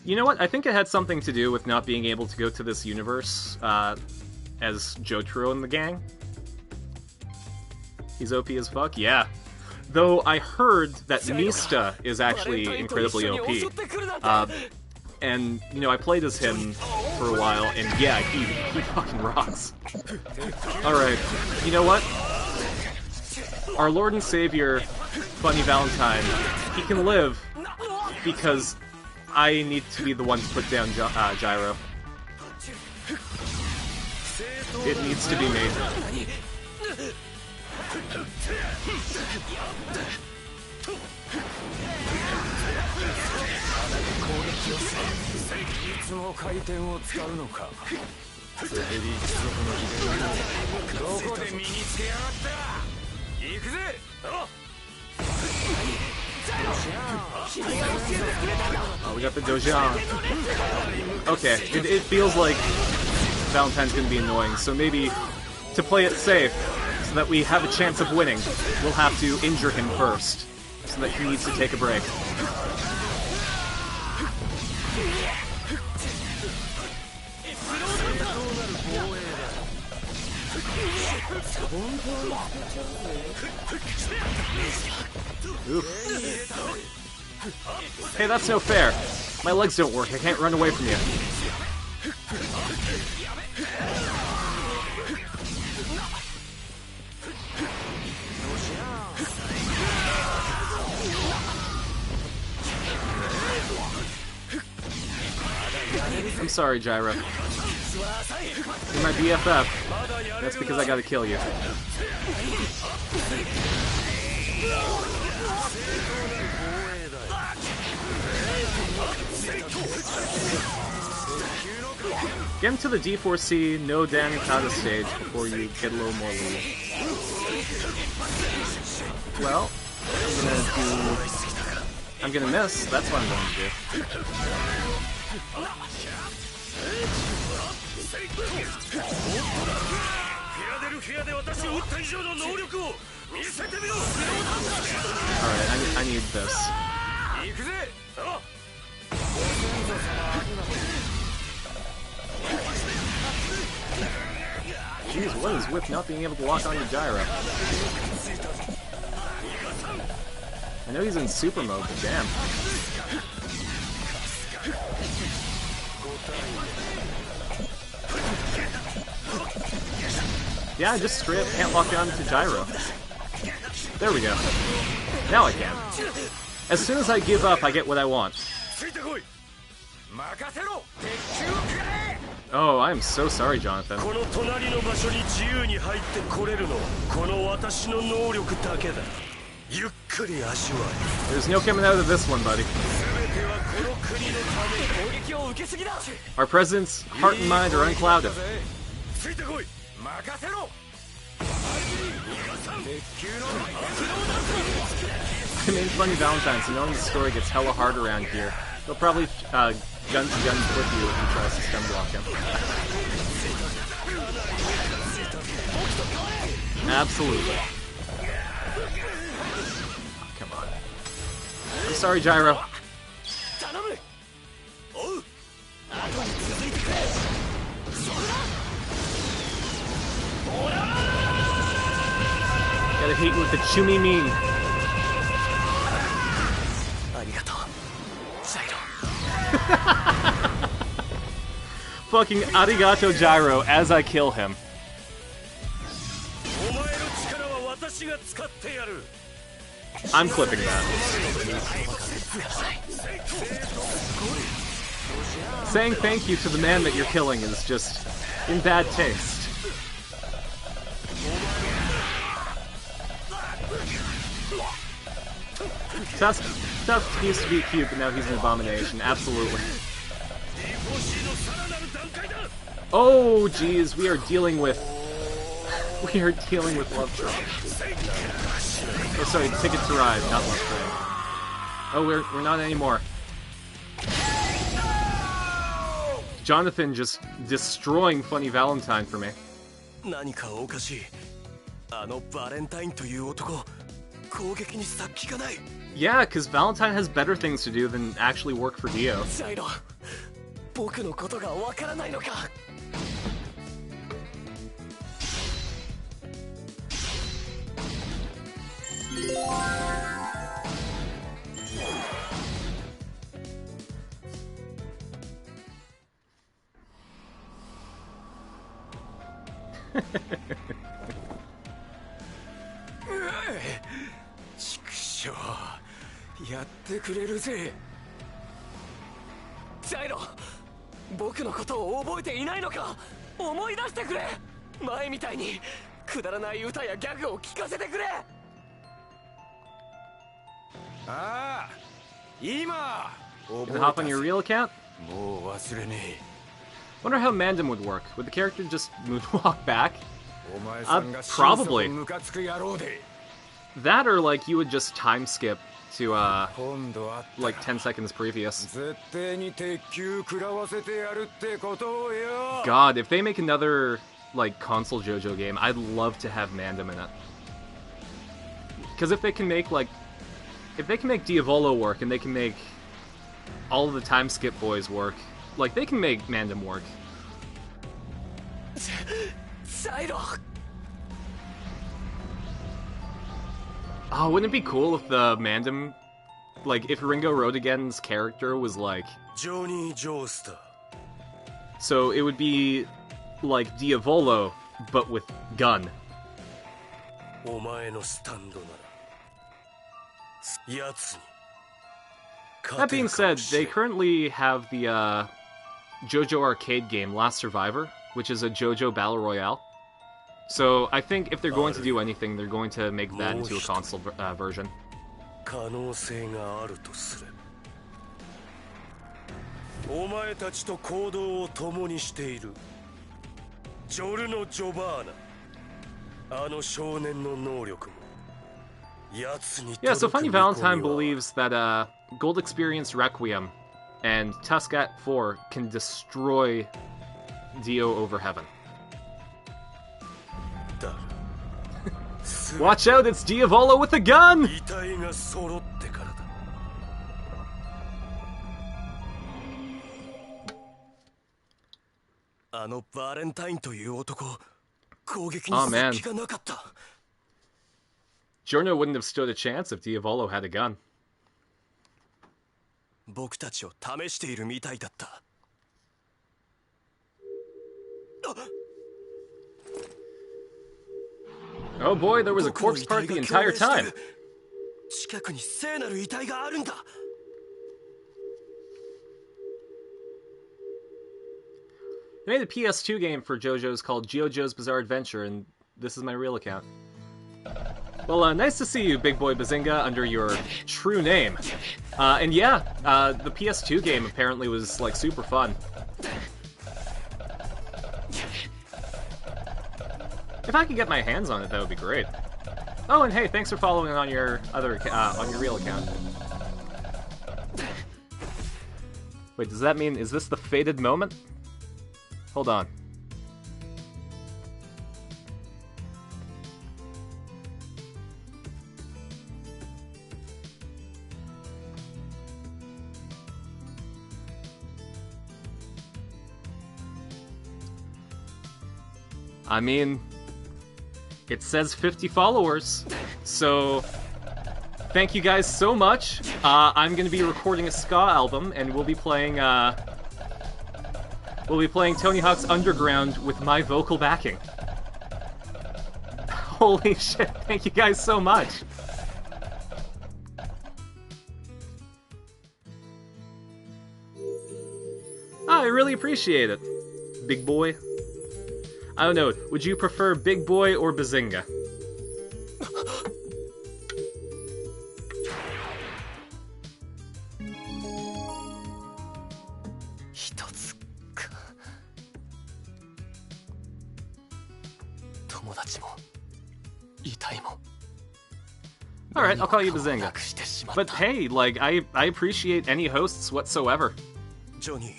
[SPEAKER 7] You know what? I think it had something to do with not being able to go to this universe, as Jotaro and the gang.
[SPEAKER 5] He's OP as fuck? Yeah. Though I heard that Mista is actually incredibly OP. And, you know, I played as him for a while, and yeah, he fucking rocks. Alright, you know what? Our Lord and Savior, Funny Valentine, he can live because I need to be the one to put down Gyro. It needs to be Major. Oh, we got the Dojang. Okay, it feels like Valentine's gonna be annoying, so maybe to play it safe, so that we have a chance of winning, we'll have to injure him first, so that he needs to take a break. Oof. Hey, that's no fair. My legs don't work. I can't run away from you. I'm sorry, Gyro. You're my BFF. That's because I gotta kill you. Get into the D4C, no Dan Kata stage before you get a little more lead. Well, I'm gonna miss, that's what I'm going to do. Alright, I need this. Jeez, what is with not being able to lock on your Gyro? I know he's in super mode, but damn. Yeah, I just straight up can't lock on to Gyro. There we go. Now I can. As soon as I give up, I get what I want. Oh, I'm so sorry, Jonathan. There's no coming out of this one, buddy. Our president's heart and mind are unclouded. I mean, Funny Valentine, so knowing the story gets hella hard around here. They'll probably gun flip you if you try to stun block him. Absolutely. Come on. I'm sorry, Gyro. Gotta hate with the Chumi mean. Fucking arigato Gyro as I kill him. I'm clipping that. Saying thank you to the man that you're killing is just in bad taste. Tusk used to be cute, but now he's an abomination. Absolutely. Oh, jeez, we are dealing with Love Train. Oh, sorry, Ticket to Ride, not Love Train. Oh, we're not anymore. Jonathan just destroying Funny Valentine for me. Yeah, because Valentine has better things to do than actually work for Dio.
[SPEAKER 3] 畜生やってくれるぜ。ジャイロ、僕のことを覚えていないのか。思い出してくれ。前みたいにくだらない歌やギャグを聞かせてくれ。ああ、今
[SPEAKER 5] Can it hop on your real account?
[SPEAKER 3] もう忘れね
[SPEAKER 5] Wonder how Mandem would work. Would the character just moonwalk back?
[SPEAKER 3] え。お前さんが
[SPEAKER 5] probably.
[SPEAKER 3] ムカつく野郎で。
[SPEAKER 5] That or like you would just time skip to
[SPEAKER 3] 今度あった
[SPEAKER 5] like 10 seconds previous.
[SPEAKER 3] 絶対に鉄球食らわせてやるってことをよ。
[SPEAKER 5] God, if they make another like console JoJo game, I'd love to have Mandem in it. Because if they can make Diavolo work and they can make all of the time skip boys work, like they can make Mandem work.
[SPEAKER 3] ジャイロ。
[SPEAKER 5] Oh, wouldn't it be cool if the Mandem, like if Ringo Rodigen's character was like,
[SPEAKER 3] ジョニー・ジョースター。
[SPEAKER 5] so it would be like Diavolo, but with gun.
[SPEAKER 3] お前のスタンドなら奴に
[SPEAKER 5] That being said, they currently have the JoJo arcade game Last Survivor, which is a JoJo Battle Royale. So I think if they're going to do anything, they're going to make that into a console version.
[SPEAKER 3] 可能性があるとすれば、お前たちと行動を共にしているジョルノ・ジョバーナ、あの少年の能力も奴に
[SPEAKER 5] Yeah, so
[SPEAKER 3] 届く
[SPEAKER 5] Funny
[SPEAKER 3] 見込みは
[SPEAKER 5] Valentine believes that Gold Experience Requiem and Tuscat 4 can destroy Dio over heaven.
[SPEAKER 3] だが
[SPEAKER 5] Watch out, it's Diavolo with a gun!
[SPEAKER 3] 遺体が揃ってからだ。あのバレンタインという男、攻撃に
[SPEAKER 5] Oh, man.
[SPEAKER 3] 隙がなかった。
[SPEAKER 5] Giorno wouldn't have stood a chance if Diavolo had a gun.
[SPEAKER 3] 僕たちを試しているみたいだった。
[SPEAKER 5] Oh boy, there was a corpse part the entire time.
[SPEAKER 3] 近くに聖なる遺体があるんだ。
[SPEAKER 5] They made a PS2 game for JoJo's called JoJo's Bizarre Adventure, and this is my real account. Well, nice to see you, Big Boy Bazinga, under your true name. And yeah, the PS2 game apparently was, like, super fun. If I could get my hands on it, that would be great. Oh, and hey, thanks for following on your other, on your real account. Wait, does that mean, is this the fated moment? Hold on. I mean, it says 50 followers, so thank you guys so much. I'm gonna be recording a ska album, and we'll be playing Tony Hawk's Underground with my vocal backing. Holy shit, thank you guys so much. I really appreciate it, Big Boy. I don't know, would you prefer Big Boy or Bazinga? Alright, I'll call you Bazinga. But hey, like, I appreciate any hosts whatsoever.
[SPEAKER 3] Johnny.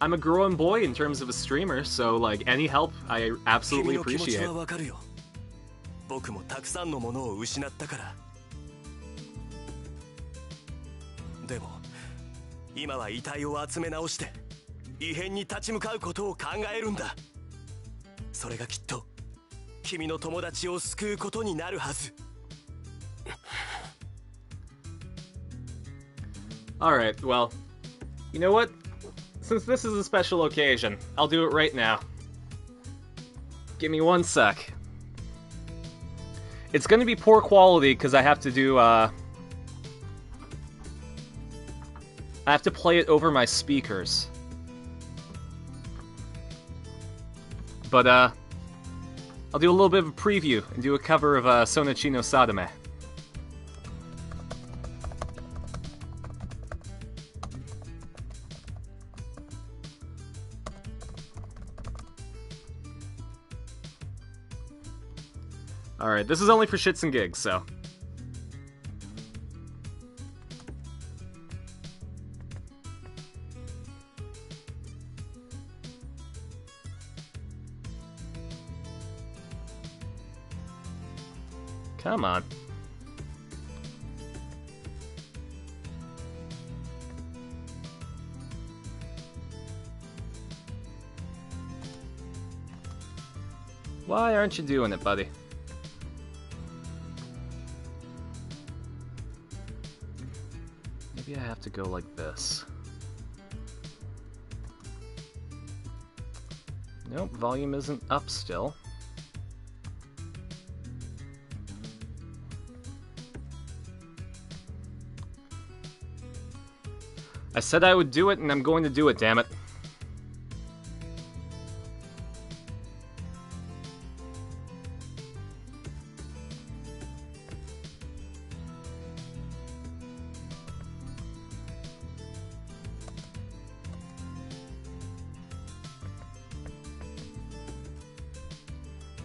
[SPEAKER 5] I'm a growing boy in terms of a streamer, so like any help I absolutely appreciate.
[SPEAKER 3] 僕もたくさんのものを失ったから。でも今は遺体を集め直して異変に立ち向かうことを考えるんだ。それがきっと君の友達を救うことになるはず。
[SPEAKER 5] Alright, well, you know what? Since this is a special occasion, I'll do it right now.
[SPEAKER 7] Give me one sec. It's gonna be poor quality because I have to do, I have to play it over my speakers. But, I'll do a little bit of a preview and do a cover of, Sonochi no Sadame. Alright, this is only for shits and gigs, so... Come on. Why aren't you doing it, buddy? Maybe I have to go like this. Nope, volume isn't up still. I said I would do it, and I'm going to do it, damn it.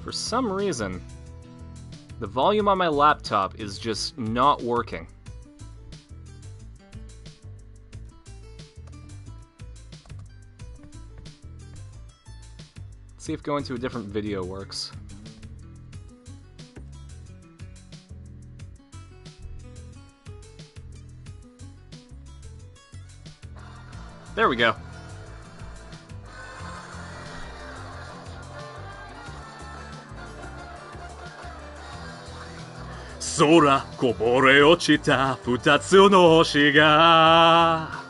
[SPEAKER 7] For some reason, the volume on my laptop is just not working. See if going to a different video works. There we go. Sora こぼれ落ちた二つの星が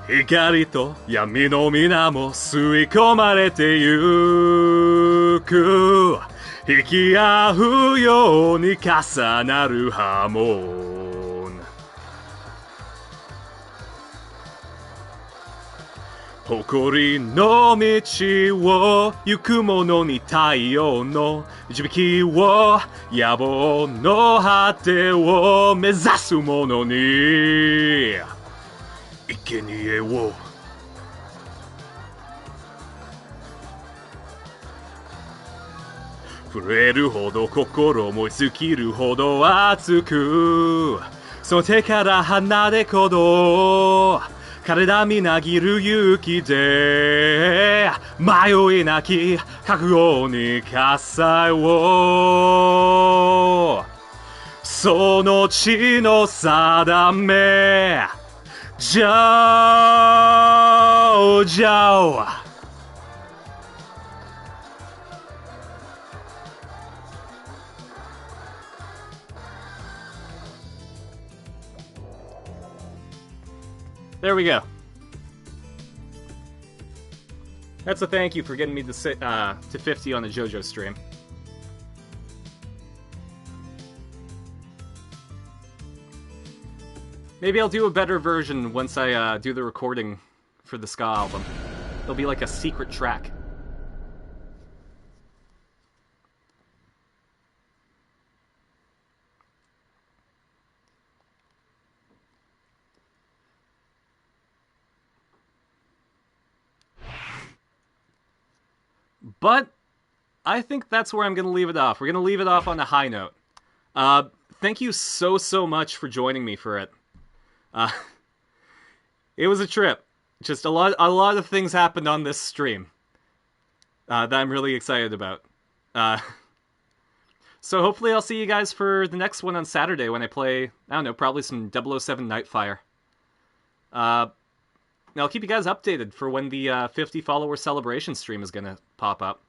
[SPEAKER 7] 光と闇の皆も吸い込まれてゆく引き合うように重なる波紋誇りの道を行く者に太陽の導きを野望の果てを目指す者に生贄を震えるほど心も尽きるほど熱くその手から離れほど体みなぎる勇気で迷いなき覚悟に喝采をその地の定めJoe. There we go. That's a thank you for getting me to 50 on the JoJo stream. Maybe I'll do a better version once I do the recording for the ska album. It'll be like a secret track. But I think that's where I'm going to leave it off. We're going to leave it off on a high note. Thank you so much for joining me for it. It was a trip. Just a lot of things happened on this stream that I'm really excited about. So hopefully I'll see you guys for the next one on Saturday when I play, I don't know, probably some 007 Nightfire. I'll keep you guys updated for when the 50 follower celebration stream is gonna pop up.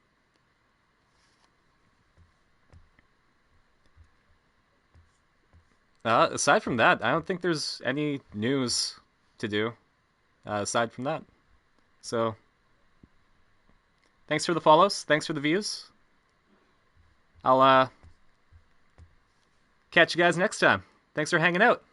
[SPEAKER 7] Aside from that, I don't think there's any news to do, aside from that. So,
[SPEAKER 5] Thanks for the follows. Thanks for the views. I'll catch you guys next time. Thanks for hanging out.